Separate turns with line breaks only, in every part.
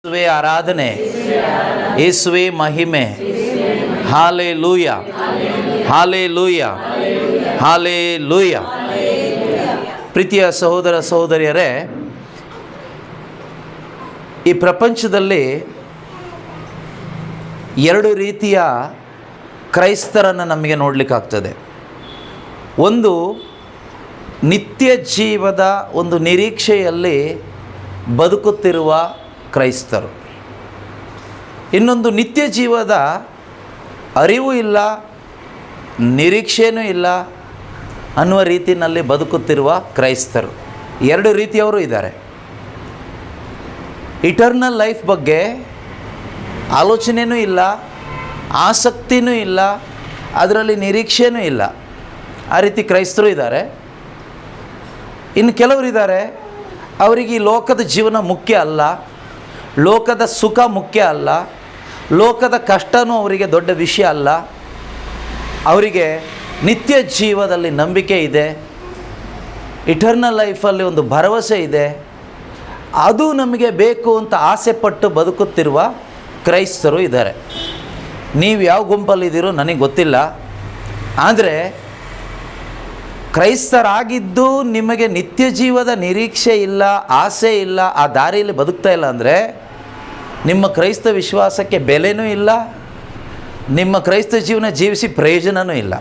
ಯೇಸುವೆ ಆರಾಧನೆ, ಯೇಸುವೆ ಮಹಿಮೆ. Hallelujah, hallelujah, hallelujah. ಪ್ರೀತಿಯ ಸಹೋದರ ಸಹೋದರಿಯರೇ, ಈ ಪ್ರಪಂಚದಲ್ಲಿ ಎರಡು ರೀತಿಯ ಕ್ರೈಸ್ತರನ್ನು ನಮಗೆ ನೋಡಲಿಕ್ಕಾಗ್ತದೆ. ಒಂದು ನಿತ್ಯ ಜೀವದ ಒಂದು ನಿರೀಕ್ಷೆಯಲ್ಲಿ ಬದುಕುತ್ತಿರುವ ಕ್ರೈಸ್ತರು, ಇನ್ನೊಂದು ನಿತ್ಯ ಜೀವದ ಅರಿವು ಇಲ್ಲ, ನಿರೀಕ್ಷೆಯೂ ಇಲ್ಲ ಅನ್ನುವ ರೀತಿಯಲ್ಲಿ ಬದುಕುತ್ತಿರುವ ಕ್ರೈಸ್ತರು. ಎರಡು ರೀತಿಯವರು ಇದ್ದಾರೆ. ಇಟರ್ನಲ್ ಲೈಫ್ ಬಗ್ಗೆ ಆಲೋಚನೆಯೂ ಇಲ್ಲ, ಆಸಕ್ತಿಯೂ ಇಲ್ಲ, ಅದರಲ್ಲಿ ನಿರೀಕ್ಷೆಯೂ ಇಲ್ಲ. ಆ ರೀತಿ ಕ್ರೈಸ್ತರು ಇದ್ದಾರೆ. ಇನ್ನು ಕೆಲವರಿದ್ದಾರೆ, ಅವರಿಗೆ ಈ ಲೋಕದ ಜೀವನ ಮುಖ್ಯ ಅಲ್ಲ, ಲೋಕದ ಸುಖ ಮುಖ್ಯ ಅಲ್ಲ, ಲೋಕದ ಕಷ್ಟವೂ ಅವರಿಗೆ ದೊಡ್ಡ ವಿಷಯ ಅಲ್ಲ. ಅವರಿಗೆ ನಿತ್ಯ ಜೀವದಲ್ಲಿ ನಂಬಿಕೆ ಇದೆ, ಇಟರ್ನಲ್ ಲೈಫಲ್ಲಿ ಒಂದು ಭರವಸೆ ಇದೆ, ಅದು ನಮಗೆ ಬೇಕು ಅಂತ ಆಸೆ ಪಟ್ಟು ಬದುಕುತ್ತಿರುವ ಕ್ರೈಸ್ತರು ಇದ್ದಾರೆ. ನೀವು ಯಾವ ಗುಂಪಲ್ಲಿದ್ದೀರೋ ನನಗೆ ಗೊತ್ತಿಲ್ಲ. ಆದರೆ ಕ್ರೈಸ್ತರಾಗಿದ್ದು ನಿಮಗೆ ನಿತ್ಯ ಜೀವದ ನಿರೀಕ್ಷೆ ಇಲ್ಲ, ಆಸೆ ಇಲ್ಲ, ಆ ದಾರಿಯಲ್ಲಿ ಬದುಕ್ತಾ ಇಲ್ಲ ಅಂದರೆ ನಿಮ್ಮ ಕ್ರೈಸ್ತ ವಿಶ್ವಾಸಕ್ಕೆ ಬೆಲೆನೂ ಇಲ್ಲ, ನಿಮ್ಮ ಕ್ರೈಸ್ತ ಜೀವನ ಜೀವಿಸಿ ಪ್ರಯೋಜನವೂ ಇಲ್ಲ.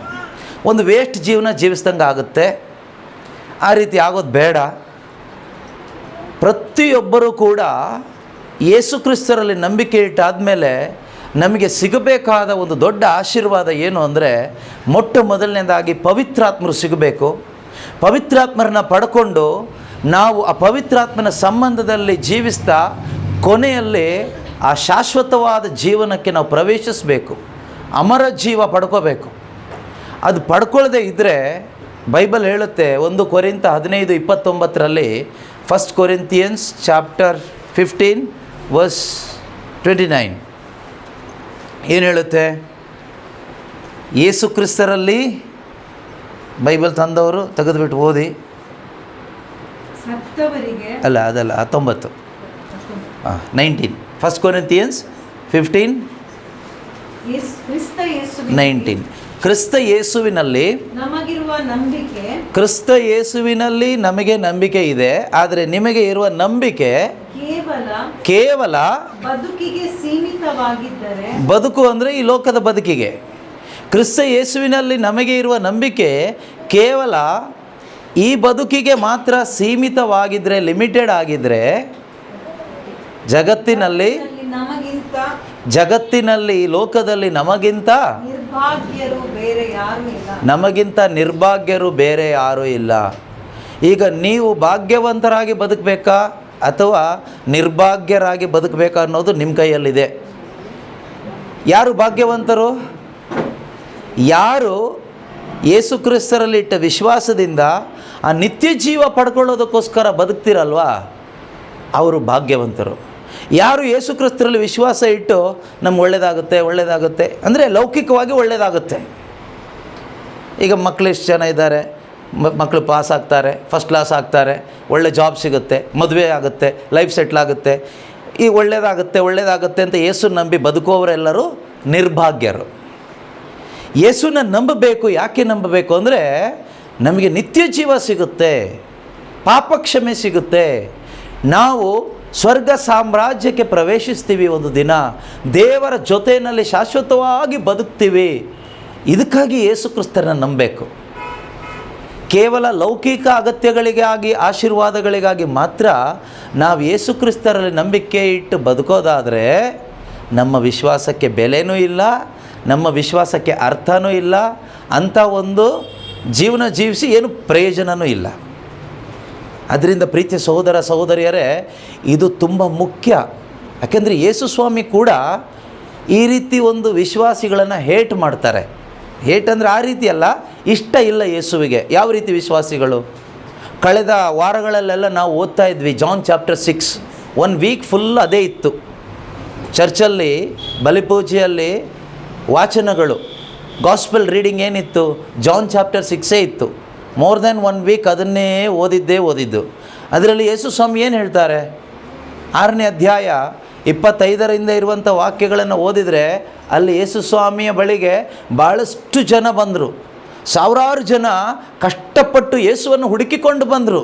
ಒಂದು ವೇಸ್ಟ್ ಜೀವನ ಜೀವಿಸ್ದಂಗೆ ಆಗುತ್ತೆ. ಆ ರೀತಿ ಆಗೋದು ಬೇಡ. ಪ್ರತಿಯೊಬ್ಬರೂ ಕೂಡ ಯೇಸು ಕ್ರಿಸ್ತರಲ್ಲಿ ನಂಬಿಕೆ ಇಟ್ಟಾದಮೇಲೆ ನಮಗೆ ಸಿಗಬೇಕಾದ ಒಂದು ದೊಡ್ಡ ಆಶೀರ್ವಾದ ಏನು ಅಂದರೆ, ಮೊಟ್ಟ ಮೊದಲನೇದಾಗಿ ಪವಿತ್ರಾತ್ಮರು ಸಿಗಬೇಕು. ಪವಿತ್ರಾತ್ಮರನ್ನ ಪಡ್ಕೊಂಡು ನಾವು ಆ ಪವಿತ್ರಾತ್ಮನ ಸಂಬಂಧದಲ್ಲಿ ಜೀವಿಸ್ತಾ ಕೊನೆಯಲ್ಲಿ ಆ ಶಾಶ್ವತವಾದ ಜೀವನಕ್ಕೆ ನಾವು ಪ್ರವೇಶಿಸಬೇಕು, ಅಮರ ಜೀವ ಪಡ್ಕೋಬೇಕು. ಅದು ಪಡ್ಕೊಳ್ಳದೆ ಇದ್ದರೆ ಬೈಬಲ್ ಹೇಳುತ್ತೆ, 1 ಕೊರಿಂಥ 15:29 ಫಸ್ಟ್ ಕೊರಿಂಥಿಯನ್ಸ್ ಚಾಪ್ಟರ್ 15 ವರ್ಸ್ 29 ಏನು ಹೇಳುತ್ತೆ? ಯೇಸು ಕ್ರಿಸ್ತರಲ್ಲಿ, ಬೈಬಲ್ ತಂದವರು ತೆಗೆದುಬಿಟ್ಟು ಓದಿ. ಅಲ್ಲ, ಅದಲ್ಲ, 19 19 ಫಸ್ಟ್ ಕೊರಿಂಥಿಯನ್ಸ್ 15:19. ಕ್ರಿಸ್ತ ಯೇಸುವಿನಲ್ಲಿ ನಮಗೆ ನಂಬಿಕೆ ಇದೆ, ಆದರೆ ನಿಮಗೆ ಇರುವ ನಂಬಿಕೆ ಕೇವಲ
ಬದುಕಿಗೆ ಸೀಮಿತವಾಗಿದ್ದರೆ,
ಬದುಕು ಅಂದರೆ ಈ ಲೋಕದ ಬದುಕಿಗೆ. ಕ್ರಿಸ್ತ ಯೇಸುವಿನಲ್ಲಿ ನಮಗೆ ಇರುವ ನಂಬಿಕೆ ಕೇವಲ ಈ ಬದುಕಿಗೆ ಮಾತ್ರ ಸೀಮಿತವಾಗಿದ್ದರೆ, ಲಿಮಿಟೆಡ್ ಆಗಿದ್ದರೆ, ಜಗತ್ತಿನಲ್ಲಿ ಲೋಕದಲ್ಲಿ ನಮಗಿಂತ ನಿರ್ಭಾಗ್ಯರು ಬೇರೆ ಯಾರೂ ಇಲ್ಲ. ಈಗ ನೀವು ಭಾಗ್ಯವಂತರಾಗಿ ಬದುಕಬೇಕಾ ಅಥವಾ ನಿರ್ಭಾಗ್ಯರಾಗಿ ಬದುಕಬೇಕಾ ಅನ್ನೋದು ನಿಮ್ಮ ಕೈಯಲ್ಲಿದೆ. ಯಾರು ಭಾಗ್ಯವಂತರು? ಯಾರು ಯೇಸು ಕ್ರಿಸ್ತರಲ್ಲಿಟ್ಟ ವಿಶ್ವಾಸದಿಂದ ಆ ನಿತ್ಯ ಜೀವ ಪಡ್ಕೊಳ್ಳೋದಕ್ಕೋಸ್ಕರ ಬದುಕ್ತಿರಲ್ವಾ, ಅವರು ಭಾಗ್ಯವಂತರು. ಯಾರು ಯೇಸು ಕ್ರಿಸ್ತರಲ್ಲಿ ವಿಶ್ವಾಸ ಇಟ್ಟು ನಮ್ಗೆ ಒಳ್ಳೆಯದಾಗುತ್ತೆ ಅಂದರೆ ಲೌಕಿಕವಾಗಿ ಒಳ್ಳೆಯದಾಗುತ್ತೆ. ಈಗ ಮಕ್ಕಳು ಎಷ್ಟು ಜನ ಇದ್ದಾರೆ, ಮಕ್ಕಳು ಪಾಸ್ ಆಗ್ತಾರೆ, ಫಸ್ಟ್ ಕ್ಲಾಸ್ ಆಗ್ತಾರೆ, ಒಳ್ಳೆ ಜಾಬ್ ಸಿಗುತ್ತೆ, ಮದುವೆ ಆಗುತ್ತೆ, ಲೈಫ್ ಸೆಟ್ಲ್ ಆಗುತ್ತೆ, ಈ ಒಳ್ಳೆಯದಾಗುತ್ತೆ ಅಂತ ಯೇಸು ನಂಬಿ ಬದುಕುವವರೆಲ್ಲರೂ ನಿರ್ಭಾಗ್ಯರು. ಯೇಸುನ ನಂಬಬೇಕು. ಯಾಕೆ ನಂಬಬೇಕು ಅಂದರೆ ನಮಗೆ ನಿತ್ಯ ಜೀವ ಸಿಗುತ್ತೆ, ಪಾಪ ಕ್ಷಮೆ ಸಿಗುತ್ತೆ, ನಾವು ಸ್ವರ್ಗ ಸಾಮ್ರಾಜ್ಯಕ್ಕೆ ಪ್ರವೇಶಿಸ್ತೀವಿ, ಒಂದು ದಿನ ದೇವರ ಜೊತೆಯಲ್ಲಿ ಶಾಶ್ವತವಾಗಿ ಬದುಕ್ತೀವಿ. ಇದಕ್ಕಾಗಿ ಯೇಸು ಕ್ರಿಸ್ತರನ್ನ ನಂಬಬೇಕು. ಕೇವಲ ಲೌಕಿಕ ಅಗತ್ಯಗಳಿಗಾಗಿ, ಆಶೀರ್ವಾದಗಳಿಗಾಗಿ ಮಾತ್ರ ನಾವು ಯೇಸು ಕ್ರಿಸ್ತರಲ್ಲಿ ನಂಬಿಕೆ ಇಟ್ಟು ಬದುಕೋದಾದರೆ ನಮ್ಮ ವಿಶ್ವಾಸಕ್ಕೆ ಬೆಲೆನೂ ಇಲ್ಲ, ನಮ್ಮ ವಿಶ್ವಾಸಕ್ಕೆ ಅರ್ಥನೂ ಇಲ್ಲ, ಅಂಥ ಒಂದು ಜೀವನ ಜೀವಿಸಿ ಏನು ಪ್ರಯೋಜನವೂ ಇಲ್ಲ. ಅದರಿಂದ ಪ್ರೀತಿಯ ಸಹೋದರ ಸಹೋದರಿಯರೇ, ಇದು ತುಂಬ ಮುಖ್ಯ. ಯಾಕೆಂದರೆ ಯೇಸು ಸ್ವಾಮಿ ಕೂಡ ಈ ರೀತಿ ಒಂದು ವಿಶ್ವಾಸಿಗಳನ್ನು ಹೇಟ್ ಮಾಡ್ತಾರೆ. ಹೇಟ್ ಅಂದರೆ ಆ ರೀತಿ ಅಲ್ಲ, ಇಷ್ಟ ಇಲ್ಲ ಯೇಸುವಿಗೆ. ಯಾವ ರೀತಿ ವಿಶ್ವಾಸಿಗಳು? ಕಳೆದ ವಾರಗಳಲ್ಲೆಲ್ಲ ನಾವು ಓದ್ತಾ ಇದ್ವಿ ಜಾನ್ ಚಾಪ್ಟರ್ 6. 1 ವೀಕ್ ಫುಲ್ ಅದೇ ಇತ್ತು. ಚರ್ಚಲ್ಲಿ ಬಲಿಪೂಜೆಯಲ್ಲಿ ವಾಚನಗಳು, ಗಾಸ್ಪಲ್ ರೀಡಿಂಗ್ ಏನಿತ್ತು? ಜಾನ್ ಚಾಪ್ಟರ್ 6 ಇತ್ತು. ಮೋರ್ ದೆನ್ 1 ವೀಕ್ ಅದನ್ನೇ ಓದಿದ್ದು. ಅದರಲ್ಲಿ ಯೇಸು ಸ್ವಾಮಿ ಏನು ಹೇಳ್ತಾರೆ? 6ನೇ ಅಧ್ಯಾಯ 25ರಿಂದ ಇರುವಂಥ ವಾಕ್ಯಗಳನ್ನು ಓದಿದರೆ ಅಲ್ಲಿ ಯೇಸು ಸ್ವಾಮಿಯ ಬಳಿಗೆ ಭಾಳಷ್ಟು ಜನ ಬಂದರು. ಸಾವಿರಾರು ಜನ ಕಷ್ಟಪಟ್ಟು ಯೇಸುವನ್ನು ಹುಡುಕಿಕೊಂಡು ಬಂದರು.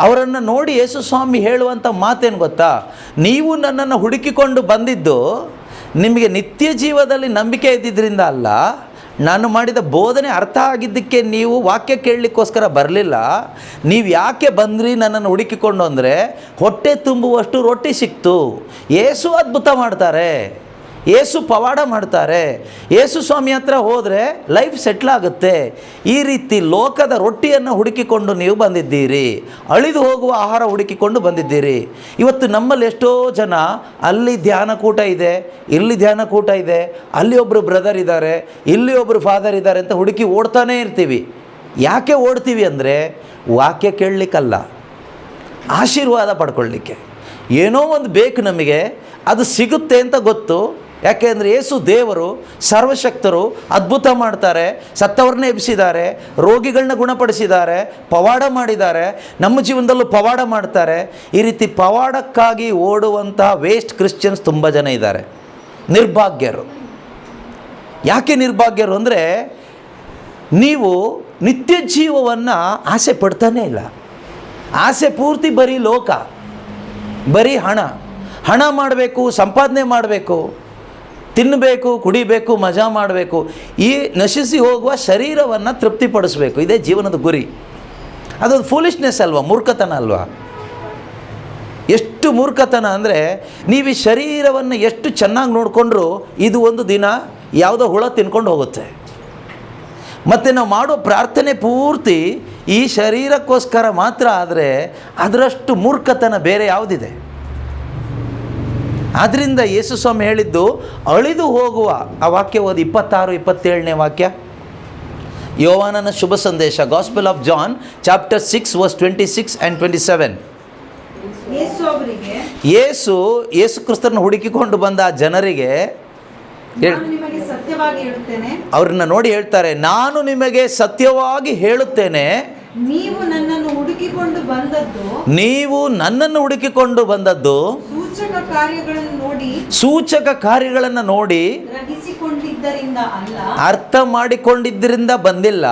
ಅವರನ್ನು ನೋಡಿ ಯೇಸು ಸ್ವಾಮಿ ಹೇಳುವಂಥ ಮಾತೇನು ಗೊತ್ತಾ? ನೀವು ನನ್ನನ್ನು ಹುಡುಕಿಕೊಂಡು ಬಂದಿದ್ದು ನಿಮಗೆ ನಿತ್ಯ ಜೀವದಲ್ಲಿ ನಂಬಿಕೆ ಇದ್ದಿದ್ದರಿಂದ ಅಲ್ಲ, ನಾನು ಮಾಡಿದ ಬೋಧನೆ ಅರ್ಥ ಆಗಿದ್ದಕ್ಕೆ ನೀವು ವಾಕ್ಯ ಕೇಳಲಿಕ್ಕೋಸ್ಕರ ಬರಲಿಲ್ಲ. ನೀವು ಯಾಕೆ ಬಂದ್ರಿ ನನ್ನನ್ನು ಹುಡುಕಿಕೊಂಡು ಅಂದರೆ ಹೊಟ್ಟೆ ತುಂಬುವಷ್ಟು ರೊಟ್ಟಿ ಸಿಕ್ತು. ಯೇಸು ಅದ್ಭುತ ಮಾಡ್ತಾರೆ, ಯೇಸು ಪವಾಡ ಮಾಡ್ತಾರೆ, ಯೇಸು ಸ್ವಾಮಿ ಹತ್ರ ಹೋದರೆ ಲೈಫ್ ಸೆಟ್ಲ್ ಆಗುತ್ತೆ. ಈ ರೀತಿ ಲೋಕದ ರೊಟ್ಟಿಯನ್ನು ಹುಡುಕಿಕೊಂಡು ನೀವು ಬಂದಿದ್ದೀರಿ, ಅಳಿದು ಹೋಗುವ ಆಹಾರ ಹುಡುಕಿಕೊಂಡು ಬಂದಿದ್ದೀರಿ. ಇವತ್ತು ನಮ್ಮಲ್ಲಿ ಎಷ್ಟೋ ಜನ ಅಲ್ಲಿ ಧ್ಯಾನಕೂಟ ಇದೆ, ಇಲ್ಲಿ ಧ್ಯಾನಕೂಟ ಇದೆ, ಅಲ್ಲಿ ಒಬ್ಬರು ಬ್ರದರ್ ಇದ್ದಾರೆ, ಇಲ್ಲಿ ಒಬ್ಬರು ಫಾದರ್ ಇದ್ದಾರೆ ಅಂತ ಹುಡುಕಿ ಓಡ್ತಾನೇ ಇರ್ತೀವಿ. ಯಾಕೆ ಓಡ್ತೀವಿ ಅಂದರೆ ವಾಕ್ಯ ಕೇಳಲಿಕ್ಕಲ್ಲ, ಆಶೀರ್ವಾದ ಪಡ್ಕೊಳ್ಳಿಕ್ಕೆ. ಏನೋ ಒಂದು ಬೇಕು ನಮಗೆ, ಅದು ಸಿಗುತ್ತೆ ಅಂತ ಗೊತ್ತು. ಯಾಕೆ ಅಂದರೆ ಯೇಸು ದೇವರು, ಸರ್ವಶಕ್ತರು, ಅದ್ಭುತ ಮಾಡ್ತಾರೆ, ಸತ್ತವ್ರನ್ನ ಎಬ್ಬಿಸಿದ್ದಾರೆ, ರೋಗಿಗಳನ್ನ ಗುಣಪಡಿಸಿದ್ದಾರೆ, ಪವಾಡ ಮಾಡಿದ್ದಾರೆ, ನಮ್ಮ ಜೀವನದಲ್ಲೂ ಪವಾಡ ಮಾಡ್ತಾರೆ. ಈ ರೀತಿ ಪವಾಡಕ್ಕಾಗಿ ಓಡುವಂತಹ ವೇಸ್ಟ್ ಕ್ರಿಶ್ಚಿಯನ್ಸ್ ತುಂಬ ಜನ ಇದ್ದಾರೆ. ನಿರ್ಭಾಗ್ಯರು. ಯಾಕೆ ನಿರ್ಭಾಗ್ಯರು ಅಂದರೆ ನೀವು ನಿತ್ಯ ಜೀವವನ್ನು ಆಸೆ ಪಡ್ತಾನೇ ಇಲ್ಲ. ಆಸೆ ಪೂರ್ತಿ ಬರೀ ಲೋಕ, ಬರೀ ಹಣ ಮಾಡಬೇಕು, ಸಂಪಾದನೆ ಮಾಡಬೇಕು, ತಿನ್ನಬೇಕು, ಕುಡಿಬೇಕು, ಮಜಾ ಮಾಡಬೇಕು, ಈ ನಶಿಸಿ ಹೋಗುವ ಶರೀರವನ್ನು ತೃಪ್ತಿಪಡಿಸಬೇಕು. ಇದೇ ಜೀವನದ ಗುರಿ. ಅದೊಂದು ಫೂಲಿಶ್ನೆಸ್ ಅಲ್ವಾ, ಮೂರ್ಖತನ ಅಲ್ವಾ? ಎಷ್ಟು ಮೂರ್ಖತನ ಅಂದರೆ ನೀವು ಈ ಶರೀರವನ್ನು ಎಷ್ಟು ಚೆನ್ನಾಗಿ ನೋಡಿಕೊಂಡ್ರೂ ಇದು ಒಂದು ದಿನ ಯಾವುದೋ ಹುಳ ತಿನ್ಕೊಂಡು ಹೋಗುತ್ತೆ. ಮತ್ತು ನಾವು ಮಾಡೋ ಪ್ರಾರ್ಥನೆ ಪೂರ್ತಿ ಈ ಶರೀರಕ್ಕೋಸ್ಕರ ಮಾತ್ರ ಆದರೆ ಅದರಷ್ಟು ಮೂರ್ಖತನ ಬೇರೆ ಯಾವುದಿದೆ? ಆದ್ದರಿಂದ ಯೇಸು ಸ್ವಾಮಿ ಹೇಳಿದ್ದು ಅಳಿದು ಹೋಗುವ, ಆ ವಾಕ್ಯ ಓದಿ 26-27ನೇ ವಾಕ್ಯ. ಯೋವಾನನ ಶುಭ ಸಂದೇಶ, gospel of John chapter 6 verse 26 and 27. ಯೇಸು ಕ್ರಿಸ್ತರನ್ನು ಹುಡುಕಿಕೊಂಡು ಬಂದ ಆ ಜನರಿಗೆ ಅವ್ರನ್ನ ನೋಡಿ ಹೇಳ್ತಾರೆ, ನಾನು ನಿಮಗೆ ಸತ್ಯವಾಗಿ ಹೇಳುತ್ತೇನೆ,
ನೀವು ನನ್ನನ್ನು
ಹುಡುಕಿಕೊಂಡು ಬಂದದ್ದು ಸೂಚಕ ಕಾರ್ಯಗಳನ್ನು ನೋಡಿ ಅರ್ಥ ಮಾಡಿಕೊಂಡಿದ್ದರಿಂದ ಬಂದಿಲ್ಲ,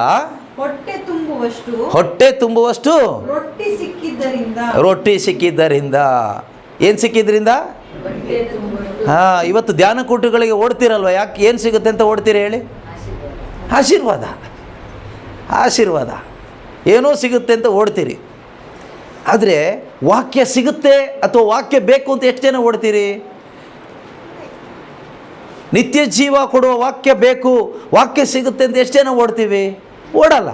ಹೊಟ್ಟೆ ತುಂಬುವಷ್ಟು ರೊಟ್ಟಿ ಸಿಕ್ಕಿದ್ದರಿಂದ. ಏನು ಸಿಕ್ಕಿದ್ರಿಂದ? ಇವತ್ತು ಧ್ಯಾನಕೂಟಗಳಿಗೆ ಓಡ್ತಿರಲ್ವ? ಯಾಕೆ? ಏನು ಸಿಗುತ್ತೆ ಅಂತ ಓಡ್ತೀರಿ ಹೇಳಿ? ಆಶೀರ್ವಾದ ಏನೋ ಸಿಗುತ್ತೆ ಅಂತ ಓಡ್ತೀರಿ. ಆದರೆ ವಾಕ್ಯ ಸಿಗುತ್ತೆ ಅಥವಾ ವಾಕ್ಯ ಬೇಕು ಅಂತ ಎಷ್ಟು ಜನ ಓಡ್ತೀರಿ? ನಿತ್ಯ ಜೀವ ಕೊಡುವ ವಾಕ್ಯ ಬೇಕು, ವಾಕ್ಯ ಸಿಗುತ್ತೆ ಅಂತ ಎಷ್ಟು ಜನ ಓಡ್ತೀವಿ? ಓಡಲ್ಲ.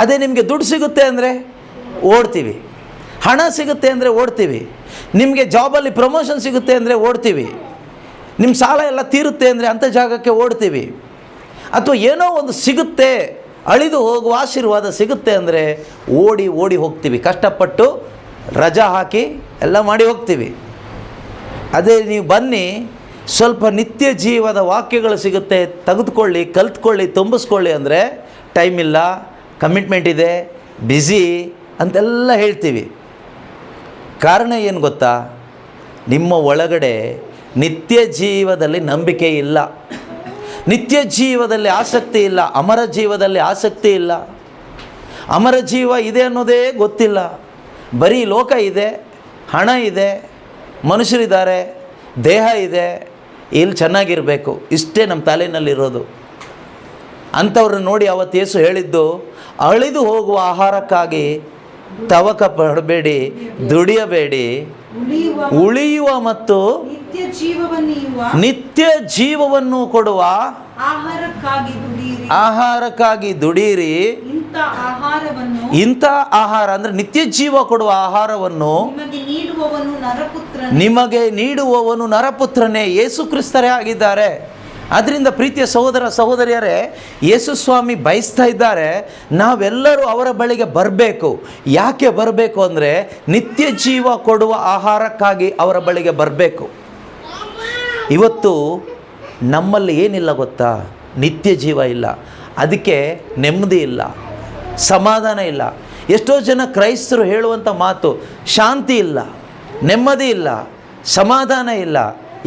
ಅದೇ ನಿಮಗೆ ದುಡ್ಡು ಸಿಗುತ್ತೆ ಅಂದರೆ ಓಡ್ತೀವಿ, ಹಣ ಸಿಗುತ್ತೆ ಅಂದರೆ ಓಡ್ತೀವಿ, ನಿಮಗೆ ಜಾಬಲ್ಲಿ ಪ್ರಮೋಷನ್ ಸಿಗುತ್ತೆ ಅಂದರೆ ಓಡ್ತೀವಿ, ನಿಮ್ಮ ಸಾಲ ಎಲ್ಲ ತೀರುತ್ತೆ ಅಂದರೆ ಅಂಥ ಜಾಗಕ್ಕೆ ಓಡ್ತೀವಿ. ಅಥವಾ ಏನೋ ಒಂದು ಸಿಗುತ್ತೆ, ಅಳಿದು ಹೋಗುವ ಆಶೀರ್ವಾದ ಸಿಗುತ್ತೆ ಅಂದರೆ ಓಡಿ ಹೋಗ್ತೀವಿ. ಕಷ್ಟಪಟ್ಟು ರಜಾ ಹಾಕಿ ಎಲ್ಲ ಮಾಡಿ ಹೋಗ್ತೀವಿ. ಅದೇ ನೀವು ಬನ್ನಿ, ಸ್ವಲ್ಪ ನಿತ್ಯ ಜೀವದ ವಾಕ್ಯಗಳು ಸಿಗುತ್ತೆ, ತೆಗೆದುಕೊಳ್ಳಿ, ಕಲ್ತ್ಕೊಳ್ಳಿ, ತುಂಬಿಸ್ಕೊಳ್ಳಿ ಅಂದರೆ ಟೈಮ್ ಇಲ್ಲ, ಕಮಿಟ್ಮೆಂಟ್ ಇದೆ, ಬ್ಯುಸಿ ಅಂತೆಲ್ಲ ಹೇಳ್ತೀವಿ. ಕಾರಣ ಏನು ಗೊತ್ತಾ? ನಿಮ್ಮ ಒಳಗಡೆ ನಿತ್ಯ ಜೀವದಲ್ಲಿ ನಂಬಿಕೆ ಇಲ್ಲ, ನಿತ್ಯ ಜೀವದಲ್ಲಿ ಆಸಕ್ತಿ ಇಲ್ಲ, ಅಮರ ಜೀವದಲ್ಲಿ ಆಸಕ್ತಿ ಇಲ್ಲ. ಅಮರ ಜೀವ ಇದೆ ಅನ್ನೋದೇ ಗೊತ್ತಿಲ್ಲ. ಬರೀ ಲೋಕ ಇದೆ, ಹಣ ಇದೆ, ಮನುಷ್ಯರಿದ್ದಾರೆ, ದೇಹ ಇದೆ, ಇಲ್ಲಿ ಚೆನ್ನಾಗಿರಬೇಕು, ಇಷ್ಟೇ ನಮ್ಮ ತಲೆಯಲ್ಲಿರೋದು. ಅಂಥವ್ರನ್ನ ನೋಡಿ ಅವತ್ತು ಯೇಸು ಹೇಳಿದ್ದು, ಅಳಿದು ಹೋಗುವ ಆಹಾರಕ್ಕಾಗಿ ತವಕ ಪಡಬೇಡಿ, ದುಡಿಯಬೇಡಿ, ಉಳಿಯುವ ಮತ್ತು ನಿತ್ಯ ಜೀವವನ್ನು ಕೊಡುವ ಆಹಾರಕ್ಕಾಗಿ ದುಡಿಯಿರಿ. ಇಂಥ ಆಹಾರ ಅಂದರೆ ನಿತ್ಯ ಜೀವ ಕೊಡುವ ಆಹಾರವನ್ನು ನಿಮಗೆ ನೀಡುವವನು ನರಪುತ್ರನೇ, ಯೇಸು ಕ್ರಿಸ್ತರೇ ಆಗಿದ್ದಾರೆ. ಆದ್ದರಿಂದ ಪ್ರೀತಿಯ ಸಹೋದರ ಸಹೋದರಿಯರೇ, ಯೇಸು ಸ್ವಾಮಿ ಬಯಸ್ತಾ ಇದ್ದಾರೆ ನಾವೆಲ್ಲರೂ ಅವರ ಬಳಿಗೆ ಬರಬೇಕು. ಯಾಕೆ ಬರಬೇಕು ಅಂದರೆ ನಿತ್ಯ ಜೀವ ಕೊಡುವ ಆಹಾರಕ್ಕಾಗಿ ಅವರ ಬಳಿಗೆ ಬರಬೇಕು. ಇವತ್ತು ನಮ್ಮಲ್ಲಿ ಏನಿಲ್ಲ ಗೊತ್ತಾ? ನಿತ್ಯ ಜೀವ ಇಲ್ಲ, ಅದಕ್ಕೆ ನೆಮ್ಮದಿ ಇಲ್ಲ, ಸಮಾಧಾನ ಇಲ್ಲ. ಎಷ್ಟೋ ಜನ ಕ್ರೈಸ್ತರು ಹೇಳುವಂಥ ಮಾತು, ಶಾಂತಿ ಇಲ್ಲ, ನೆಮ್ಮದಿ ಇಲ್ಲ, ಸಮಾಧಾನ ಇಲ್ಲ.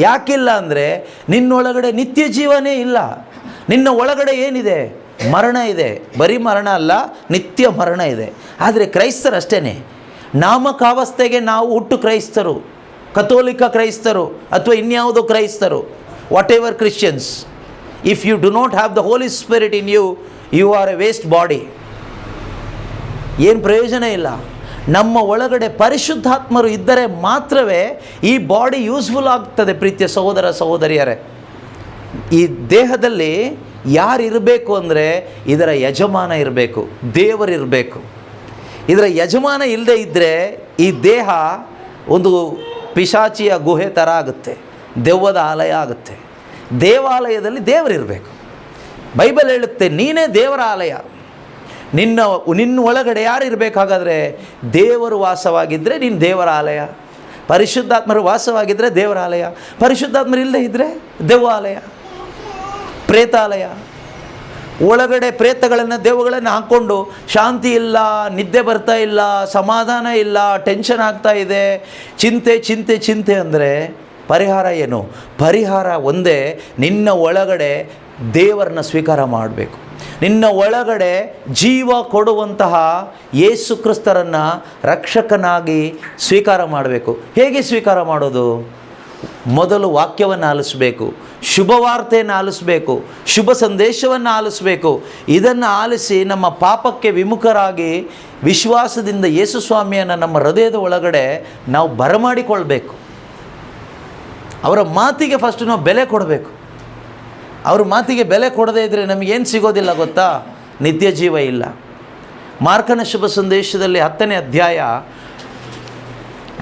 ಯಾಕಿಲ್ಲ ಅಂದರೆ ನಿನ್ನೊಳಗಡೆ ನಿತ್ಯ ಜೀವನೇ ಇಲ್ಲ. ನಿನ್ನ ಒಳಗಡೆ ಏನಿದೆ? ಮರಣ ಇದೆ. ಬರೀ ಮರಣ ಅಲ್ಲ, ನಿತ್ಯ ಮರಣ ಇದೆ. ಆದರೆ ಕ್ರೈಸ್ತರಷ್ಟೇ, ನಾಮಕಾವಸ್ಥೆಗೆ ನಾವು ಹುಟ್ಟು ಕ್ರೈಸ್ತರು, ಕಥೋಲಿಕ ಕ್ರೈಸ್ತರು ಅಥವಾ ಇನ್ಯಾವುದೋ ಕ್ರೈಸ್ತರು, whatever Christians. If you do not have the Holy Spirit in you, you are a waste body. ಏನು ಪ್ರಯೋಜನ ಇಲ್ಲ. ನಮ್ಮ ಒಳಗಡೆ ಪರಿಶುದ್ಧಾತ್ಮರು ಇದ್ದರೆ ಮಾತ್ರವೇ ಈ ಬಾಡಿ ಯೂಸ್ಫುಲ್ ಆಗ್ತದೆ. ಪ್ರೀತಿಯ ಸಹೋದರ ಸಹೋದರಿಯರೇ, ಈ ದೇಹದಲ್ಲಿ ಯಾರು ಇರಬೇಕು ಅಂದರೆ ಇದರ ಯಜಮಾನ ಇರಬೇಕು, ದೇವರಿರಬೇಕು. ಇದರ ಯಜಮಾನ ಇಲ್ಲದೆ ಇದ್ದರೆ ಈ ದೇಹ ಒಂದು ಪಿಶಾಚಿಯ ಗುಹೆ ಥರ ಆಗುತ್ತೆ, ದೆವ್ವದ ಆಲಯ ಆಗುತ್ತೆ. ದೇವಾಲಯದಲ್ಲಿ ದೇವರಿರಬೇಕು. ಬೈಬಲ್ ಹೇಳುತ್ತೆ, ನೀನೇ ದೇವರ ಆಲಯ. ನಿನ್ನ ಒಳಗಡೆ ಯಾರು ಇರಬೇಕಾಗಾದ್ರೆ ದೇವರು ವಾಸವಾಗಿದ್ದರೆ ನೀನು ದೇವರ ಆಲಯ. ಪರಿಶುದ್ಧಾತ್ಮರು ವಾಸವಾಗಿದ್ದರೆ ದೇವರ ಆಲಯ. ಪರಿಶುದ್ಧಾತ್ಮರು ಇಲ್ಲದೆ ಇದ್ದರೆ ದೆವ್ವಾಲಯ, ಪ್ರೇತಾಲಯ. ಒಳಗಡೆ ಪ್ರೇತಗಳನ್ನು ದೆವ್ವಗಳನ್ನು ಹಾಕ್ಕೊಂಡು ಶಾಂತಿ ಇಲ್ಲ, ನಿದ್ದೆ ಬರ್ತಾ ಇಲ್ಲ, ಸಮಾಧಾನ ಇಲ್ಲ, ಟೆನ್ಷನ್ ಆಗ್ತಾ ಇದೆ, ಚಿಂತೆ ಚಿಂತೆ ಚಿಂತೆ ಅಂದರೆ ಪರಿಹಾರ ಏನು? ಪರಿಹಾರ ಒಂದೇ, ನಿನ್ನ ಒಳಗಡೆ ದೇವರನ್ನ ಸ್ವೀಕಾರ ಮಾಡಬೇಕು. ನಿನ್ನ ಒಳಗಡೆ ಜೀವ ಕೊಡುವಂತಹ ಯೇಸು ಕ್ರಿಸ್ತರನ್ನು ರಕ್ಷಕನಾಗಿ ಸ್ವೀಕಾರ ಮಾಡಬೇಕು. ಹೇಗೆ ಸ್ವೀಕಾರ ಮಾಡೋದು? ಮೊದಲು ವಾಕ್ಯವನ್ನು ಆಲಿಸಬೇಕು, ಶುಭವಾರ್ತೆಯನ್ನು ಆಲಿಸಬೇಕು, ಶುಭ ಸಂದೇಶವನ್ನು ಆಲಿಸಬೇಕು. ಇದನ್ನು ಆಲಿಸಿ ನಮ್ಮ ಪಾಪಕ್ಕೆ ವಿಮುಖರಾಗಿ ವಿಶ್ವಾಸದಿಂದ ಯೇಸು ಸ್ವಾಮಿಯನ್ನು ನಮ್ಮ ಹೃದಯದ ಒಳಗಡೆ ನಾವು ಬರಮಾಡಿಕೊಳ್ಬೇಕು. ಅವರ ಮಾತಿಗೆ ಫಸ್ಟ್ ನಾವು ಬೆಲೆ ಕೊಡಬೇಕು. ಅವ್ರ ಮಾತಿಗೆ ಬೆಲೆ ಕೊಡದೇ ಇದ್ದರೆ ನಮಗೇನು ಸಿಗೋದಿಲ್ಲ ಗೊತ್ತಾ? ನಿತ್ಯ ಜೀವ ಇಲ್ಲ. ಮಾರ್ಕನ ಶುಭ ಸಂದೇಶದಲ್ಲಿ 10ನೇ ಅಧ್ಯಾಯ,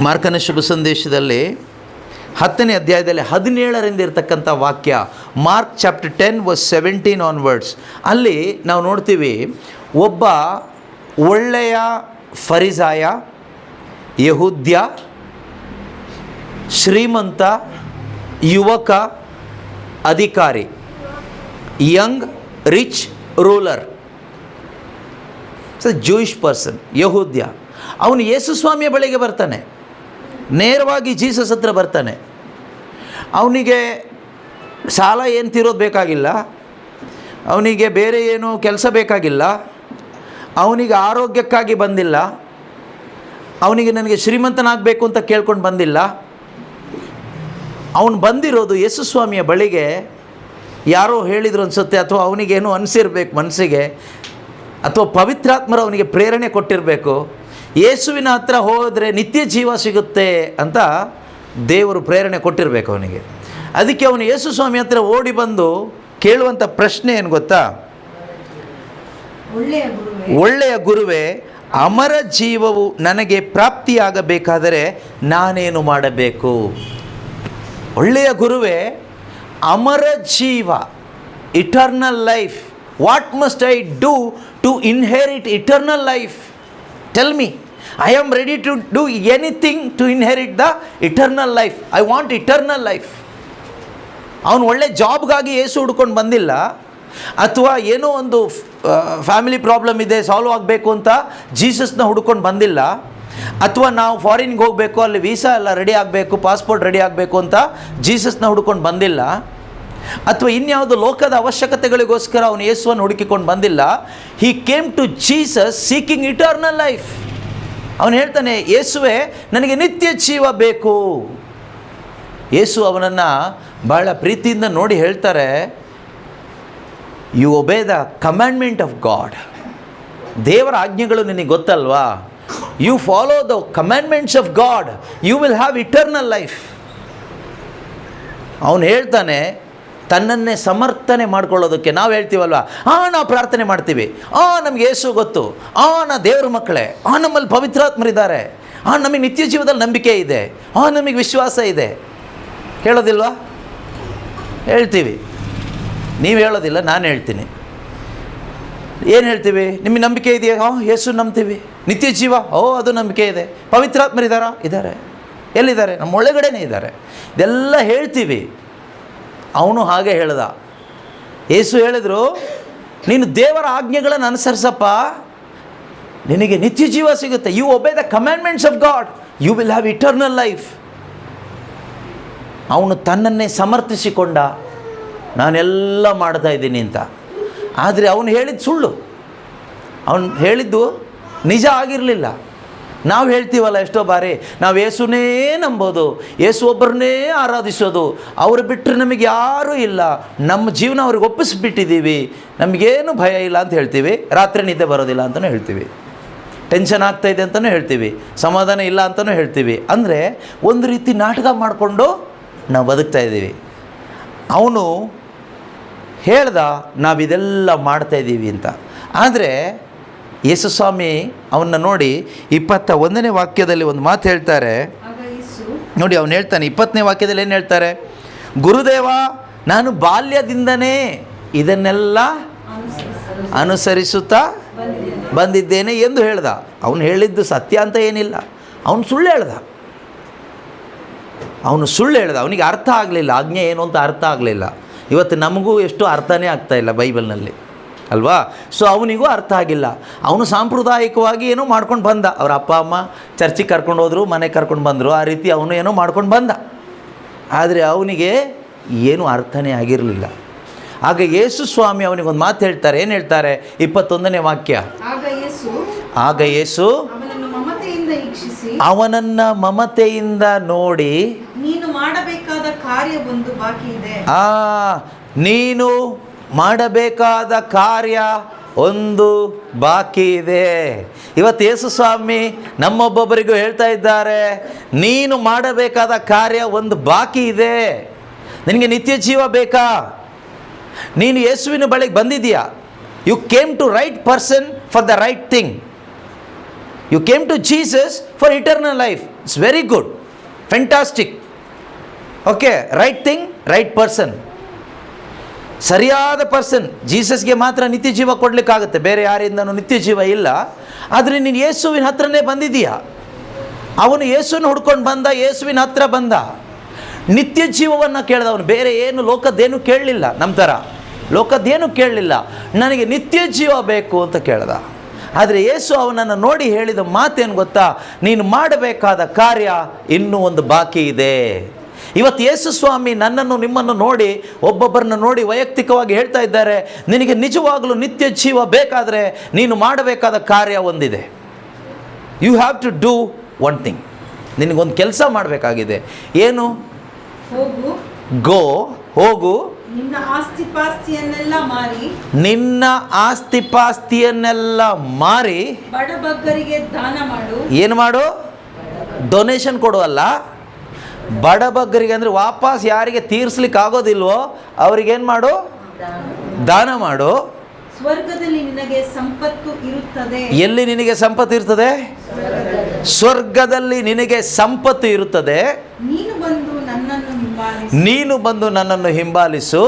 ಮಾರ್ಕನ ಶುಭ ಸಂದೇಶದಲ್ಲಿ 10ನೇ ಅಧ್ಯಾಯದಲ್ಲಿ 17ರಿಂದ ಇರ್ತಕ್ಕಂಥ ವಾಕ್ಯ, ಮಾರ್ಕ್ ಚಾಪ್ಟರ್ 10 ವರ್ಸ್ 17 ಆನ್ವರ್ಡ್ಸ್. ಅಲ್ಲಿ ನಾವು ನೋಡ್ತೀವಿ, ಒಬ್ಬ ಒಳ್ಳೆಯ ಫರಿಸಾಯ, ಯಹೂದ್ಯ, ಶ್ರೀಮಂತ, ಯುವಕ, ಅಧಿಕಾರಿ, young rich ruler, Jewish person, ಯಹೂದ್ಯ. ಅವನು ಯೇಸು ಸ್ವಾಮಿಯ ಬಳಿಗೆ ಬರ್ತಾನೆ, ನೇರವಾಗಿ ಜೀಸಸ್ ಹತ್ರ ಬರ್ತಾನೆ. ಅವನಿಗೆ ಸಾಲ ಏನು ತೀರೋದು ಬೇಕಾಗಿಲ್ಲ, ಅವನಿಗೆ ಬೇರೆ ಏನು ಕೆಲಸ ಬೇಕಾಗಿಲ್ಲ, ಅವನಿಗೆ ಆರೋಗ್ಯಕ್ಕಾಗಿ ಬಂದಿಲ್ಲ, ಅವನಿಗೆ ನನಗೆ ಶ್ರೀಮಂತನಾಗಬೇಕು ಅಂತ ಕೇಳ್ಕೊಂಡು ಬಂದಿಲ್ಲ. ಅವನು ಬಂದಿರೋದು ಯೇಸು ಸ್ವಾಮಿಯ ಬಳಿಗೆ. ಯಾರೋ ಹೇಳಿದ್ರು ಅನಿಸುತ್ತೆ, ಅಥವಾ ಅವನಿಗೇನು ಅನಿಸಿರ್ಬೇಕು ಮನಸ್ಸಿಗೆ, ಅಥವಾ ಪವಿತ್ರಾತ್ಮರು ಅವನಿಗೆ ಪ್ರೇರಣೆ ಕೊಟ್ಟಿರಬೇಕು. ಯೇಸುವಿನ ಹತ್ರ ಹೋದರೆ ನಿತ್ಯ ಜೀವ ಸಿಗುತ್ತೆ ಅಂತ ದೇವರು ಪ್ರೇರಣೆ ಕೊಟ್ಟಿರಬೇಕು ಅವನಿಗೆ. ಅದಕ್ಕೆ ಅವನು ಯೇಸು ಸ್ವಾಮಿ ಹತ್ರ ಓಡಿ ಬಂದು ಕೇಳುವಂಥ ಪ್ರಶ್ನೆ ಏನು ಗೊತ್ತಾ? ಒಳ್ಳೆಯ ಗುರುವೇ, ಅಮರ ಜೀವವು ನನಗೆ ಪ್ರಾಪ್ತಿಯಾಗಬೇಕಾದರೆ ನಾನೇನು ಮಾಡಬೇಕು? ಒಳ್ಳೆಯ ಗುರುವೇ, ಅಮರ ಜೀವ, eternal life, what must I do to inherit eternal life? Tell me. I am ready to do anything to inherit the eternal life. I want eternal life. ಅವನು ಒಳ್ಳೆ ಜಾಬ್ಗಾಗಿ ಏಸು ಹುಡ್ಕೊಂಡು ಬಂದಿಲ್ಲ, ಅಥವಾ ಏನೋ ಒಂದು ಫ್ಯಾಮಿಲಿ ಪ್ರಾಬ್ಲಮ್ ಇದೆ ಸಾಲ್ವ್ ಆಗಬೇಕು ಅಂತ ಜೀಸಸ್ನ ಹುಡ್ಕೊಂಡು ಬಂದಿಲ್ಲ, ಅಥವಾ ನಾವು ಫಾರಿನ್ಗೆ ಹೋಗಬೇಕು, ಅಲ್ಲಿ ವೀಸಾ ಎಲ್ಲ ರೆಡಿ ಆಗಬೇಕು, ಪಾಸ್ಪೋರ್ಟ್ ರೆಡಿ ಆಗಬೇಕು ಅಂತ ಜೀಸಸ್ನ ಹುಡ್ಕೊಂಡು ಬಂದಿಲ್ಲ, ಅಥವಾ ಇನ್ಯಾವುದು ಲೋಕದ ಅವಶ್ಯಕತೆಗಳಿಗೋಸ್ಕರ ಅವನು ಯೇಸುವನ್ನು ಹುಡುಕಿಕೊಂಡು ಬಂದಿಲ್ಲ. He came to Jesus seeking eternal life. ಅವನು ಹೇಳ್ತಾನೆ, ಯೇಸುವೆ ನನಗೆ ನಿತ್ಯ ಜೀವ ಬೇಕು. ಯೇಸು ಅವನನ್ನು ಬಹಳ ಪ್ರೀತಿಯಿಂದ ನೋಡಿ ಹೇಳ್ತಾರೆ, you obey the commandment of God. ದೇವರ ಆಜ್ಞೆಗಳು ನಿನಗೆ ಗೊತ್ತಲ್ವಾ? You follow the commandments of God, you will have eternal life. ಅವನು ಹೇಳ್ತಾನೆ, ತನ್ನನ್ನೇ ಸಮರ್ಥನೆ ಮಾಡ್ಕೊಳ್ಳೋದಕ್ಕೆ ನಾವು ಹೇಳ್ತೀವಲ್ವ, ನಾವು ಪ್ರಾರ್ಥನೆ ಮಾಡ್ತೀವಿ, ನಮಗೆ ಯೇಸು ಗೊತ್ತು, ನಾ ದೇವ್ರ ಮಕ್ಕಳೇ, ನಮ್ಮಲ್ಲಿ ಪವಿತ್ರಾತ್ಮರಿದ್ದಾರೆ, ನಮಗೆ ನಿತ್ಯ ಜೀವದಲ್ಲಿ ನಂಬಿಕೆ ಇದೆ, ನಮಗೆ ವಿಶ್ವಾಸ ಇದೆ. ಹೇಳೋದಿಲ್ವಾ? ಹೇಳ್ತೀವಿ. ನೀವು ಹೇಳೋದಿಲ್ಲ, ನಾನು ಹೇಳ್ತೀನಿ. ಏನು ಹೇಳ್ತೀವಿ? ನಿಮಗೆ ನಂಬಿಕೆ ಇದೆಯಾ? ಯೇಸು ನಂಬ್ತೀವಿ. ನಿತ್ಯ ಜೀವ, ಅದು ನಂಬಿಕೆ ಇದೆ. ಪವಿತ್ರಾತ್ಮರಿದ್ದಾರಾ? ಇದ್ದಾರೆ. ಎಲ್ಲಿದ್ದಾರೆ? ನಮ್ಮ ಒಳಗಡೆನೇ ಇದ್ದಾರೆ. ಇದೆಲ್ಲ ಹೇಳ್ತೀವಿ. ಅವನು ಹಾಗೆ ಹೇಳ್ದ. ಯೇಸು ಹೇಳಿದ್ರು, ನೀನು ದೇವರ ಆಜ್ಞೆಗಳನ್ನು ಅನುಸರಿಸಪ್ಪ, ನಿನಗೆ ನಿತ್ಯ ಜೀವ ಸಿಗುತ್ತೆ. You obey the commandments of God, you will have eternal life. ಅವನು ತನ್ನನ್ನೇ ಸಮರ್ಥಿಸಿಕೊಂಡ, ನಾನೆಲ್ಲ ಮಾಡ್ತಾ ಇದ್ದೀನಿ ಅಂತ. ಆದರೆ ಅವನು ಹೇಳಿದ್ದು ಸುಳ್ಳು, ಅವನು ಹೇಳಿದ್ದು ನಿಜ ಆಗಿರಲಿಲ್ಲ. ನಾವು ಹೇಳ್ತೀವಲ್ಲ ಎಷ್ಟೋ ಬಾರಿ, ನಾವು ಯೇಸುನೇ ನಂಬೋದು, ಯೇಸು ಒಬ್ಬರನ್ನೇ ಆರಾಧಿಸೋದು, ಅವರು ಬಿಟ್ಟರೆ ನಮಗೆ ಯಾರೂ ಇಲ್ಲ, ನಮ್ಮ ಜೀವನ ಅವ್ರಿಗೆ ಒಪ್ಪಿಸ್ಬಿಟ್ಟಿದ್ದೀವಿ, ನಮಗೇನು ಭಯ ಇಲ್ಲ ಅಂತ ಹೇಳ್ತೀವಿ. ರಾತ್ರಿ ನಿದ್ದೆ ಬರೋದಿಲ್ಲ ಅಂತಲೂ ಹೇಳ್ತೀವಿ, ಟೆನ್ಷನ್ ಆಗ್ತಾಯಿದೆ ಅಂತಲೂ ಹೇಳ್ತೀವಿ, ಸಮಾಧಾನ ಇಲ್ಲ ಅಂತಲೂ ಹೇಳ್ತೀವಿ. ಅಂದರೆ ಒಂದು ರೀತಿ ನಾಟಕ ಮಾಡಿಕೊಂಡು ನಾವು ಬದುಕ್ತಾ ಇದ್ದೀವಿ. ಅವನು ಹೇಳ್ದ ನಾವಿದೆಲ್ಲ ಮಾಡ್ತಾಯಿದ್ದೀವಿ ಅಂತ. ಆದರೆ ಯೇಸುಸ್ವಾಮಿ ಅವನ್ನ ನೋಡಿ 21ನೇ ವಾಕ್ಯದಲ್ಲಿ ಒಂದು ಮಾತು ಹೇಳ್ತಾರೆ ನೋಡಿ. ಅವನು ಹೇಳ್ತಾನೆ 20ನೇ ವಾಕ್ಯದಲ್ಲಿ ಏನು ಹೇಳ್ತಾರೆ? ಗುರುದೇವ, ನಾನು ಬಾಲ್ಯದಿಂದನೇ ಇದನ್ನೆಲ್ಲ ಅನುಸರಿಸುತ್ತಾ ಬಂದಿದ್ದೇನೆ ಎಂದು ಹೇಳ್ದ. ಅವನು ಹೇಳಿದ್ದು ಸತ್ಯ ಅಂತ ಏನಿಲ್ಲ, ಅವನು ಸುಳ್ಳು ಹೇಳ್ದ. ಅವನಿಗೆ ಅರ್ಥ ಆಗಲಿಲ್ಲ, ಆಜ್ಞೆ ಏನು ಅಂತ ಅರ್ಥ ಆಗಲಿಲ್ಲ. ಇವತ್ತು ನಮಗೂ ಎಷ್ಟು ಅರ್ಥನೇ ಆಗ್ತಾಯಿಲ್ಲ ಬೈಬಲ್ನಲ್ಲಿ ಅಲ್ವಾ? ಸೊ ಅವನಿಗೂ ಅರ್ಥ ಆಗಿಲ್ಲ. ಅವನು ಸಾಂಪ್ರದಾಯಿಕವಾಗಿ ಏನೋ ಮಾಡ್ಕೊಂಡು ಬಂದ, ಅವ್ರ ಅಪ್ಪ ಅಮ್ಮ ಚರ್ಚಿಗೆ ಕರ್ಕೊಂಡು ಹೋದರು, ಮನೆಗೆ ಕರ್ಕೊಂಡು ಬಂದರು, ಆ ರೀತಿ ಅವನು ಏನೋ ಮಾಡ್ಕೊಂಡು ಬಂದ. ಆದರೆ ಅವನಿಗೆ ಏನೂ ಅರ್ಥನೇ ಆಗಿರಲಿಲ್ಲ. ಆಗ ಯೇಸು ಸ್ವಾಮಿ ಅವನಿಗೊಂದು ಮಾತು ಹೇಳ್ತಾರೆ. ಏನು ಹೇಳ್ತಾರೆ? 21ನೇ ವಾಕ್ಯ. ಆಗ ಯೇಸು ಅವನನ್ನು ಮಮತೆಯಿಂದ ನೋಡಿ,
ನೀನು ಮಾಡಬೇಕಾದ ಕಾರ್ಯ ಒಂದು ಬಾಕಿ ಇದೆ.
ನೀನು ಮಾಡಬೇಕಾದ ಕಾರ್ಯ ಒಂದು ಬಾಕಿ ಇದೆ. ಇವತ್ತು ಯೇಸು ಸ್ವಾಮಿ ನಮ್ಮೊಬ್ಬೊಬ್ಬರಿಗೂ ಹೇಳ್ತಾ ಇದ್ದಾರೆ, ನೀನು ಮಾಡಬೇಕಾದ ಕಾರ್ಯ ಒಂದು ಬಾಕಿ ಇದೆ. ನಿನಗೆ ನಿತ್ಯ ಜೀವ ಬೇಕಾ? ನೀನು ಯೇಸುವಿನ ಬಳಿಗೆ ಬಂದಿದ್ದೀಯಾ? You came to right person for the right thing. You came to Jesus for eternal life. It's very good, fantastic. Okay, right thing, right person, ಸರಿಯಾದ ಪರ್ಸನ್. ಜೀಸಸ್ಗೆ ಮಾತ್ರ ನಿತ್ಯ ಜೀವ ಕೊಡಲಿಕ್ಕಾಗುತ್ತೆ, ಬೇರೆ ಯಾರಿಂದನೂ ನಿತ್ಯ ಜೀವ ಇಲ್ಲ. ಆದರೆ ನೀನು ಯೇಸುವಿನ ಹತ್ರನೇ ಬಂದಿದ್ದೀಯಾ. ಅವನು ಯೇಸುವಿನ ಹುಡ್ಕೊಂಡು ಬಂದ, ಯೇಸುವಿನ ಹತ್ರ ಬಂದ, ನಿತ್ಯ ಜೀವವನ್ನು ಕೇಳ್ದ. ಅವನು ಬೇರೆ ಏನು ಲೋಕದ್ದೇನು ಕೇಳಲಿಲ್ಲ, ನಮ್ಮ ಥರ ಲೋಕದ್ದೇನು ಕೇಳಲಿಲ್ಲ. ನನಗೆ ನಿತ್ಯ ಜೀವ ಬೇಕು ಅಂತ ಕೇಳ್ದ. ಆದರೆ ಯೇಸು ಅವನನ್ನು ನೋಡಿ ಹೇಳಿದ ಮಾತೇನು ಗೊತ್ತಾ? ನೀನು ಮಾಡಬೇಕಾದ ಕಾರ್ಯ ಇನ್ನೂ ಒಂದು ಬಾಕಿ ಇದೆ. ಇವತ್ತು ಯೇಸು ಸ್ವಾಮಿ ನನ್ನನ್ನು ನಿಮ್ಮನ್ನು ನೋಡಿ, ಒಬ್ಬೊಬ್ಬರನ್ನ ನೋಡಿ ವೈಯಕ್ತಿಕವಾಗಿ ಹೇಳ್ತಾ ಇದ್ದಾರೆ, ನಿನಗೆ ನಿಜವಾಗಲೂ ನಿತ್ಯ ಜೀವ ಬೇಕಾದರೆ ನೀನು ಮಾಡಬೇಕಾದ ಕಾರ್ಯ ಒಂದಿದೆ. You have to do one thing. ನಿನಗೊಂದು ಕೆಲಸ ಮಾಡಬೇಕಾಗಿದೆ. ಏನು? ಹೋಗು,
ನಿನ್ನ ಆಸ್ತಿಪಾಸ್ತಿಯನ್ನೆಲ್ಲ
ಮಾರಿ
ಬಡಬಗ್ಗರಿಗೆ ದಾನ ಮಾಡು.
ಏನು ಮಾಡು? ಡೊನೇಷನ್ ಕೊಡುವಲ್ಲ, ಬಡಬಗ್ಗರಿಗೆ ಅಂದರೆ ವಾಪಸ್ ಯಾರಿಗೆ ತೀರಿಸ್ಲಿಕ್ಕೆ ಆಗೋದಿಲ್ವೋ ಅವ್ರಿಗೇನು ಮಾಡು? ದಾನ ಮಾಡು.
ಸ್ವರ್ಗದಲ್ಲಿ ನಿನಗೆ ಸಂಪತ್ತು ಇರುತ್ತದೆ.
ಎಲ್ಲಿ ನಿನಗೆ ಸಂಪತ್ತು ಇರ್ತದೆ? ಸ್ವರ್ಗದಲ್ಲಿ ನಿನಗೆ ಸಂಪತ್ತು ಇರುತ್ತದೆ.
ನೀನು ಬಂದು ನನ್ನನ್ನು
ಹಿಂಬಾಲಿಸು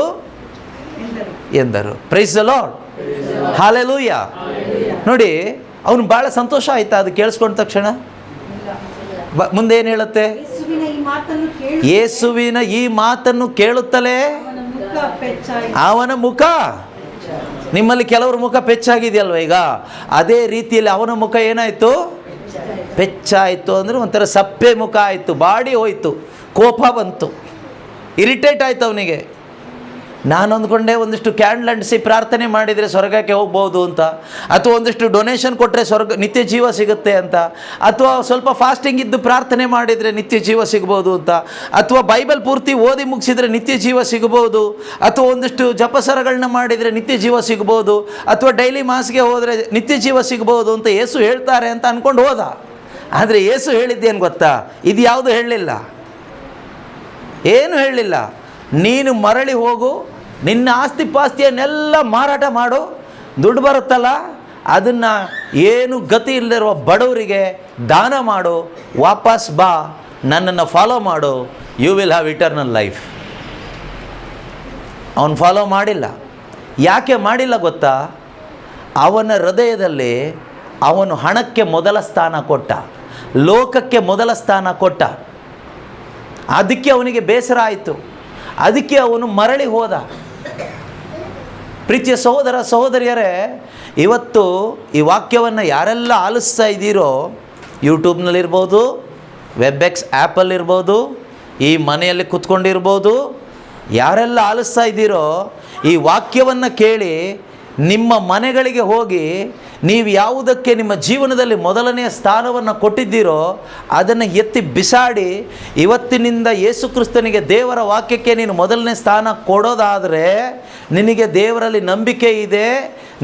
ಎಂದರು. Praise the lord, hallelujah. ನೋಡಿ, ಅವನು ಭಾಳ ಸಂತೋಷ ಆಯ್ತಾ ಅದು ಕೇಳಿಸ್ಕೊಂಡ ತಕ್ಷಣ? ಮುಂದೆ ಏನು ಹೇಳುತ್ತೆ? ಯೇಸುವಿನ ಈ ಮಾತನ್ನು ಕೇಳುತ್ತಲೇ ಅವನ ಮುಖ, ನಿಮ್ಮಲ್ಲಿ ಕೆಲವ್ರ ಮುಖ ಪೆಚ್ಚಾಗಿದೆಯಲ್ವ ಈಗ, ಅದೇ ರೀತಿಯಲ್ಲಿ ಅವನ ಮುಖ ಏನಾಯಿತು? ಪೆಚ್ಚಾಯಿತು. ಅಂದರೆ ಒಂಥರ ಸಪ್ಪೆ ಮುಖ ಆಯಿತು, ಬಾಡಿ ಹೋಯಿತು, ಕೋಪ ಬಂತು, ಇರಿಟೇಟ್ ಆಯಿತು ಅವನಿಗೆ. ನಾನು ಅಂದ್ಕೊಂಡೆ ಒಂದಿಷ್ಟು ಕ್ಯಾಂಡಲ್ ಅಂಟಿಸಿ ಪ್ರಾರ್ಥನೆ ಮಾಡಿದರೆ ಸ್ವರ್ಗಕ್ಕೆ ಹೋಗ್ಬೋದು ಅಂತ, ಅಥವಾ ಒಂದಿಷ್ಟು ಡೊನೇಷನ್ ಕೊಟ್ಟರೆ ನಿತ್ಯ ಜೀವ ಸಿಗುತ್ತೆ ಅಂತ, ಅಥವಾ ಸ್ವಲ್ಪ ಫಾಸ್ಟಿಂಗ್ ಇದ್ದು ಪ್ರಾರ್ಥನೆ ಮಾಡಿದರೆ ನಿತ್ಯ ಜೀವ ಸಿಗ್ಬೋದು ಅಂತ, ಅಥವಾ ಬೈಬಲ್ ಪೂರ್ತಿ ಓದಿ ಮುಗಿಸಿದರೆ ನಿತ್ಯ ಜೀವ ಸಿಗ್ಬೋದು, ಅಥವಾ ಒಂದಿಷ್ಟು ಜಪಸರಗಳನ್ನ ಮಾಡಿದರೆ ನಿತ್ಯ ಜೀವ ಸಿಗ್ಬೋದು, ಅಥವಾ ಡೈಲಿ ಮಾಸ್ಗೆ ಹೋದರೆ ನಿತ್ಯ ಜೀವ ಸಿಗ್ಬೋದು ಅಂತ ಯೇಸು ಹೇಳ್ತಾರೆ ಅಂತ ಅಂದ್ಕೊಂಡು ಹೋದ. ಆದರೆ ಯೇಸು ಹೇಳಿದ್ದೇನು ಗೊತ್ತಾ? ಇದು ಯಾವುದು ಹೇಳಲಿಲ್ಲ, ಏನು ಹೇಳಲಿಲ್ಲ. ನೀನು ಮರಳಿ ಹೋಗು, ನಿನ್ನ ಆಸ್ತಿ ಪಾಸ್ತಿಯನ್ನೆಲ್ಲ ಮಾರಾಟ ಮಾಡು, ದುಡ್ಡು ಬರುತ್ತಲ್ಲ ಅದನ್ನು ಏನು ಗತಿ ಇಲ್ಲದಿರುವ ಬಡವರಿಗೆ ದಾನ ಮಾಡು, ವಾಪಸ್ ಬಾ, ನನ್ನನ್ನು ಫಾಲೋ ಮಾಡು, you will have eternal life. ಅವನು ಫಾಲೋ ಮಾಡಿಲ್ಲ. ಯಾಕೆ ಮಾಡಿಲ್ಲ ಗೊತ್ತಾ? ಅವನ ಹೃದಯದಲ್ಲಿ ಅವನು ಹಣಕ್ಕೆ ಮೊದಲ ಸ್ಥಾನ ಕೊಟ್ಟ, ಲೋಕಕ್ಕೆ ಮೊದಲ ಸ್ಥಾನ ಕೊಟ್ಟ. ಅದಕ್ಕೆ ಅವನಿಗೆ ಬೇಸರ ಆಯಿತು, ಅದಕ್ಕೆ ಅವನು ಮರಳಿ ಹೋದ. ಪ್ರೀತಿಯ ಸಹೋದರ ಸಹೋದರಿಯರೇ, ಇವತ್ತು ಈ ವಾಕ್ಯವನ್ನು ಯಾರೆಲ್ಲ ಆಲಿಸ್ತಾ ಇದ್ದೀರೋ, ಯೂಟ್ಯೂಬ್ನಲ್ಲಿರ್ಬೋದು, ವೆಬ್ಎಕ್ಸ್ ಆ್ಯಪಲ್ಲಿರ್ಬೋದು, ಈ ಮನೆಯಲ್ಲಿ ಕುತ್ಕೊಂಡಿರ್ಬೋದು, ಯಾರೆಲ್ಲ ಆಲಿಸ್ತಾ ಇದ್ದೀರೋ ಈ ವಾಕ್ಯವನ್ನು ಕೇಳಿ ನಿಮ್ಮ ಮನೆಗಳಿಗೆ ಹೋಗಿ ನೀವು ಯಾವುದಕ್ಕೆ ನಿಮ್ಮ ಜೀವನದಲ್ಲಿ ಮೊದಲನೆಯ ಸ್ಥಾನವನ್ನು ಕೊಟ್ಟಿದ್ದೀರೋ ಅದನ್ನು ಎತ್ತಿ ಬಿಸಾಡಿ ಇವತ್ತಿನಿಂದ ಯೇಸು ಕ್ರಿಸ್ತನಿಗೆ, ದೇವರ ವಾಕ್ಯಕ್ಕೆ ನೀನು ಮೊದಲನೇ ಸ್ಥಾನ ಕೊಡೋದಾದರೆ ನಿನಗೆ ದೇವರಲ್ಲಿ ನಂಬಿಕೆ ಇದೆ,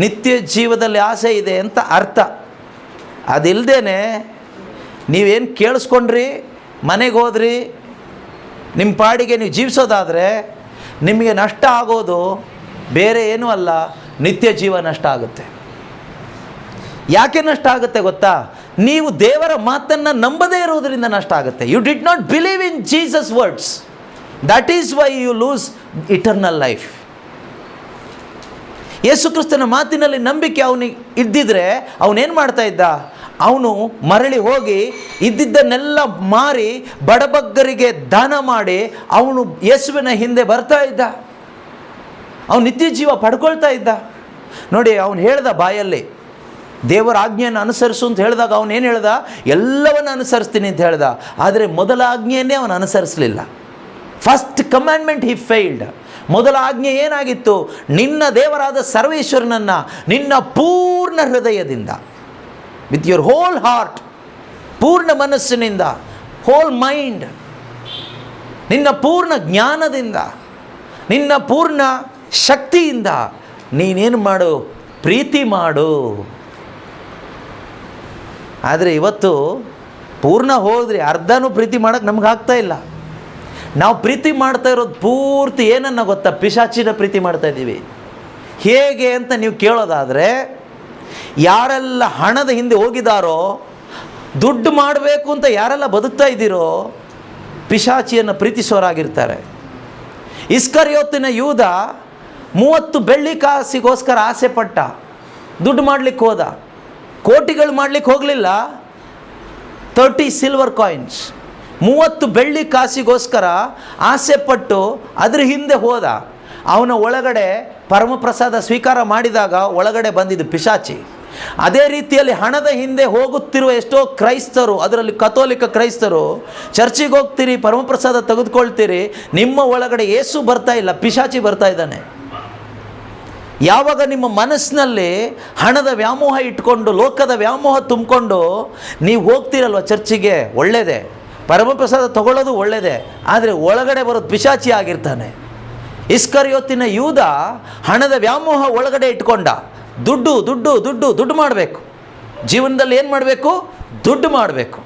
ನಿತ್ಯ ಜೀವದಲ್ಲಿ ಆಸೆ ಇದೆ ಅಂತ ಅರ್ಥ. ಅದಿಲ್ಲದೇ ನೀವೇನು ಕೇಳಿಸ್ಕೊಂಡ್ರಿ, ಮನೆಗೆ ಹೋದ್ರಿ, ನಿಮ್ಮ ಪಾಡಿಗೆ ನೀವು ಜೀವಿಸೋದಾದರೆ ನಿಮಗೆ ನಷ್ಟ ಆಗೋದು ಬೇರೆ ಏನೂ ಅಲ್ಲ, ನಿತ್ಯ ಜೀವ ನಷ್ಟ ಆಗುತ್ತೆ. ಯಾಕೆ ನಷ್ಟ ಆಗುತ್ತೆ ಗೊತ್ತಾ? ನೀವು ದೇವರ ಮಾತನ್ನು ನಂಬದೇ ಇರುವುದರಿಂದ ನಷ್ಟ ಆಗುತ್ತೆ. You did not believe in Jesus words, that is why you lose eternal life. ಯೇಸು ಕ್ರಿಸ್ತನ ಮಾತಿನಲ್ಲಿ ನಂಬಿಕೆ ಅವನಿಗೆ ಇದ್ದಿದ್ರೆ ಅವನೇನು ಮಾಡ್ತಾ ಇದ್ದ? ಅವನು ಮರಳಿ ಹೋಗಿ ಇದ್ದಿದ್ದನ್ನೆಲ್ಲ ಮಾರಿ ಬಡಬಗ್ಗರಿಗೆ ದಾನ ಮಾಡಿ ಅವನು ಯೇಸುವಿನ ಹಿಂದೆ ಬರ್ತಾ ಇದ್ದ. ಅವನು ನಿತ್ಯ ಜೀವ ಪಡ್ಕೊಳ್ತಾ ಇದ್ದ. ನೋಡಿ, ಅವನು ಹೇಳ್ದ ಬಾಯಲ್ಲಿ ದೇವರ ಆಜ್ಞೆಯನ್ನು ಅನುಸರಿಸು ಅಂತ ಹೇಳಿದಾಗ ಅವನೇನು ಹೇಳ್ದ? ಎಲ್ಲವನ್ನು ಅನುಸರಿಸ್ತೀನಿ ಅಂತ ಹೇಳ್ದ. ಆದರೆ ಮೊದಲ ಆಜ್ಞೆಯನ್ನೇ ಅವನು ಅನುಸರಿಸಲಿಲ್ಲ. ಫಸ್ಟ್ ಕಮ್ಯಾಂಡ್ಮೆಂಟ್ ಹಿ ಫೇಲ್ಡ್. ಮೊದಲ ಆಜ್ಞೆ ಏನಾಗಿತ್ತು? ನಿನ್ನ ದೇವರಾದ ಸರ್ವೇಶ್ವರನನ್ನು ನಿನ್ನ ಪೂರ್ಣ ಹೃದಯದಿಂದ, ವಿತ್ ಯುವರ್ ಹೋಲ್ ಹಾರ್ಟ್, ಪೂರ್ಣ ಮನಸ್ಸಿನಿಂದ, ಹೋಲ್ ಮೈಂಡ್, ನಿನ್ನ ಪೂರ್ಣ ಜ್ಞಾನದಿಂದ, ನಿನ್ನ ಪೂರ್ಣ ಶಕ್ತಿಯಿಂದ ನೀನೇನು ಮಾಡು? ಪ್ರೀತಿ ಮಾಡು. ಆದರೆ ಇವತ್ತು ಪೂರ್ಣ ಹೋದರೆ ಅರ್ಧನೂ ಪ್ರೀತಿ ಮಾಡೋಕ್ಕೆ ನಮ್ಗೆ ಆಗ್ತಾ ಇಲ್ಲ. ನಾವು ಪ್ರೀತಿ ಮಾಡ್ತಾ ಇರೋದು ಪೂರ್ತಿ ಏನನ್ನ ಗೊತ್ತಾ? ಪಿಶಾಚಿನ ಪ್ರೀತಿ ಮಾಡ್ತಾ ಇದ್ದೀವಿ. ಹೇಗೆ ಅಂತ ನೀವು ಕೇಳೋದಾದರೆ, ಯಾರೆಲ್ಲ ಹಣದ ಹಿಂದೆ ಹೋಗಿದಾರೋ, ದುಡ್ಡು ಮಾಡಬೇಕು ಅಂತ ಯಾರೆಲ್ಲ ಬದುಕ್ತಾ ಇದ್ದೀರೋ ಪಿಶಾಚಿಯನ್ನು ಪ್ರೀತಿಸೋರಾಗಿರ್ತಾರೆ. ಇಸ್ಕರಿಯೋತಿನ ಯೂದ 30 ಬೆಳ್ಳಿ ಕಾಸಿಗೋಸ್ಕರ ಆಸೆ ಪಟ್ಟ, ದುಡ್ಡು ಮಾಡಲಿಕ್ಕೆ ಹೋದ. ಕೋಟಿಗಳು ಮಾಡಲಿಕ್ಕೆ ಹೋಗಲಿಲ್ಲ, 30 ಸಿಲ್ವರ್ ಕಾಯಿನ್ಸ್, 30 ಬೆಳ್ಳಿ ಕಾಸಿಗೋಸ್ಕರ ಆಸೆ ಪಟ್ಟು ಅದ್ರ ಹಿಂದೆ ಹೋದ. ಅವನ ಒಳಗಡೆ ಪರಮಪ್ರಸಾದ ಸ್ವೀಕಾರ ಮಾಡಿದಾಗ ಒಳಗಡೆ ಬಂದಿದ್ದು ಪಿಶಾಚಿ. ಅದೇ ರೀತಿಯಲ್ಲಿ ಹಣದ ಹಿಂದೆ ಹೋಗುತ್ತಿರುವ ಎಷ್ಟೋ ಕ್ರೈಸ್ತರು, ಅದರಲ್ಲಿ ಕಥೋಲಿಕ ಕ್ರೈಸ್ತರು, ಚರ್ಚಿಗೆ ಹೋಗ್ತೀರಿ, ಪರಮಪ್ರಸಾದ ತೆಗೆದುಕೊಳ್ತೀರಿ, ನಿಮ್ಮ ಒಳಗಡೆ ಯೇಸು ಬರ್ತಾ ಇಲ್ಲ, ಪಿಶಾಚಿ ಬರ್ತಾ ಇದ್ದಾನೆ. ಯಾವಾಗ ನಿಮ್ಮ ಮನಸ್ಸಿನಲ್ಲಿ ಹಣದ ವ್ಯಾಮೋಹ ಇಟ್ಕೊಂಡು, ಲೋಕದ ವ್ಯಾಮೋಹ ತುಂಬಿಕೊಂಡು ನೀವು ಹೋಗ್ತೀರಲ್ವ ಚರ್ಚಿಗೆ, ಒಳ್ಳೆಯದೇ, ಪರಮಪ್ರಸಾದ ತಗೊಳ್ಳೋದು ಒಳ್ಳೆಯದೇ, ಆದರೆ ಒಳಗಡೆ ಬರೋದು ಪಿಶಾಚಿ ಆಗಿರ್ತಾನೆ. ಇಸ್ಕರಿಯೋತಿನ ಯೂದ ಹಣದ ವ್ಯಾಮೋಹ ಒಳಗಡೆ ಇಟ್ಕೊಂಡ. ದುಡ್ಡು ದುಡ್ಡು ದುಡ್ಡು ದುಡ್ಡು ಮಾಡಬೇಕು, ಜೀವನದಲ್ಲಿ ಏನು ಮಾಡಬೇಕು? ದುಡ್ಡು ಮಾಡಬೇಕು.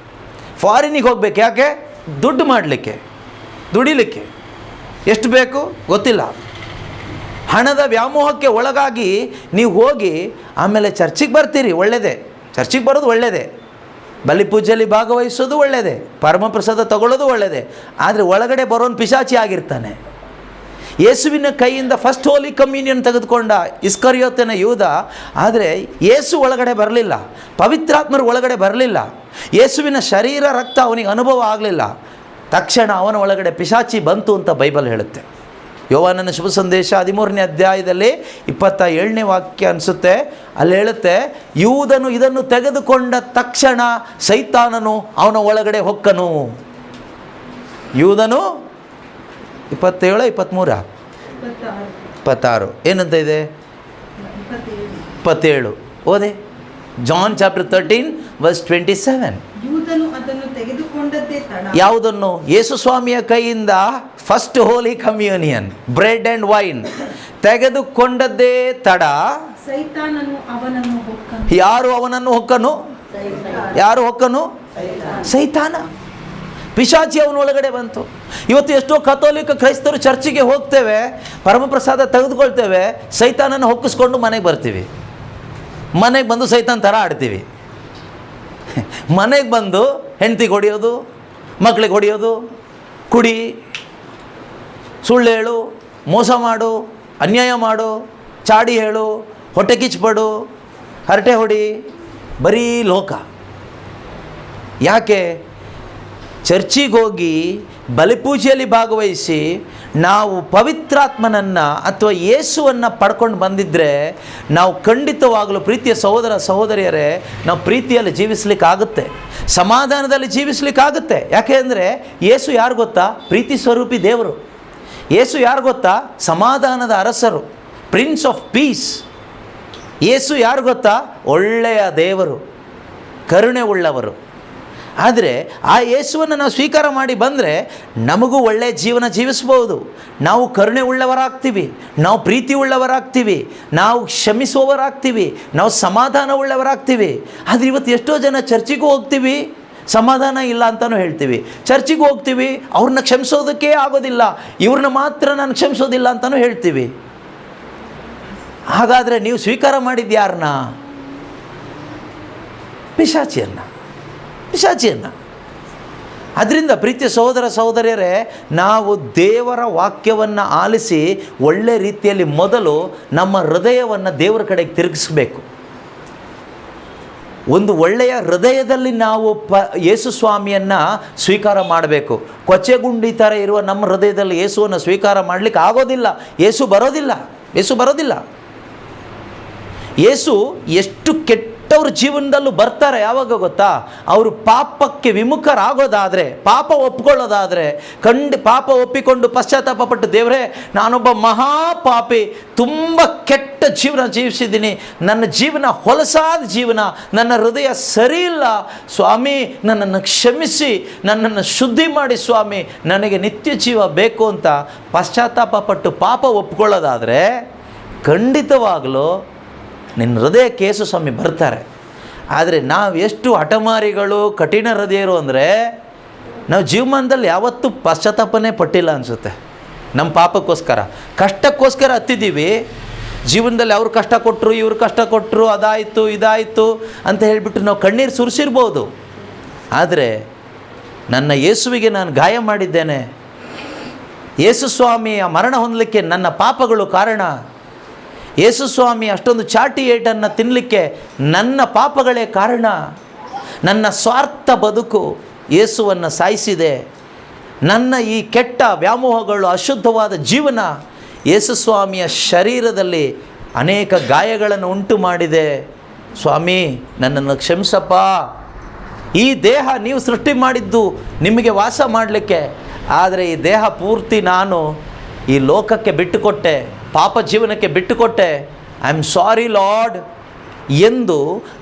ಫಾರಿನಿಗೆ ಹೋಗ್ಬೇಕು, ಯಾಕೆ? ದುಡ್ಡು ಮಾಡಲಿಕ್ಕೆ, ದುಡಿಲಿಕ್ಕೆ. ಎಷ್ಟು ಬೇಕು ಗೊತ್ತಿಲ್ಲ. ಹಣದ ವ್ಯಾಮೋಹಕ್ಕೆ ಒಳಗಾಗಿ ನೀವು ಹೋಗಿ ಆಮೇಲೆ ಚರ್ಚಿಗೆ ಬರ್ತೀರಿ, ಒಳ್ಳೆಯದೇ, ಚರ್ಚಿಗೆ ಬರೋದು ಒಳ್ಳೆಯದೇ, ಬಲಿ ಪೂಜೆಯಲ್ಲಿ ಭಾಗವಹಿಸೋದು ಒಳ್ಳೆಯದೇ, ಪರಮಪ್ರಸಾದ ತಗೊಳ್ಳೋದು ಒಳ್ಳೆಯದೇ, ಆದರೆ ಒಳಗಡೆ ಬರೋನು ಪಿಶಾಚಿ ಆಗಿರ್ತಾನೆ. ಯೇಸುವಿನ ಕೈಯಿಂದ ಫಸ್ಟ್ ಹೋಲಿ ಕಮ್ಯೂನಿಯನ್ ತೆಗೆದುಕೊಂಡ ಇಸ್ಕರಿಯೋತನ ಯೂದ, ಆದರೆ ಯೇಸು ಒಳಗಡೆ ಬರಲಿಲ್ಲ, ಪವಿತ್ರಾತ್ಮರು ಒಳಗಡೆ ಬರಲಿಲ್ಲ, ಯೇಸುವಿನ ಶರೀರ ರಕ್ತ ಅವನಿಗೆ ಅನುಭವ ಆಗಲಿಲ್ಲ. ತಕ್ಷಣ ಅವನ ಒಳಗಡೆ ಪಿಶಾಚಿ ಬಂತು ಅಂತ ಬೈಬಲ್ ಹೇಳುತ್ತೆ. ಯೋಹಾನನ ಶುಭ ಸಂದೇಶ 13ನೇ ಅಧ್ಯಾಯದಲ್ಲಿ 27ನೇ ವಾಕ್ಯ ಅನಿಸುತ್ತೆ, ಅಲ್ಲಿ ಹೇಳುತ್ತೆ, ಯೂದನು ಇದನ್ನು ತೆಗೆದುಕೊಂಡ ತಕ್ಷಣ ಸೈತಾನನು ಅವನ ಒಳಗಡೆ ಹೊಕ್ಕನು. ಯೂದನು 27, 23, 26 ಏನಂತ ಇದೆ? 27 ಓದೆ. John chapter 13 verse 27.
ಯೂದನು ಅದನ್ನು ತೆಗೆದುಕೊಂಡದ್ದೇ ತಡ.
ಯಾವುದನ್ನು? ಯೇಸು ಸ್ವಾಮಿಯ ಕೈಯಿಂದ first holy communion, bread and wine ತೆಗೆದುಕೊಂಡದ್ದೇ ತಡ.
ಸೈತಾನನು ಅವನನ್ನು ಹೊಕ್ಕನು.
ಯಾರು ಅವನನ್ನು ಹೊಕ್ಕನು? ಯಾರು ಹೊಕ್ಕನು? ಸೈತಾನ, ಪಿಶಾಚಿ ಅವನ ಒಳಗಡೆ ಬಂತು. ಇವತ್ತು ಎಷ್ಟೋ ಕಥೋಲಿಕ ಕ್ರೈಸ್ತರು ಚರ್ಚಿಗೆ ಹೋಗ್ತೇವೆ, ಪರಮಪ್ರಸಾದ ತೆಗೆದುಕೊಳ್ತೇವೆ, ಸೈತಾನನ್ನು ಹೊಕ್ಕಿಸ್ಕೊಂಡು ಮನೆಗೆ ಬರ್ತೀವಿ. ಮನೆಗೆ ಬಂದು ಸೈತಾನ್ ಥರ ಆಡ್ತೀವಿ. ಮನೆಗೆ ಬಂದು ಹೆಂಡತಿಗೆ ಹೊಡೆಯೋದು, ಮಕ್ಕಳಿಗೆ ಹೊಡೆಯೋದು, ಕುಡಿ, ಸುಳ್ಳು ಹೇಳು, ಮೋಸ ಮಾಡು, ಅನ್ಯಾಯ ಮಾಡು, ಚಾಡಿ ಹೇಳು, ಹೊಟ್ಟೆ ಕಿಚ್ಚುಪಡು, ಹರಟೆ ಹೊಡಿ, ಬರೀ ಲೋಕ. ಯಾಕೆ? ಚರ್ಚಿಗೆ ಹೋಗಿ ಬಲಿಪೂಜೆಯಲ್ಲಿ ಭಾಗವಹಿಸಿ ನಾವು ಪವಿತ್ರಾತ್ಮನನ್ನು ಅಥವಾ ಯೇಸುವನ್ನು ಪಡ್ಕೊಂಡು ಬಂದಿದ್ದರೆ ನಾವು ಖಂಡಿತವಾಗಲೂ ಪ್ರೀತಿಯ ಸಹೋದರ ಸಹೋದರಿಯರೇ, ನಾವು ಪ್ರೀತಿಯಲ್ಲಿ ಜೀವಿಸಲಿಕ್ಕಾಗುತ್ತೆ, ಸಮಾಧಾನದಲ್ಲಿ ಜೀವಿಸಲಿಕ್ಕಾಗುತ್ತೆ. ಯಾಕೆ ಅಂದರೆ ಯೇಸು ಯಾರು ಗೊತ್ತಾ? ಪ್ರೀತಿ ಸ್ವರೂಪಿ ದೇವರು. ಯೇಸು ಯಾರು ಗೊತ್ತಾ? ಸಮಾಧಾನದ ಅರಸರು, ಪ್ರಿನ್ಸ್ ಆಫ್ ಪೀಸ್. ಯೇಸು ಯಾರು ಗೊತ್ತಾ? ಒಳ್ಳೆಯ ದೇವರು, ಕರುಣೆ ಉಳ್ಳವರು. ಆದರೆ ಆ ಯೇಸುವನ್ನು ನಾವು ಸ್ವೀಕಾರ ಮಾಡಿ ಬಂದರೆ ನಮಗೂ ಒಳ್ಳೆಯ ಜೀವನ ಜೀವಿಸ್ಬೋದು. ನಾವು ಕರುಣೆ ಉಳ್ಳವರಾಗ್ತೀವಿ, ನಾವು ಪ್ರೀತಿ ಉಳ್ಳವರಾಗ್ತೀವಿ, ನಾವು ಕ್ಷಮಿಸುವವರಾಗ್ತೀವಿ, ನಾವು ಸಮಾಧಾನ ಉಳ್ಳವರಾಗ್ತೀವಿ. ಆದರೆ ಇವತ್ತು ಎಷ್ಟೋ ಜನ ಚರ್ಚಿಗೂ ಹೋಗ್ತೀವಿ, ಸಮಾಧಾನ ಇಲ್ಲ ಅಂತಲೂ ಹೇಳ್ತೀವಿ. ಚರ್ಚಿಗೂ ಹೋಗ್ತೀವಿ, ಅವ್ರನ್ನ ಕ್ಷಮಿಸೋದಕ್ಕೇ ಆಗೋದಿಲ್ಲ, ಇವ್ರನ್ನ ಮಾತ್ರ ನಾನು ಕ್ಷಮಿಸೋದಿಲ್ಲ ಅಂತಲೂ ಹೇಳ್ತೀವಿ. ಹಾಗಾದರೆ ನೀವು ಸ್ವೀಕಾರ ಮಾಡಿದ್ದು ಯಾರನ್ನ? ಪಿಶಾಚಿಯನ್ನು. ಅದರಿಂದ ಪ್ರೀತಿಯ ಸಹೋದರ ಸಹೋದರಿಯರೇ, ನಾವು ದೇವರ ವಾಕ್ಯವನ್ನು ಆಲಿಸಿ ಒಳ್ಳೆ ರೀತಿಯಲ್ಲಿ ಮೊದಲು ನಮ್ಮ ಹೃದಯವನ್ನು ದೇವರ ಕಡೆಗೆ ತಿರುಗಿಸಬೇಕು. ಒಂದು ಒಳ್ಳೆಯ ಹೃದಯದಲ್ಲಿ ನಾವು ಯೇಸು ಸ್ವಾಮಿಯನ್ನು ಸ್ವೀಕಾರ ಮಾಡಬೇಕು. ಕೊಚ್ಚೆಗುಂಡಿ ಥರ ಇರುವ ನಮ್ಮ ಹೃದಯದಲ್ಲಿ ಯೇಸುವನ್ನು ಸ್ವೀಕಾರ ಮಾಡಲಿಕ್ಕೆ ಆಗೋದಿಲ್ಲ. ಯೇಸು ಬರೋದಿಲ್ಲ. ಯೇಸು ಎಷ್ಟು ಕೆಟ್ಟವ್ರ ಜೀವನದಲ್ಲೂ ಬರ್ತಾರೆ. ಯಾವಾಗ ಗೊತ್ತಾ? ಅವರು ಪಾಪಕ್ಕೆ ವಿಮುಖರಾಗೋದಾದರೆ, ಪಾಪ ಒಪ್ಕೊಳ್ಳೋದಾದರೆ, ಪಾಪ ಒಪ್ಪಿಕೊಂಡು ಪಶ್ಚಾತ್ತಾಪ ಪಟ್ಟು, ದೇವರೇ ನಾನೊಬ್ಬ ಮಹಾಪಾಪಿ, ತುಂಬ ಕೆಟ್ಟ ಜೀವನ ಜೀವಿಸಿದ್ದೀನಿ, ನನ್ನ ಜೀವನ ಹೊಲಸಾದ ಜೀವನ, ನನ್ನ ಹೃದಯ ಸರಿ ಇಲ್ಲ ಸ್ವಾಮಿ, ನನ್ನನ್ನು ಕ್ಷಮಿಸಿ, ನನ್ನನ್ನು ಶುದ್ಧಿ ಮಾಡಿ ಸ್ವಾಮಿ, ನನಗೆ ನಿತ್ಯ ಜೀವ ಬೇಕು ಅಂತ ಪಶ್ಚಾತ್ತಾಪ ಪಟ್ಟು ಪಾಪ ಒಪ್ಕೊಳ್ಳೋದಾದರೆ ಖಂಡಿತವಾಗಲೂ ನಿನ್ನ ಹೃದಯಕ್ಕೆ ಯೇಸು ಸ್ವಾಮಿ ಬರ್ತಾರೆ. ಆದರೆ ನಾವು ಎಷ್ಟು ಹಠಮಾರಿಗಳು, ಕಠಿಣ ಹೃದಯರು ಅಂದರೆ ನಾವು ಜೀವಮಾನದಲ್ಲಿ ಯಾವತ್ತೂ ಪಶ್ಚಾತ್ತಾಪನೇ ಪಟ್ಟಿಲ್ಲ ಅನಿಸುತ್ತೆ. ನಮ್ಮ ಪಾಪಕ್ಕೋಸ್ಕರ, ಕಷ್ಟಕ್ಕೋಸ್ಕರ ಹತ್ತಿದ್ದೀವಿ. ಜೀವನದಲ್ಲಿ ಅವ್ರು ಕಷ್ಟ ಕೊಟ್ಟರು, ಇವ್ರು ಕಷ್ಟ ಕೊಟ್ಟರು, ಅದಾಯಿತು ಇದಾಯಿತು ಅಂತ ಹೇಳಿಬಿಟ್ಟು ನಾವು ಕಣ್ಣೀರು ಸುರಿಸಿರ್ಬೋದು. ಆದರೆ ನನ್ನ ಯೇಸುವಿಗೆ ನಾನು ಗಾಯ ಮಾಡಿದ್ದೇನೆ, ಯೇಸು ಸ್ವಾಮಿಯ ಮರಣ ಹೊಂದಲಿಕ್ಕೆ ನನ್ನ ಪಾಪಗಳು ಕಾರಣ, ಯೇಸು ಸ್ವಾಮಿ ಅಷ್ಟೊಂದು ಚಾಟಿ ಏಟನ್ನು ತಿನ್ನಲಿಕ್ಕೆ ನನ್ನ ಪಾಪಗಳೇ ಕಾರಣ, ನನ್ನ ಸ್ವಾರ್ಥ ಬದುಕು ಯೇಸುವನ್ನು ಸಾಯಿಸಿದೆ, ನನ್ನ ಈ ಕೆಟ್ಟ ವ್ಯಾಮೋಹಗಳು, ಅಶುದ್ಧವಾದ ಜೀವನ ಯೇಸು ಸ್ವಾಮಿಯ ಶರೀರದಲ್ಲಿ ಅನೇಕ ಗಾಯಗಳನ್ನು ಉಂಟು ಮಾಡಿದೆ. ಸ್ವಾಮಿ ನನ್ನನ್ನು ಕ್ಷಮಿಸಪ್ಪ. ಈ ದೇಹ ನೀವು ಸೃಷ್ಟಿ ಮಾಡಿದ್ದು ನಿಮಗೆ ವಾಸ ಮಾಡಲಿಕ್ಕೆ, ಆದರೆ ಈ ದೇಹ ಪೂರ್ತಿ ನಾನು ಈ ಲೋಕಕ್ಕೆ ಬಿಟ್ಟುಕೊಟ್ಟೆ, ಪಾಪ ಜೀವನಕ್ಕೆ ಬಿಟ್ಟುಕೊಟ್ಟೆ. ಐ ಆಮ್ ಸಾರಿ ಲಾರ್ಡ್ ಎಂದು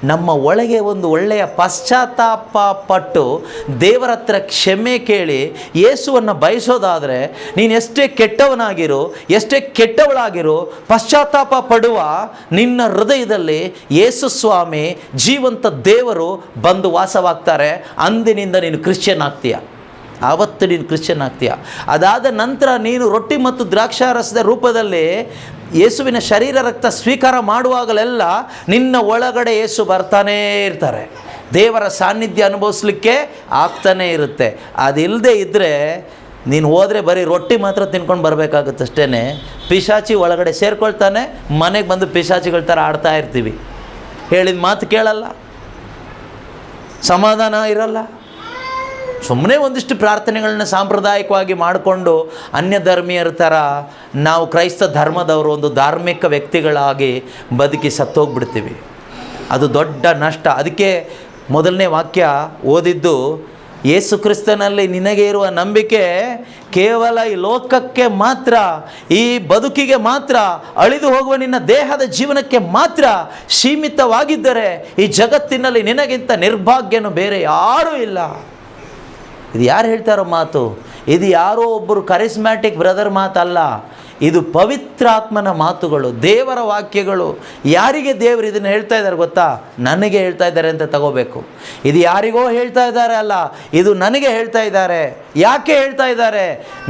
ನಮ್ಮ ಒಳಗೆ ಒಂದು ಒಳ್ಳೆಯ ಪಶ್ಚಾತ್ತಾಪ ಪಟ್ಟು ದೇವರ ಹತ್ರ ಕ್ಷಮೆ ಕೇಳಿ ಯೇಸುವನ್ನು ಬಯಸೋದಾದರೆ, ನೀನು ಎಷ್ಟೇ ಕೆಟ್ಟವನಾಗಿರು, ಎಷ್ಟೇ ಕೆಟ್ಟವಳಾಗಿರು, ಪಶ್ಚಾತ್ತಾಪ ಪಡುವ ನಿನ್ನ ಹೃದಯದಲ್ಲಿ ಯೇಸು ಸ್ವಾಮಿ ಜೀವಂತ ದೇವರು ಬಂದು ವಾಸವಾಗ್ತಾರೆ. ಅಂದಿನಿಂದ ನೀನು ಕ್ರಿಶ್ಚಿಯನ್ ಆಗ್ತೀಯ, ಆವತ್ತು ನೀನು ಕ್ರಿಶ್ಚಿಯನ್ ಆಗ್ತೀಯ. ಅದಾದ ನಂತರ ನೀನು ರೊಟ್ಟಿ ಮತ್ತು ದ್ರಾಕ್ಷಾರಸದ ರೂಪದಲ್ಲಿ ಯೇಸುವಿನ ಶರೀರ ರಕ್ತ ಸ್ವೀಕಾರ ಮಾಡುವಾಗಲೆಲ್ಲ ನಿನ್ನ ಒಳಗಡೆ ಯೇಸು ಬರ್ತಾನೇ ಇರ್ತಾರೆ, ದೇವರ ಸಾನ್ನಿಧ್ಯ ಅನುಭವಿಸ್ಲಿಕ್ಕೆ ಆಗ್ತಾನೇ ಇರುತ್ತೆ. ಅದಿಲ್ಲದೆ ಇದ್ದರೆ ನೀನು ಹೋದರೆ ಬರೀ ರೊಟ್ಟಿ ಮಾತ್ರ ತಿನ್ಕೊಂಡು ಬರಬೇಕಾಗುತ್ತೆ ಅಷ್ಟೇ. ಪಿಶಾಚಿ ಒಳಗಡೆ ಸೇರ್ಕೊಳ್ತಾನೆ, ಮನೆಗೆ ಬಂದು ಪಿಶಾಚಿಗಳ ಥರ ಆಡ್ತಾ ಇರ್ತೀವಿ, ಹೇಳಿದ ಮಾತು ಕೇಳಲ್ಲ, ಸಮಾಧಾನ ಇರಲ್ಲ. ಸುಮ್ಮನೆ ಒಂದಿಷ್ಟು ಪ್ರಾರ್ಥನೆಗಳನ್ನ ಸಾಂಪ್ರದಾಯಿಕವಾಗಿ ಮಾಡಿಕೊಂಡು ಅನ್ಯ ಧರ್ಮೀಯರ ಥರ ನಾವು ಕ್ರೈಸ್ತ ಧರ್ಮದವರು ಒಂದು ಧಾರ್ಮಿಕ ವ್ಯಕ್ತಿಗಳಾಗಿ ಬದುಕಿ ಸತ್ತೋಗ್ಬಿಡ್ತೀವಿ. ಅದು ದೊಡ್ಡ ನಷ್ಟ. ಅದಕ್ಕೆ ಮೊದಲನೇ ವಾಕ್ಯ ಓದಿದ್ದು, ಯೇಸು ಕ್ರಿಸ್ತನಲ್ಲಿ ನಿನಗೆ ಇರುವ ನಂಬಿಕೆ ಕೇವಲ ಈ ಲೋಕಕ್ಕೆ ಮಾತ್ರ, ಈ ಬದುಕಿಗೆ ಮಾತ್ರ, ಅಳಿದು ಹೋಗುವ ನಿನ್ನ ದೇಹದ ಜೀವನಕ್ಕೆ ಮಾತ್ರ ಸೀಮಿತವಾಗಿದ್ದರೆ ಈ ಜಗತ್ತಿನಲ್ಲಿ ನಿನಗಿಂತ ನಿರ್ಭಾಗ್ಯನು ಬೇರೆ ಯಾರೂ ಇಲ್ಲ. ಇದು ಯಾರು ಹೇಳ್ತಾರೋ ಮಾತು? ಇದು ಯಾರೋ ಒಬ್ಬರು ಕರಿಸ್ಮ್ಯಾಟಿಕ್ ಬ್ರದರ್ ಮಾತಲ್ಲ, ಇದು ಪವಿತ್ರಾತ್ಮನ ಮಾತುಗಳು, ದೇವರ ವಾಕ್ಯಗಳು. ಯಾರಿಗೆ ದೇವರು ಇದನ್ನು ಹೇಳ್ತಾ ಇದ್ದಾರೆ ಗೊತ್ತಾ? ನನಗೆ ಹೇಳ್ತಾ ಇದ್ದಾರೆ ಅಂತ ತಗೋಬೇಕು. ಇದು ಯಾರಿಗೋ ಹೇಳ್ತಾ ಇದ್ದಾರೆ ಅಲ್ಲ, ಇದು ನನಗೆ ಹೇಳ್ತಾ ಇದ್ದಾರೆ. ಯಾಕೆ ಹೇಳ್ತಾ ಇದ್ದಾರೆ?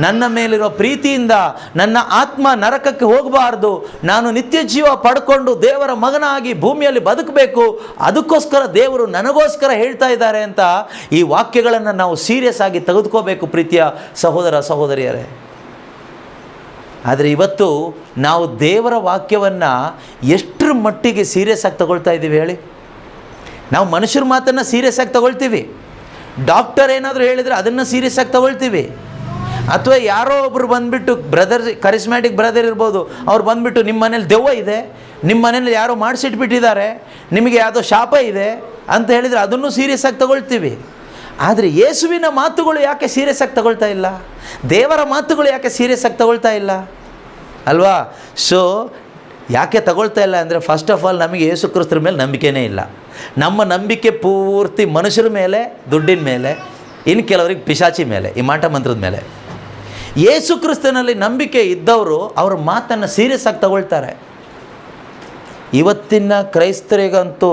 ನನ್ನ ಮೇಲಿರೋ ಪ್ರೀತಿಯಿಂದ ನನ್ನ ಆತ್ಮ ನರಕಕ್ಕೆ ಹೋಗಬಾರ್ದು, ನಾನು ನಿತ್ಯ ಜೀವ ಪಡ್ಕೊಂಡು ದೇವರ ಮಗನಾಗಿ ಭೂಮಿಯಲ್ಲಿ ಬದುಕಬೇಕು, ಅದಕ್ಕೋಸ್ಕರ ದೇವರು ನನಗೋಸ್ಕರ ಹೇಳ್ತಾ ಇದ್ದಾರೆ ಅಂತ ಈ ವಾಕ್ಯಗಳನ್ನು ನಾವು ಸೀರಿಯಸ್ ಆಗಿ ತೆಗೆದುಕೋಬೇಕು ಪ್ರೀತಿಯ ಸಹೋದರ ಸಹೋದರಿಯರೇ. ಆದರೆ ಇವತ್ತು ನಾವು ದೇವರ ವಾಕ್ಯವನ್ನು ಎಷ್ಟರ ಮಟ್ಟಿಗೆ ಸೀರಿಯಸ್ ಆಗಿ ತಗೊಳ್ತಾ ಇದ್ದೀವಿ ಹೇಳಿ? ನಾವು ಮನುಷ್ಯರ ಮಾತನ್ನು ಸೀರಿಯಸ್ ಆಗಿ ತಗೊಳ್ತೀವಿ, ಡಾಕ್ಟರ್ ಏನಾದರೂ ಹೇಳಿದರೆ ಅದನ್ನು ಸೀರಿಯಸ್ ಆಗಿ ತಗೊಳ್ತೀವಿ, ಅಥವಾ ಯಾರೋ ಒಬ್ಬರು ಬಂದುಬಿಟ್ಟು ಬ್ರದರ್, ಕರಿಸ್ಮ್ಯಾಟಿಕ್ ಬ್ರದರ್ ಇರ್ಬೋದು, ಅವ್ರು ಬಂದುಬಿಟ್ಟು ನಿಮ್ಮ ಮನೇಲಿ ದೆವ್ವ ಇದೆ, ನಿಮ್ಮ ಮನೇಲಿ ಯಾರೋ ಮಾಡಿಸಿಟ್ಬಿಟ್ಟಿದ್ದಾರೆ, ನಿಮಗೆ ಯಾವುದೋ ಶಾಪ ಇದೆ ಅಂತ ಹೇಳಿದರೆ ಅದನ್ನು ಸೀರಿಯಸ್ ಆಗಿ ತಗೊಳ್ತೀವಿ. ಆದರೆ ಯೇಸುವಿನ ಮಾತುಗಳು ಯಾಕೆ ಸೀರಿಯಸ್ ಆಗಿ ತಗೊಳ್ತಾ ಇಲ್ಲ? ದೇವರ ಮಾತುಗಳು ಯಾಕೆ ಸೀರಿಯಸ್ ಆಗಿ ತಗೊಳ್ತಾ ಇಲ್ಲ ಅಲ್ವಾ? ಸೊ ಯಾಕೆ ತಗೊಳ್ತಾ ಇಲ್ಲ ಅಂದರೆ, ಫಸ್ಟ್ ಆಫ್ ಆಲ್ ನಮಗೆ ಯೇಸು ಕ್ರಿಸ್ತರ ಮೇಲೆ ನಂಬಿಕೆನೇ ಇಲ್ಲ. ನಮ್ಮ ನಂಬಿಕೆ ಪೂರ್ತಿ ಮನುಷ್ಯರ ಮೇಲೆ, ದುಡ್ಡಿನ ಮೇಲೆ, ಇನ್ನು ಕೆಲವರಿಗೆ ಪಿಶಾಚಿ ಮೇಲೆ, ಈ ಮಾಟ ಮಂತ್ರದ ಮೇಲೆ. ಯೇಸು ಕ್ರಿಸ್ತನಲ್ಲಿ ನಂಬಿಕೆ ಇದ್ದವರು ಅವರ ಮಾತನ್ನು ಸೀರಿಯಸ್ ಆಗಿ ತಗೊಳ್ತಾರೆ. ಇವತ್ತಿನ ಕ್ರೈಸ್ತರಿಗಂತೂ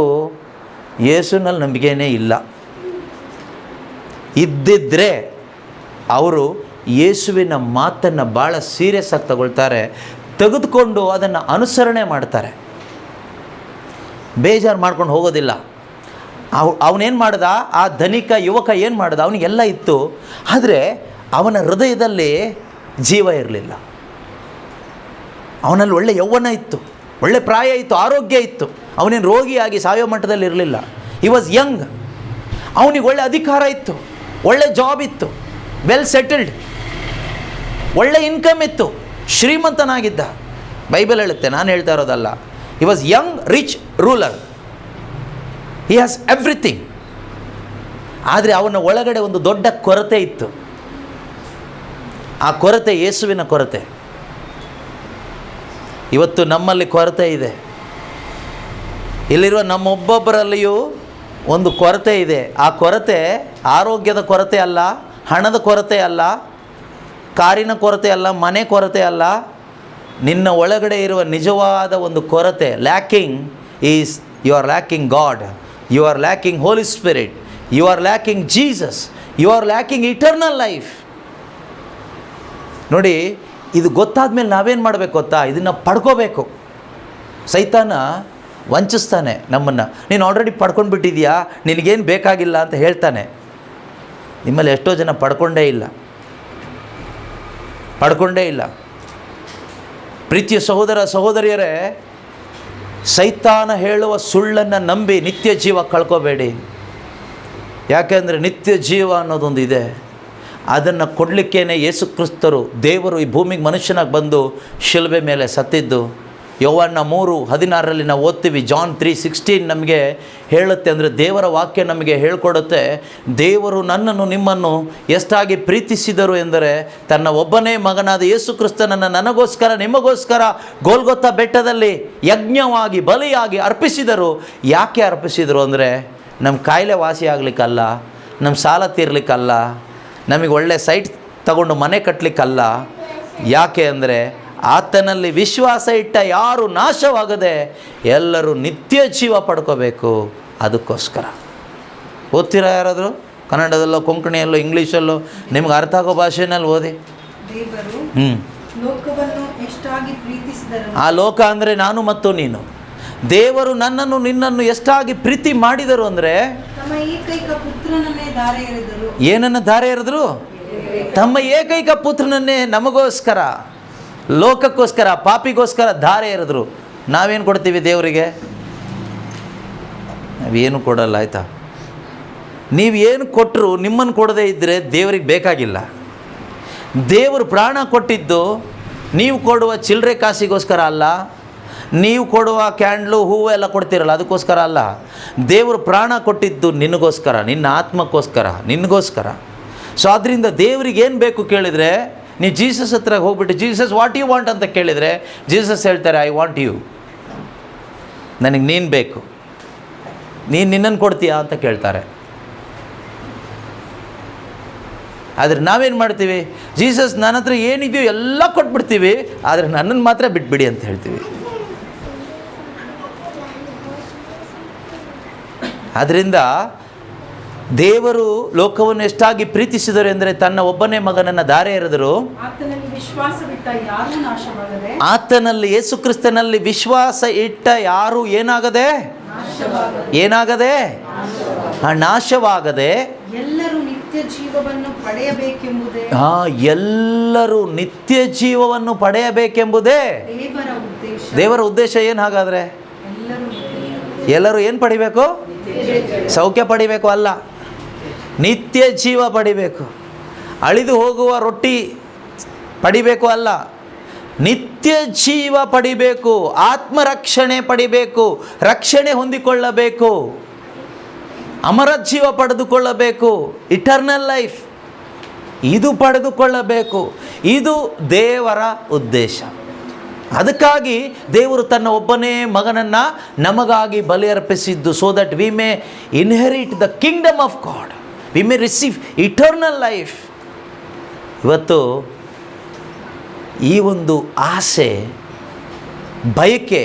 ಯೇಸುನಲ್ಲಿ ನಂಬಿಕೆನೇ ಇಲ್ಲ. ಇದ್ದಿದ್ದರೆ ಅವರು ಯೇಸುವಿನ ಮಾತನ್ನು ಭಾಳ ಸೀರಿಯಸ್ ಆಗಿ ತಗೊಳ್ತಾರೆ, ತೆಗೆದುಕೊಂಡು ಅದನ್ನು ಅನುಸರಣೆ ಮಾಡ್ತಾರೆ, ಬೇಜಾರು ಮಾಡ್ಕೊಂಡು ಹೋಗೋದಿಲ್ಲ. ಅವನೇನು ಮಾಡ್ದ, ಆ ಧನಿಕ ಯುವಕ ಏನು ಮಾಡ್ದ, ಅವನಿಗೆಲ್ಲ ಇತ್ತು, ಆದರೆ ಅವನ ಹೃದಯದಲ್ಲಿ ಜೀವ ಇರಲಿಲ್ಲ. ಅವನಲ್ಲಿ ಒಳ್ಳೆ ಯೌವನ ಇತ್ತು, ಒಳ್ಳೆ ಪ್ರಾಯ ಇತ್ತು, ಆರೋಗ್ಯ ಇತ್ತು, ಅವನೇನು ರೋಗಿಯಾಗಿ ಸಾಯೋ ಮಟ್ಟದಲ್ಲಿ ಇರಲಿಲ್ಲ. ಹಿ ವಾಸ್ ಯಂಗ್, ಅವನಿಗೆ ಒಳ್ಳೆ ಅಧಿಕಾರ ಇತ್ತು, ಒಳ್ಳೆ ಜಾಬ್ ಇತ್ತು, ವೆಲ್ ಸೆಟಲ್ಡ್, ಒಳ್ಳೆ ಇನ್ಕಮ್ ಇತ್ತು, ಶ್ರೀಮಂತನಾಗಿದ್ದ. ಬೈಬಲ್ ಹೇಳುತ್ತೆ, ನಾನು ಹೇಳ್ತಾ ಇರೋದಲ್ಲ. He was young rich ruler, he has everything. ಆದರೆ ಅವನ ಒಳಗಡೆ ಒಂದು ದೊಡ್ಡ ಕೊರತೆ ಇತ್ತು. ಆ ಕೊರತೆ ಯೇಸುವಿನ ಕೊರತೆ. ಇವತ್ತು ನಮ್ಮಲ್ಲಿ ಕೊರತೆ ಇದೆ. ಇಲ್ಲಿರುವ ನಮ್ಮೊಬ್ಬೊಬ್ಬರಲ್ಲಿಯೂ ಒಂದು ಕೊರತೆ ಇದೆ. ಆ ಕೊರತೆ ಆರೋಗ್ಯದ ಕೊರತೆ ಅಲ್ಲ, ಹಣದ ಕೊರತೆ ಅಲ್ಲ, ಕಾರಿನ ಕೊರತೆ ಅಲ್ಲ, ಮನೆ ಕೊರತೆ ಅಲ್ಲ. ನಿನ್ನ ಒಳಗಡೆ ಇರುವ ನಿಜವಾದ ಒಂದು ಕೊರತೆ, lacking is, you are lacking God, you are lacking Holy Spirit, you are lacking Jesus, you are lacking eternal life. ನೋಡಿ, ಇದು ಗೊತ್ತಾದ ಮೇಲೆ ನಾವೇನು ಮಾಡಬೇಕು ಗೊತ್ತಾ? ಇದನ್ನು ಪಡ್ಕೋಬೇಕು. ಸೈತಾನ ವಂಚಿಸ್ತಾನೆ ನಮ್ಮನ್ನು. ನೀನು ಆಲ್ರೆಡಿ ಪಡ್ಕೊಂಡು ಬಿಟ್ಟಿದೆಯಾ, ನಿನಗೇನು ಬೇಕಾಗಿಲ್ಲ ಅಂತ ಹೇಳ್ತಾನೆ. ನಿಮ್ಮಲ್ಲಿ ಎಷ್ಟೋ ಜನ ಪಡ್ಕೊಂಡೇ ಇಲ್ಲ. ಪ್ರೀತಿಯ ಸಹೋದರ ಸಹೋದರಿಯರೇ, ಸೈತಾನ ಹೇಳುವ ಸುಳ್ಳನ್ನು ನಂಬಿ ನಿತ್ಯ ಜೀವ ಕಳ್ಕೋಬೇಡಿ. ಯಾಕೆಂದರೆ ನಿತ್ಯ ಜೀವ ಅನ್ನೋದೊಂದು ಇದೆ. ಅದನ್ನು ಕೊಡಲಿಕ್ಕೇ ಯೇಸು ಕ್ರಿಸ್ತರು, ದೇವರು ಈ ಭೂಮಿಗೆ ಮನುಷ್ಯನಾಗಿ ಬಂದು ಶಿಲುಬೆ ಮೇಲೆ ಸತ್ತಿದ್ದು. ಯೋವಾನ 3:16 ನಾವು ಓದ್ತೀವಿ. ಜಾನ್ 3:16 ನಮಗೆ ಹೇಳುತ್ತೆ, ಅಂದರೆ ದೇವರ ವಾಕ್ಯ ನಮಗೆ ಹೇಳಿಕೊಡುತ್ತೆ, ದೇವರು ನನ್ನನ್ನು ನಿಮ್ಮನ್ನು ಎಷ್ಟಾಗಿ ಪ್ರೀತಿಸಿದರು ಎಂದರೆ ತನ್ನ ಒಬ್ಬನೇ ಮಗನಾದ ಯೇಸು ಕ್ರಿಸ್ತನನ್ನು ನನಗೋಸ್ಕರ ನಿಮಗೋಸ್ಕರ ಗೋಲ್ಗೊತ್ತಾ ಬೆಟ್ಟದಲ್ಲಿ ಯಜ್ಞವಾಗಿ ಬಲಿಯಾಗಿ ಅರ್ಪಿಸಿದರು. ಯಾಕೆ ಅರ್ಪಿಸಿದರು ಅಂದರೆ ನಮ್ಮ ಕಾಯಿಲೆ ವಾಸಿ ಆಗಲಿಕ್ಕಲ್ಲ, ನಮ್ಮ ಸಾಲ ತೀರ್ಲಿಕ್ಕಲ್ಲ, ನಮಗೆ ಒಳ್ಳೆ ಸೈಟ್ ತಗೊಂಡು ಮನೆ ಕಟ್ಟಲಿಕ್ಕಲ್ಲ. ಯಾಕೆ ಅಂದರೆ ಆತನಲ್ಲಿ ವಿಶ್ವಾಸ ಇಟ್ಟ ಯಾರು ನಾಶವಾಗದೆ ಎಲ್ಲರೂ ನಿತ್ಯ ಜೀವ ಪಡ್ಕೋಬೇಕು. ಅದಕ್ಕೋಸ್ಕರ ಓದ್ತೀರಾ ಯಾರಾದರೂ? ಕನ್ನಡದಲ್ಲೋ, ಕೊಂಕಣಿಯಲ್ಲೋ, ಇಂಗ್ಲೀಷಲ್ಲೋ, ನಿಮ್ಗೆ ಅರ್ಥ ಆಗೋ ಭಾಷೆಯಲ್ಲಿ ಓದಿ. ಆ ಲೋಕ ಅಂದರೆ ನಾನು ಮತ್ತು ನೀನು. ದೇವರು ನನ್ನನ್ನು ನಿನ್ನನ್ನು ಎಷ್ಟಾಗಿ ಪ್ರೀತಿ ಮಾಡಿದರು ಅಂದರೆ ಏನನ್ನು ಧಾರೆ ಎರೆದರು? ತಮ್ಮ ಏಕೈಕ ಪುತ್ರನನ್ನೇ ನಮಗೋಸ್ಕರ, ಲೋಕಕ್ಕೋಸ್ಕರ, ಪಾಪಿಗೋಸ್ಕರ ಧಾರೆ ಎರೆದರು. ನಾವೇನು ಕೊಡ್ತೀವಿ ದೇವರಿಗೆ? ನಾವೇನು ಕೊಡಲ್ಲ. ಆಯಿತಾ? ನೀವು ಏನು ಕೊಟ್ಟರು ನಿಮ್ಮನ್ನು ಕೊಡದೇ ಇದ್ದರೆ ದೇವರಿಗೆ ಬೇಕಾಗಿಲ್ಲ. ದೇವರು ಪ್ರಾಣ ಕೊಟ್ಟಿದ್ದು ನೀವು ಕೊಡುವ ಚಿಲ್ಲರೆ ಕಾಸಿಗೋಸ್ಕರ ಅಲ್ಲ, ನೀವು ಕೊಡುವ ಕ್ಯಾಂಡ್ಲು ಹೂವು ಎಲ್ಲ ಕೊಡ್ತೀರಲ್ಲ ಅದಕ್ಕೋಸ್ಕರ ಅಲ್ಲ. ದೇವರು ಪ್ರಾಣ ಕೊಟ್ಟಿದ್ದು ನಿನಗೋಸ್ಕರ, ನಿನ್ನ ಆತ್ಮಕ್ಕೋಸ್ಕರ, ನಿನಗೋಸ್ಕರ. ಸೊ ಆದ್ದರಿಂದ ದೇವ್ರಿಗೆ ಏನು ಬೇಕು ಕೇಳಿದರೆ, ನೀವು ಜೀಸಸ್ ಹತ್ರ ಹೋಗ್ಬಿಟ್ಟು ಜೀಸಸ್ ವಾಟ್ ಯು ವಾಂಟ್ ಅಂತ ಕೇಳಿದರೆ ಜೀಸಸ್ ಹೇಳ್ತಾರೆ, ಐ ವಾಂಟ್ ಯು. ನನಗೆ ನೀನು ಬೇಕು, ನೀನು ನಿನ್ನನ್ನು ಕೊಡ್ತೀಯಾ ಅಂತ ಕೇಳ್ತಾರೆ. ಆದರೆ ನಾವೇನು ಮಾಡ್ತೀವಿ? ಜೀಸಸ್ ನನ್ನ ಹತ್ರ ಏನಿದೆಯೋ ಎಲ್ಲ ಕೊಟ್ಬಿಡ್ತೀವಿ, ಆದರೆ ನನ್ನನ್ನು ಮಾತ್ರ ಬಿಟ್ಬಿಡಿ ಅಂತ ಹೇಳ್ತೀವಿ. ಆದ್ದರಿಂದ ದೇವರು ಲೋಕವನ್ನು ಎಷ್ಟಾಗಿ ಪ್ರೀತಿಸಿದರು ಎಂದರೆ ತನ್ನ ಒಬ್ಬನೇ ಮಗನನ್ನು ಧಾರೆ ಎರೆದರು. ಆತನಲ್ಲಿ ಯೇಸು ಕ್ರಿಸ್ತನಲ್ಲಿ ವಿಶ್ವಾಸ ಇಟ್ಟ ಯಾರು ಏನಾಗದೆ ನಾಶವಾಗದೆ
ಎಲ್ಲರೂ ನಿತ್ಯ ಜೀವವನ್ನು ಪಡೆಯಬೇಕೆಂಬುದೇ
ಎಲ್ಲರೂ ನಿತ್ಯ ಜೀವವನ್ನು ಪಡೆಯಬೇಕೆಂಬುದೇ ದೇವರ ಉದ್ದೇಶ. ಏನು ಹಾಗಾದರೆ? ಎಲ್ಲರೂ ಏನು ಪಡಿಬೇಕು? ಸೌಖ್ಯ ಪಡಿಬೇಕು ಅಲ್ಲ, ನಿತ್ಯ ಜೀವ ಪಡಿಬೇಕು. ಅಳಿದು ಹೋಗುವ ರೊಟ್ಟಿ ಪಡಿಬೇಕು ಅಲ್ಲ, ನಿತ್ಯ ಜೀವ ಪಡಿಬೇಕು, ಆತ್ಮರಕ್ಷಣೆ ಪಡಿಬೇಕು, ರಕ್ಷಣೆ ಹೊಂದಿಕೊಳ್ಳಬೇಕು, ಅಮರ ಜೀವ ಪಡೆದುಕೊಳ್ಳಬೇಕು, ಇಟರ್ನಲ್ ಲೈಫ್ ಇದು ಪಡೆದುಕೊಳ್ಳಬೇಕು. ಇದು ದೇವರ ಉದ್ದೇಶ. ಅದಕ್ಕಾಗಿ ದೇವರು ತನ್ನ ಒಬ್ಬನೇ ಮಗನನ್ನು ನಮಗಾಗಿ ಬಲಿಯರ್ಪಿಸಿದ್ದು, so that we may inherit the kingdom of God, we may receive eternal life. ಇವತ್ತು ಈ ಒಂದು ಆಸೆ, ಬಯಕೆ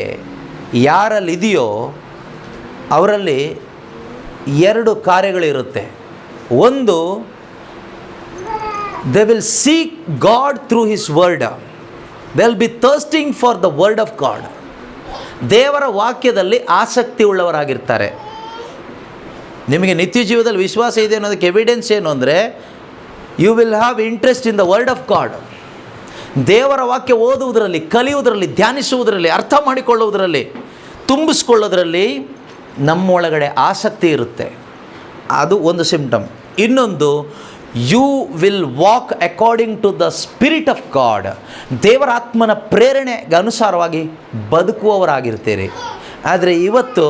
ಯಾರಲ್ಲಿದೆಯೋ ಅವರಲ್ಲಿ ಎರಡು ಕಾರ್ಯಗಳಿರುತ್ತೆ. ಒಂದು, they will seek God through his word, they will be thirsting for the word of God. ದೇವರ ವಾಕ್ಯದಲ್ಲಿ ಆಸಕ್ತಿ ಉಳ್ಳವರಾಗಿರ್ತಾರೆ. ನಿಮಗೆ ನಿತ್ಯ ಜೀವದಲ್ಲಿ ವಿಶ್ವಾಸ ಇದೆ ಅನ್ನೋದಕ್ಕೆ ಎವಿಡೆನ್ಸ್ ಏನು ಅಂದರೆ, you will have interest in the word of God. ದೇವರ ವಾಕ್ಯ ಓದುವುದರಲ್ಲಿ, ಕಲಿಯುವುದರಲ್ಲಿ, ಧ್ಯಾನಿಸುವುದರಲ್ಲಿ, ಅರ್ಥ ಮಾಡಿಕೊಳ್ಳುವುದರಲ್ಲಿ, ತುಂಬಿಸ್ಕೊಳ್ಳೋದ್ರಲ್ಲಿ ನಮ್ಮೊಳಗಡೆ ಆಸಕ್ತಿ ಇರುತ್ತೆ. ಅದು ಒಂದು ಸಿಂಪ್ಟಮ್. ಇನ್ನೊಂದು, you will walk according to the Spirit of God. ದೇವರ ಆತ್ಮನ ಪ್ರೇರಣೆಗೆ ಅನುಸಾರವಾಗಿ ಬದುಕುವವರಾಗಿರ್ತೀರಿ. ಆದರೆ ಇವತ್ತು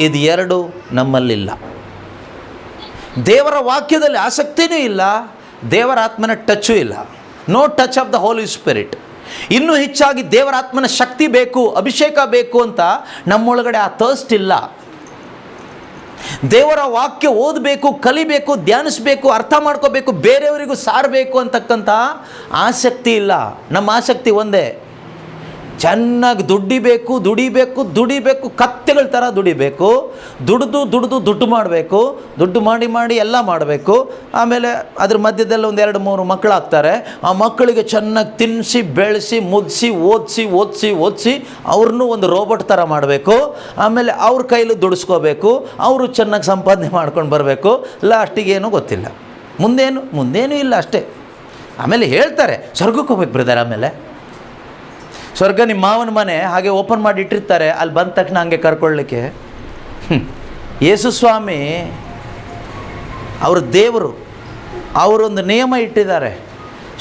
ಇದು ಎರಡು ನಮ್ಮಲ್ಲಿಲ್ಲ. ದೇವರ ವಾಕ್ಯದಲ್ಲಿ ಆಸಕ್ತಿನೂ ಇಲ್ಲ, ದೇವರ ಆತ್ಮನ ಟಚ್ಚೂ ಇಲ್ಲ. No touch of the Holy Spirit. ಇನ್ನೂ ಹೆಚ್ಚಾಗಿ ದೇವರ ಆತ್ಮನ ಶಕ್ತಿ ಬೇಕು, ಅಭಿಷೇಕ ಬೇಕು ಅಂತ ನಮ್ಮೊಳಗಡೆ ಆ ಥರ್ಸ್ಟ್ ಇಲ್ಲ. ದೇವರ ವಾಕ್ಯ ಓದಬೇಕು, ಕಲಿಬೇಕು, ಧ್ಯಾನಿಸಬೇಕು, ಅರ್ಥ ಮಾಡ್ಕೋಬೇಕು, ಬೇರೆಯವರಿಗೂ ಸಾರಬೇಕು ಅಂತಕ್ಕಂಥ ಆಸಕ್ತಿ ಇಲ್ಲ. ನಮ್ಮ ಆಸಕ್ತಿ ಒಂದೇ, ಚೆನ್ನಾಗಿ ದುಡಿಬೇಕು, ಕತ್ತೆಗಳ ಥರ ದುಡಿಬೇಕು, ದುಡ್ಡು ಮಾಡಬೇಕು, ದುಡ್ಡು ಮಾಡಿ ಎಲ್ಲ ಮಾಡಬೇಕು. ಆಮೇಲೆ ಅದ್ರ ಮಧ್ಯದಲ್ಲಿ 1-2-3 ಮಕ್ಕಳಾಗ್ತಾರೆ. ಆ ಮಕ್ಕಳಿಗೆ ಚೆನ್ನಾಗಿ ತಿನ್ನಿಸಿ, ಬೆಳೆಸಿ, ಮುದಿಸಿ, ಓದಿಸಿ ಅವ್ರನ್ನೂ ಒಂದು ರೋಬೋಟ್ ಥರ ಮಾಡಬೇಕು. ಆಮೇಲೆ ಅವ್ರ ಕೈಲೂ ದುಡಿಸ್ಕೋಬೇಕು, ಅವರು ಚೆನ್ನಾಗಿ ಸಂಪಾದನೆ ಮಾಡ್ಕೊಂಡು ಬರಬೇಕು. ಲಾಸ್ಟಿಗೆ ಏನೂ ಗೊತ್ತಿಲ್ಲ, ಮುಂದೇನೂ ಇಲ್ಲ ಅಷ್ಟೇ. ಆಮೇಲೆ ಹೇಳ್ತಾರೆ ಸ್ವರ್ಗಕ್ಕೆ ಹೋಗ್ಬೇಕು ಬ್ರದರ್. ಆಮೇಲೆ ಸ್ವರ್ಗ ನಿಮ್ಮ ಮಾವನ ಮನೆ ಹಾಗೆ ಓಪನ್ ಮಾಡಿ ಇಟ್ಟಿರ್ತಾರೆ, ಅಲ್ಲಿ ಬಂದ ತಕ್ಷಣ ಹಂಗೆ ಕರ್ಕೊಳ್ಳಿಕ್ಕೆ. ಯೇಸು ಸ್ವಾಮಿ ಅವ್ರ ದೇವರು, ಅವರೊಂದು ನಿಯಮ ಇಟ್ಟಿದ್ದಾರೆ.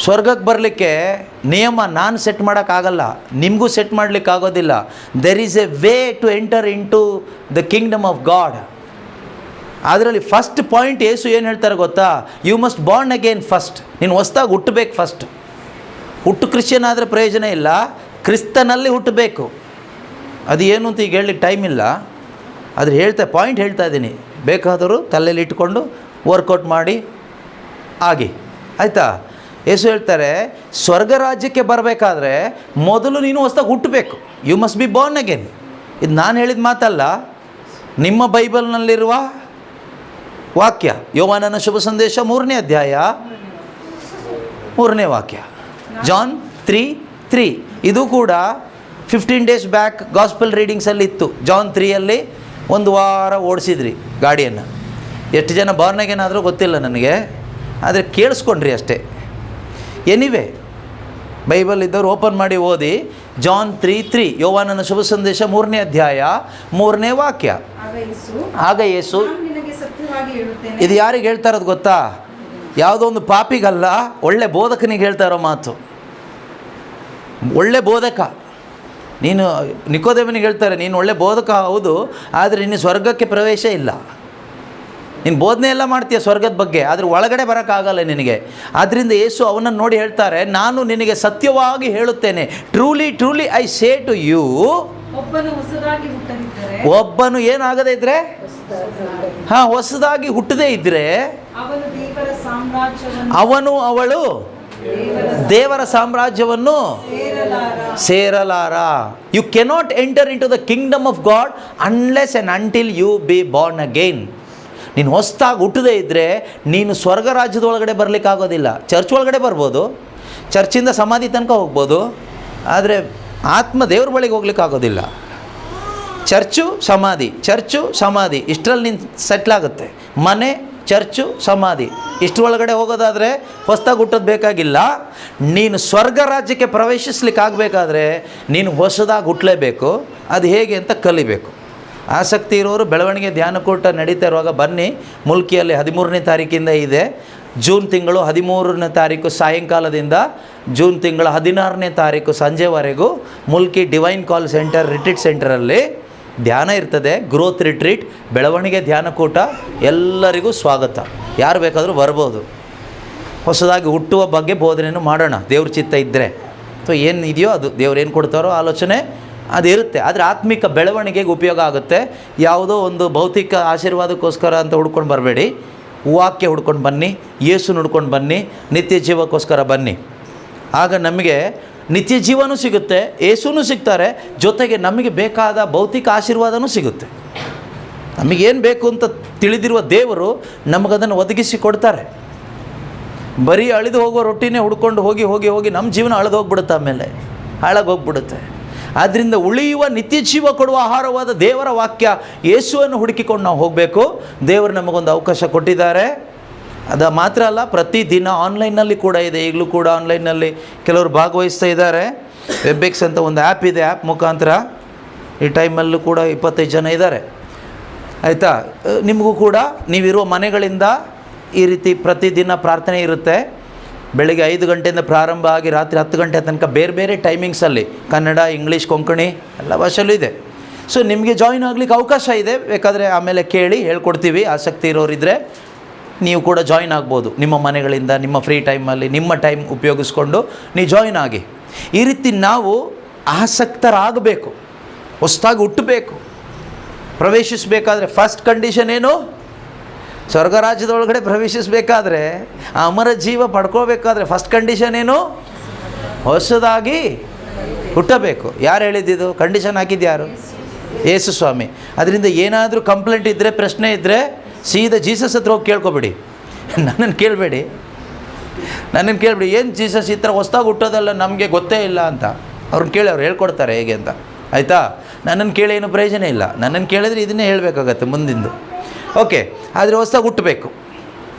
ಸ್ವರ್ಗಕ್ಕೆ ಬರಲಿಕ್ಕೆ ನಿಯಮ ನಾನು ಸೆಟ್ ಮಾಡೋಕ್ಕಾಗಲ್ಲ, ನಿಮಗೂ ಸೆಟ್ ಮಾಡಲಿಕ್ಕಾಗೋದಿಲ್ಲ. There is a way to enter in to the kingdom of God. ಅದರಲ್ಲಿ ಫಸ್ಟ್ ಪಾಯಿಂಟ್ ಯೇಸು ಏನು ಹೇಳ್ತಾರೆ ಗೊತ್ತಾ? You must born again first. ನೀನು ಹೊಸ್ದಾಗಿ ಹುಟ್ಟಬೇಕು ಫಸ್ಟ್. ಕ್ರಿಶ್ಚಿಯನ್ ಆದರೆ ಪ್ರಯೋಜನ ಇಲ್ಲ, ಕ್ರಿಸ್ತನಲ್ಲಿ ಹುಟ್ಟಬೇಕು. ಅದು ಏನು ಅಂತ ಈಗ ಹೇಳಲಿಕ್ಕೆ ಟೈಮ್ ಇಲ್ಲ. ಅದ್ರ ಪಾಯಿಂಟ್ ಹೇಳ್ತಾ ಇದ್ದೀನಿ. ಬೇಕಾದರೂ ತಲೆಯಲ್ಲಿ ಇಟ್ಕೊಂಡು ವರ್ಕೌಟ್ ಮಾಡಿ ಆಗಿ, ಆಯಿತಾ? ಯೇಸು ಹೇಳ್ತಾರೆ, ಸ್ವರ್ಗ ರಾಜ್ಯಕ್ಕೆ ಬರಬೇಕಾದ್ರೆ ಮೊದಲು ನೀನು ಹೊಸ್ದಾಗಿ ಹುಟ್ಟಬೇಕು. You must be born again. ಇದು ನಾನು ಹೇಳಿದ ಮಾತಲ್ಲ, ನಿಮ್ಮ ಬೈಬಲ್ನಲ್ಲಿರುವ ವಾಕ್ಯ. ಯೋಹಾನನ ಶುಭ ಸಂದೇಶ 3ನೇ ಅಧ್ಯಾಯ 3ನೇ ವಾಕ್ಯ, ಜಾನ್ 3:3. ಇದು ಕೂಡ 15 ಡೇಸ್ ಬ್ಯಾಕ್ ಗಾಸ್ಪಲ್ ರೀಡಿಂಗ್ಸಲ್ಲಿ ಇತ್ತು. ಜಾನ್ 3 1 ವಾರ ಓಡಿಸಿದ್ರಿ ಗಾಡಿಯನ್ನು. ಎಷ್ಟು ಜನ ಬಾರ್ನಾಗೇನಾದರೂ ಗೊತ್ತಿಲ್ಲ ನನಗೆ, ಆದರೆ ಕೇಳಿಸ್ಕೊಂಡ್ರಿ ಅಷ್ಟೇ. ಎನಿವೆ, ಬೈಬಲ್ ಇದ್ದವ್ರು ಓಪನ್ ಮಾಡಿ ಓದಿ. ಜಾನ್ 3:3, ಯೋಹಾನನ ಶುಭ ಸಂದೇಶ 3ನೇ ಅಧ್ಯಾಯ 3ನೇ ವಾಕ್ಯ. ಆಗ ಯೇಸು, ಇದು ಯಾರಿಗೆ ಹೇಳ್ತಾ ಇರೋದು ಗೊತ್ತಾ? ಯಾವುದೋ ಒಂದು ಪಾಪಿಗಲ್ಲ, ಒಳ್ಳೆ ಬೋಧಕನಿಗೆ ಹೇಳ್ತಾ ಇರೋ ಮಾತು. ಒಳ್ಳೆ ಬೋಧಕ ನೀನು. ನಿಕೋದೇಮನಿಗೆ ಹೇಳ್ತಾರೆ, ನೀನು ಒಳ್ಳೆ ಬೋಧಕ ಹೌದು, ಆದರೆ ನಿನ್ನ ಸ್ವರ್ಗಕ್ಕೆ ಪ್ರವೇಶ ಇಲ್ಲ. ನೀನು ಬೋಧನೆ ಎಲ್ಲ ಮಾಡ್ತೀಯ ಸ್ವರ್ಗದ ಬಗ್ಗೆ, ಆದರೆ ಒಳಗಡೆ ಬರೋಕ್ಕಾಗಲ್ಲ ನಿನಗೆ. ಆದ್ದರಿಂದ ಯೇಸು ಅವನನ್ನು ನೋಡಿ ಹೇಳ್ತಾರೆ, ನಾನು ನಿನಗೆ ಸತ್ಯವಾಗಿ ಹೇಳುತ್ತೇನೆ, truly I say to you, ಒಬ್ಬನು ಏನಾಗದೇ ಇದ್ರೆ, ಹೊಸದಾಗಿ ಹುಟ್ಟದೇ ಇದ್ರೆ ಅವನು ಅವಳು ದೇವರ ಸಾಮ್ರಾಜ್ಯವನ್ನು ಸೇರಲಾರ. You cannot enter in to the kingdom of God unless and until you be born again. ನೀನು ಹೊಸ್ದಾಗಿ ಹುಟ್ಟದೇ ಇದ್ದರೆ ನೀನು ಸ್ವರ್ಗ ರಾಜ್ಯದ ಒಳಗಡೆ ಬರಲಿಕ್ಕಾಗೋದಿಲ್ಲ. ಚರ್ಚ್ ಒಳಗಡೆ ಬರ್ಬೋದು, ಚರ್ಚಿಂದ ಸಮಾಧಿ ತನಕ ಹೋಗ್ಬೋದು, ಆದರೆ ಆತ್ಮ ದೇವ್ರ ಬಳಿಗೆ ಹೋಗ್ಲಿಕ್ಕಾಗೋದಿಲ್ಲ. ಚರ್ಚು ಸಮಾಧಿ ಇಷ್ಟರಲ್ಲಿ ನೀನು ಸೆಟ್ಲಾಗುತ್ತೆ. ಮನೆ, ಚರ್ಚು, ಸಮಾಧಿ ಇಷ್ಟರೊಳಗಡೆ ಹೋಗೋದಾದರೆ ಹೊಸ್ದಾಗಿ ಹುಟ್ಟೋದು ಬೇಕಾಗಿಲ್ಲ. ನೀನು ಸ್ವರ್ಗ ರಾಜ್ಯಕ್ಕೆ ಪ್ರವೇಶಿಸ್ಲಿಕ್ಕಾಗಬೇಕಾದ್ರೆ ನೀನು ಹೊಸದಾಗಿ ಹುಟ್ಟಲೇಬೇಕು. ಅದು ಹೇಗೆ ಅಂತ ಕಲಿಬೇಕು. ಆಸಕ್ತಿ ಇರೋರು ಬೆಳವಣಿಗೆ ಧ್ಯಾನಕೂಟ ನಡೀತಾ ಇರುವಾಗ ಬನ್ನಿ. ಮುಲ್ಕಿಯಲ್ಲಿ 13ನೇ ತಾರೀಕಿಂದ ಇದೆ. ಜೂನ್ ತಿಂಗಳು 13ನೇ ತಾರೀಕು ಸಾಯಂಕಾಲದಿಂದ ಜೂನ್ ತಿಂಗಳ 16ನೇ ತಾರೀಕು ಸಂಜೆವರೆಗೂ Mulki divine call centre retreat ಸೆಂಟರಲ್ಲಿ ಧ್ಯಾನ ಇರ್ತದೆ. ಗ್ರೋತ್ ರಿಟ್ರೀಟ್, ಬೆಳವಣಿಗೆ ಧ್ಯಾನಕೂಟ. ಎಲ್ಲರಿಗೂ ಸ್ವಾಗತ. ಯಾರು ಬೇಕಾದರೂ ಬರ್ಬೋದು. ಹೊಸದಾಗಿ ಹುಟ್ಟುವ ಬಗ್ಗೆ ಬೋಧನೆಯನ್ನು ಮಾಡೋಣ, ದೇವ್ರ ಚಿತ್ತ ಇದ್ದರೆ. ಸೊ ಏನು ಇದೆಯೋ ಅದು ದೇವ್ರು ಏನು ಕೊಡ್ತಾರೋ ಆಲೋಚನೆ ಅದಿರುತ್ತೆ. ಆದರೆ ಆತ್ಮಿಕ ಬೆಳವಣಿಗೆಗೆ ಉಪಯೋಗ ಆಗುತ್ತೆ. ಯಾವುದೋ ಒಂದು ಭೌತಿಕ ಆಶೀರ್ವಾದಕ್ಕೋಸ್ಕರ ಅಂತ ಹುಡ್ಕೊಂಡು ಬರಬೇಡಿ. ವಾಕ್ಯ ಹುಡ್ಕೊಂಡು ಬನ್ನಿ, ಯೇಸು ಹುಡ್ಕೊಂಡು ಬನ್ನಿ, ನಿತ್ಯ ಜೀವಕ್ಕೋಸ್ಕರ ಬನ್ನಿ. ಆಗ ನಮಗೆ ನಿತ್ಯ ಜೀವನೂ ಸಿಗುತ್ತೆ, ಯೇಸುನೂ ಸಿಗ್ತಾರೆ, ಜೊತೆಗೆ ನಮಗೆ ಬೇಕಾದ ಭೌತಿಕ ಆಶೀರ್ವಾದನೂ ಸಿಗುತ್ತೆ. ನಮಗೇನು ಬೇಕು ಅಂತ ತಿಳಿದಿರುವ ದೇವರು ನಮಗದನ್ನು ಒದಗಿಸಿ ಕೊಡ್ತಾರೆ. ಬರೀ ಅಳಿದು ಹೋಗೋ ರೊಟ್ಟಿನೇ ಹುಡ್ಕೊಂಡು ಹೋಗಿ ಹೋಗಿ ಹೋಗಿ ನಮ್ಮ ಜೀವನ ಅಳೆದು ಹೋಗ್ಬಿಡುತ್ತೆ, ಆಮೇಲೆ ಹಾಳಾಗೋಗ್ಬಿಡುತ್ತೆ. ಆದ್ದರಿಂದ ಉಳಿಯುವ ನಿತ್ಯ ಜೀವ ಕೊಡುವ ಆಹಾರವಾದ ದೇವರ ವಾಕ್ಯ ಯೇಸುವನ್ನು ಹುಡುಕಿಕೊಂಡು ನಾವು ಹೋಗಬೇಕು. ದೇವರು ನಮಗೊಂದು ಅವಕಾಶ ಕೊಟ್ಟಿದ್ದಾರೆ. ಅದು ಮಾತ್ರ ಅಲ್ಲ, ಪ್ರತಿದಿನ ಆನ್ಲೈನ್ನಲ್ಲಿ ಕೂಡ ಇದೆ. ಈಗಲೂ ಕೂಡ ಆನ್ಲೈನ್ನಲ್ಲಿ ಕೆಲವರು ಭಾಗವಹಿಸ್ತಾ ಇದ್ದಾರೆ. ವೆಬ್ಎಕ್ಸ್ ಅಂತ ಒಂದು ಆ್ಯಪ್ ಇದೆ. ಆ್ಯಪ್ ಮುಖಾಂತರ ಈ ಟೈಮಲ್ಲೂ ಕೂಡ 25 ಜನ ಇದ್ದಾರೆ. ಆಯಿತಾ? ನಿಮಗೂ ಕೂಡ ನೀವಿರುವ ಮನೆಗಳಿಂದ ಈ ರೀತಿ ಪ್ರತಿದಿನ ಪ್ರಾರ್ಥನೆ ಇರುತ್ತೆ. ಬೆಳಿಗ್ಗೆ 5 ಗಂಟೆಯಿಂದ ಪ್ರಾರಂಭ ಆಗಿ ರಾತ್ರಿ 10 ಗಂಟೆ ತನಕ ಬೇರೆ ಬೇರೆ ಟೈಮಿಂಗ್ಸಲ್ಲಿ ಕನ್ನಡ, ಇಂಗ್ಲೀಷ್, ಕೊಂಕಣಿ ಎಲ್ಲ ಭಾಷೆಯಲ್ಲೂ ಇದೆ. ಸೊ ನಿಮಗೆ ಜಾಯಿನ್ ಆಗಲಿಕ್ಕೆ ಅವಕಾಶ ಇದೆ. ಬೇಕಾದರೆ ಆಮೇಲೆ ಕೇಳಿ ಹೇಳ್ಕೊಡ್ತೀವಿ. ಆಸಕ್ತಿ ಇರೋರಿದ್ದರೆ ನೀವು ಕೂಡ ಜಾಯಿನ್ ಆಗ್ಬೋದು. ನಿಮ್ಮ ಮನೆಗಳಿಂದ ನಿಮ್ಮ ಫ್ರೀ ಟೈಮಲ್ಲಿ ನಿಮ್ಮ ಟೈಮ್ ಉಪಯೋಗಿಸ್ಕೊಂಡು ನೀವು ಜಾಯಿನ್ ಆಗಿ. ಈ ರೀತಿ ನಾವು ಆಸಕ್ತರಾಗಬೇಕು, ಹೊಸದಾಗಿ ಹುಟ್ಟಬೇಕು. ಪ್ರವೇಶಿಸಬೇಕಾದ್ರೆ ಫಸ್ಟ್ ಕಂಡೀಷನ್ ಏನು? ಸ್ವರ್ಗ ರಾಜ್ಯದೊಳಗಡೆ ಪ್ರವೇಶಿಸಬೇಕಾದ್ರೆ, ಅಮರ ಜೀವ ಪಡ್ಕೋಬೇಕಾದ್ರೆ ಫಸ್ಟ್ ಕಂಡೀಷನ್ ಏನು? ಹೊಸದಾಗಿ ಹುಟ್ಟಬೇಕು. ಯಾರು ಹೇಳಿದ್ದು? ಕಂಡೀಷನ್ ಹಾಕಿದ್ದು ಯಾರು? ಯೇಸು ಸ್ವಾಮಿ. ಅದರಿಂದ ಏನಾದರೂ ಕಂಪ್ಲೇಂಟ್ ಇದ್ದರೆ, ಪ್ರಶ್ನೆ ಇದ್ದರೆ ಸೀದಾ ಜೀಸಸ್ ಹತ್ರ ಹೋಗಿ ಕೇಳ್ಕೊಬೇಡಿ. ನನ್ನನ್ನು ಕೇಳಬೇಡಿ. ಏನು ಜೀಸಸ್ ಈ ಥರ ಹೊಸದಾಗಿ ಹುಟ್ಟೋದಲ್ಲ, ನಮಗೆ ಗೊತ್ತೇ ಇಲ್ಲ ಅಂತ ಅವ್ರನ್ನ ಕೇಳಿ ಅವ್ರು ಹೇಳ್ಕೊಡ್ತಾರೆ ಹೇಗೆ ಅಂತ. ಆಯಿತಾ? ನನ್ನನ್ನು ಕೇಳಿ ಏನು ಪ್ರಯೋಜನ ಇಲ್ಲ. ನನ್ನನ್ನು ಕೇಳಿದ್ರೆ ಇದನ್ನೇ ಹೇಳಬೇಕಾಗತ್ತೆ ಮುಂದಿಂದು. ಓಕೆ, ಆದರೆ ಹೊಸದಾಗಿ ಹುಟ್ಟಬೇಕು.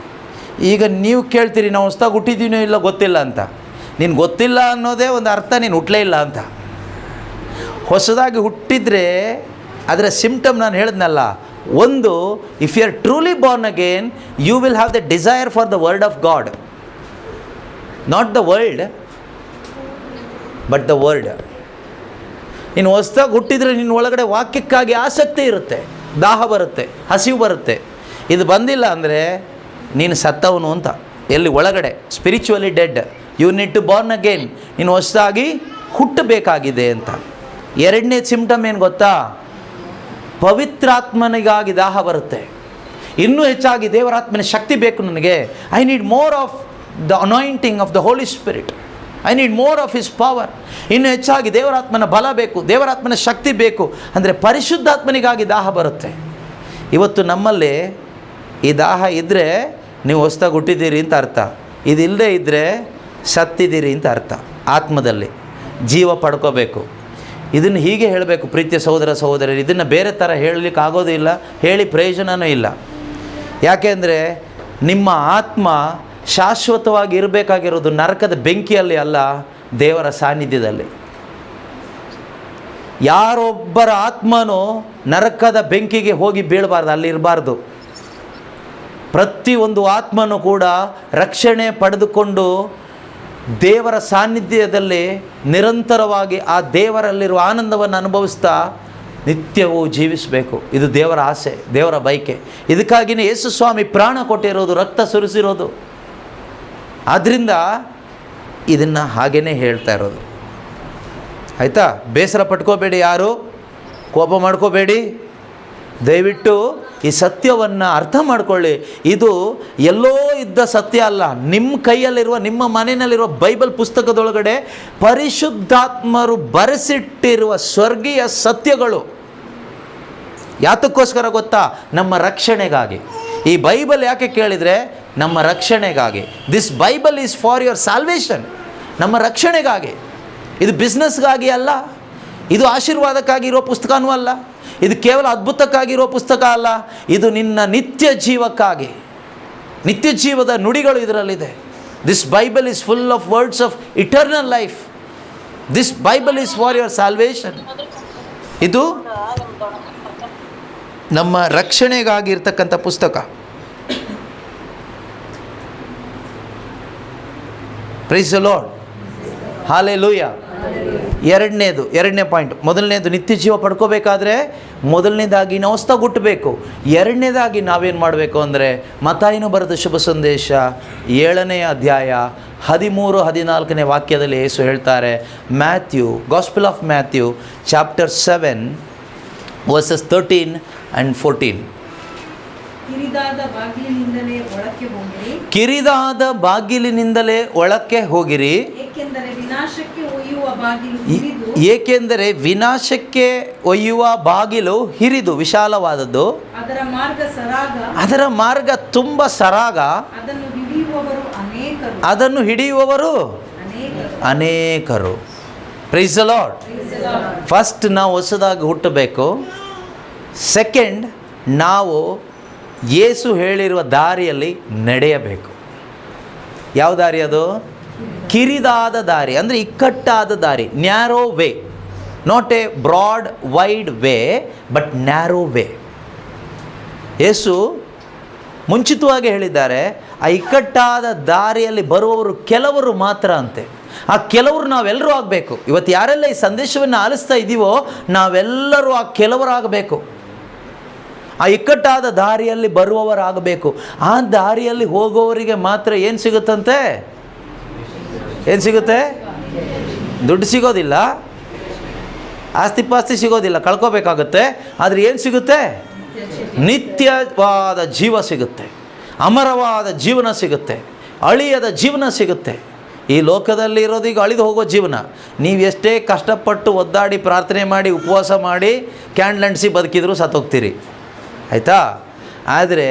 ಈಗ ನೀವು ಕೇಳ್ತೀರಿ ನಾವು ಹೊಸದಾಗಿ ಹುಟ್ಟಿದ್ದೀನೋ ಇಲ್ಲ ಗೊತ್ತಿಲ್ಲ ಅಂತ. ನೀನು ಗೊತ್ತಿಲ್ಲ ಅನ್ನೋದೇ ಒಂದು ಅರ್ಥ, ನೀನು ಹುಟ್ಟಲೇ ಇಲ್ಲ ಅಂತ. ಹೊಸದಾಗಿ ಹುಟ್ಟಿದರೆ ಅದರ ಸಿಂಪ್ಟಮ್ ನಾನು ಹೇಳಿದ್ನಲ್ಲ. ಒಂದು, if you are truly born again, you will have the desire for the word of God. Not the world but the word. ನೀನು ಹೊಸದಾಗಿ ಹುಟ್ಟಿದರೆ ನಿನ್ನ ಒಳಗಡೆ ವಾಕ್ಯಕ್ಕಾಗಿ ಆಸಕ್ತಿ ಇರುತ್ತೆ, ದಾಹ ಬರುತ್ತೆ, ಹಸಿವು ಬರುತ್ತೆ. ಇದು ಬಂದಿಲ್ಲ ಅಂದರೆ ನೀನು ಸತ್ತವನು ಅಂತ. ಎಲ್ಲಿ? ಒಳಗಡೆ spiritually dead. You need to born again. ನೀನು ಹೊಸದಾಗಿ ಹುಟ್ಟಬೇಕಾಗಿದೆ ಅಂತ. ಎರಡನೇ ಸಿಂಪ್ಟಮ್ ಏನು ಗೊತ್ತಾ? ಪವಿತ್ರಾತ್ಮನಿಗಾಗಿ ದಾಹ ಬರುತ್ತೆ. ಇನ್ನೂ ಹೆಚ್ಚಾಗಿ ದೇವರಾತ್ಮನ ಶಕ್ತಿ ಬೇಕು ನನಗೆ. I need more of the anointing of the Holy Spirit. I need more of his power. ಇನ್ನೂ ಹೆಚ್ಚಾಗಿ ದೇವರಾತ್ಮನ ಬಲ ಬೇಕು, ದೇವರಾತ್ಮನ ಶಕ್ತಿ ಬೇಕು. ಅಂದರೆ ಪರಿಶುದ್ಧಾತ್ಮನಿಗಾಗಿ ದಾಹ ಬರುತ್ತೆ. ಇವತ್ತು ನಮ್ಮಲ್ಲಿ ಈ ದಾಹ ಇದ್ದರೆ ನೀವು ಹೊಸದಾಗಿ ಹುಟ್ಟಿದ್ದೀರಿ ಅಂತ ಅರ್ಥ. ಇದಿಲ್ಲದೆ ಇದ್ದರೆ ಸತ್ತಿದ್ದೀರಿ ಅಂತ ಅರ್ಥ. ಆತ್ಮದಲ್ಲಿ ಜೀವ ಪಡ್ಕೋಬೇಕು. ಇದನ್ನು ಹೀಗೆ ಹೇಳಬೇಕು ಪ್ರೀತಿಯ ಸಹೋದರ ಸಹೋದರರು. ಇದನ್ನು ಬೇರೆ ಥರ ಹೇಳಲಿಕ್ಕೆ ಆಗೋದು ಇಲ್ಲ, ಹೇಳಿ ಪ್ರಯೋಜನವೂ ಇಲ್ಲ. ಯಾಕೆಂದರೆ ನಿಮ್ಮ ಆತ್ಮ ಶಾಶ್ವತವಾಗಿ ಇರಬೇಕಾಗಿರೋದು ನರಕದ ಬೆಂಕಿಯಲ್ಲಿ ಅಲ್ಲ, ದೇವರ ಸಾನ್ನಿಧ್ಯದಲ್ಲಿ. ಯಾರೊಬ್ಬರ ಆತ್ಮನೂ ನರಕದ ಬೆಂಕಿಗೆ ಹೋಗಿ ಬೀಳಬಾರ್ದು, ಅಲ್ಲಿರಬಾರ್ದು. ಪ್ರತಿಯೊಂದು ಆತ್ಮನೂ ಕೂಡ ರಕ್ಷಣೆ ಪಡೆದುಕೊಂಡು ದೇವರ ಸಾನ್ನಿಧ್ಯದಲ್ಲಿ ನಿರಂತರವಾಗಿ ಆ ದೇವರಲ್ಲಿರುವ ಆನಂದವನ್ನು ಅನುಭವಿಸ್ತಾ ನಿತ್ಯವೂ ಜೀವಿಸಬೇಕು. ಇದು ದೇವರ ಆಸೆ, ದೇವರ ಬಯಕೆ. ಇದಕ್ಕಾಗಿಯೇ ಯೇಸು ಸ್ವಾಮಿ ಪ್ರಾಣ ಕೊಟ್ಟಿರೋದು, ರಕ್ತ ಸುರಿಸಿರೋದು. ಆದ್ದರಿಂದ ಇದನ್ನು ಹಾಗೇ ಹೇಳ್ತಾ ಇರೋದು. ಆಯಿತಾ? ಬೇಸರ ಪಟ್ಕೋಬೇಡಿ, ಯಾರು ಕೋಪ ಮಾಡ್ಕೋಬೇಡಿ. ದಯವಿಟ್ಟು ಈ ಸತ್ಯವನ್ನು ಅರ್ಥ ಮಾಡ್ಕೊಳ್ಳಿ. ಇದು ಎಲ್ಲೋ ಇದ್ದ ಸತ್ಯ ಅಲ್ಲ, ನಿಮ್ಮ ಕೈಯಲ್ಲಿರುವ, ನಿಮ್ಮ ಮನೆಯಲ್ಲಿರುವ ಬೈಬಲ್ ಪುಸ್ತಕದೊಳಗಡೆ ಪರಿಶುದ್ಧಾತ್ಮರು ಬರೆಸಿಟ್ಟಿರುವ ಸ್ವರ್ಗೀಯ ಸತ್ಯಗಳು. ಯಾತಕ್ಕೋಸ್ಕರ ಗೊತ್ತಾ? ನಮ್ಮ ರಕ್ಷಣೆಗಾಗಿ. ಈ ಬೈಬಲ್ ಯಾಕೆ ಕೇಳಿದರೆ ನಮ್ಮ ರಕ್ಷಣೆಗಾಗಿ. This Bible is for your salvation. ನಮ್ಮ ರಕ್ಷಣೆಗಾಗಿ. ಇದು ಬಿಸ್ನೆಸ್ಗಾಗಿ ಅಲ್ಲ, ಇದು ಆಶೀರ್ವಾದಕ್ಕಾಗಿರೋ ಪುಸ್ತಕನೂ ಅಲ್ಲ, ಇದು ಕೇವಲ ಅದ್ಭುತಕ್ಕಾಗಿರೋ ಪುಸ್ತಕ ಅಲ್ಲ. ಇದು ನಿನ್ನ ನಿತ್ಯ ಜೀವಕ್ಕಾಗಿ. ನಿತ್ಯ ಜೀವದ ನುಡಿಗಳು ಇದರಲ್ಲಿದೆ. This Bible is full of words of eternal life. This Bible is for your salvation. ಇದು ನಮ್ಮ ರಕ್ಷಣೆಗಾಗಿ ಇರ್ತಕ್ಕಂಥ ಪುಸ್ತಕ. Praise the lord. ಹಾಲೆಲೂಯಾ. ಎರಡನೇ ಪಾಯಿಂಟ್. ಮೊದಲನೇದು ನಿತ್ಯ ಜೀವ ಪಡ್ಕೋಬೇಕಾದ್ರೆ ಮೊದಲನೇದಾಗಿ ನಾವು ಹೊಸ್ದಾಗಿ ಹುಟ್ಟಬೇಕು. ಎರಡನೇದಾಗಿ ನಾವೇನು ಮಾಡಬೇಕು ಅಂದರೆ ಮತ್ತಾಯನು ಬರೆದ ಶುಭ ಸಂದೇಶ 7ನೇ ಅಧ್ಯಾಯ 13-14 ವಾಕ್ಯದಲ್ಲಿ ಯೇಸು ಹೇಳ್ತಾರೆ, gospel of Matthew chapter 7 verses 13 and 14.
ಕಿರಿದಾದ ಬಾಗಿಲಿನಿಂದಲೇ ಒಳಕ್ಕೆ ಹೋಗಿರಿ,
ಕಿರಿದಾದ ಬಾಗಿಲಿನಿಂದಲೇ ಒಳಕ್ಕೆ ಹೋಗಿರಿ,
ಏಕೆಂದರೆ ವಿನಾಶಕ್ಕೆ ಒಯ್ಯುವ ಬಾಗಿಲು ಹಿರಿದು,
ಏಕೆಂದರೆ ವಿನಾಶಕ್ಕೆ ಒಯ್ಯುವ ಬಾಗಿಲು ಹಿರಿದು ವಿಶಾಲವಾದದ್ದು,
ಅದರ ಮಾರ್ಗ ಸರಾಗ,
ಅದರ ಮಾರ್ಗ ತುಂಬ ಸರಾಗ,
ಅದನ್ನು ಹಿಡಿಯುವವರು ಅನೇಕರು,
ಅದನ್ನು ಹಿಡಿಯುವವರು
ಅನೇಕರು.
ಅನೇಕರು. Praise the lord. ಫಸ್ಟ್ ನಾವು ಹೊಸದಾಗಿ ಹುಟ್ಟಬೇಕು. ಸೆಕೆಂಡ್, ನಾವು ಯೇಸು ಹೇಳಿರುವ ದಾರಿಯಲ್ಲಿ ನಡೆಯಬೇಕು. ಯಾವ ದಾರಿ ಅದು? ಕಿರಿದಾದ ದಾರಿ, ಅಂದರೆ ಇಕ್ಕಟ್ಟಾದ ದಾರಿ, narrow way. Not a broad wide way but narrow way. Yesu ಮುಂಚಿತವಾಗಿ ಹೇಳಿದ್ದಾರೆ, ಆ ಇಕ್ಕಟ್ಟಾದ ದಾರಿಯಲ್ಲಿ ಬರುವವರು ಕೆಲವರು ಮಾತ್ರ ಅಂತೆ. ಆ ಕೆಲವರು ನಾವೆಲ್ಲರೂ ಆಗಬೇಕು. ಇವತ್ತು ಯಾರೆಲ್ಲ ಈ ಸಂದೇಶವನ್ನು ಆಲಿಸ್ತಾ ಇದ್ದೀವೋ ನಾವೆಲ್ಲರೂ ಆ ಕೆಲವರಾಗಬೇಕು. ಆ ಇಕ್ಕಟ್ಟಾದ ದಾರಿಯಲ್ಲಿ ಬರುವವರಾಗಬೇಕು. ಆ ದಾರಿಯಲ್ಲಿ ಹೋಗುವವರಿಗೆ ಮಾತ್ರ ಏನು ಸಿಗುತ್ತಂತೆ? ಏನು ಸಿಗುತ್ತೆ? ದುಡ್ಡು ಸಿಗೋದಿಲ್ಲ, ಆಸ್ತಿ ಪಾಸ್ತಿ ಸಿಗೋದಿಲ್ಲ, ಕಳ್ಕೋಬೇಕಾಗುತ್ತೆ. ಆದರೆ ಏನು ಸಿಗುತ್ತೆ? ನಿತ್ಯವಾದ ಜೀವ ಸಿಗುತ್ತೆ, ಅಮರವಾದ ಜೀವನ ಸಿಗುತ್ತೆ, ಅಳಿಯದ ಜೀವನ ಸಿಗುತ್ತೆ. ಈ ಲೋಕದಲ್ಲಿ ಇರೋದು ಈಗ ಅಳಿದು ಹೋಗೋ ಜೀವನ. ನೀವು ಎಷ್ಟೇ ಕಷ್ಟಪಟ್ಟು ಒದ್ದಾಡಿ ಪ್ರಾರ್ಥನೆ ಮಾಡಿ ಉಪವಾಸ ಮಾಡಿ ಕ್ಯಾಂಡಲ್ ಅಂಟಿಸಿ ಬದುಕಿದ್ರು ಸತ್ತೋಗ್ತೀರಿ, ಆಯಿತಾ? ಆದರೆ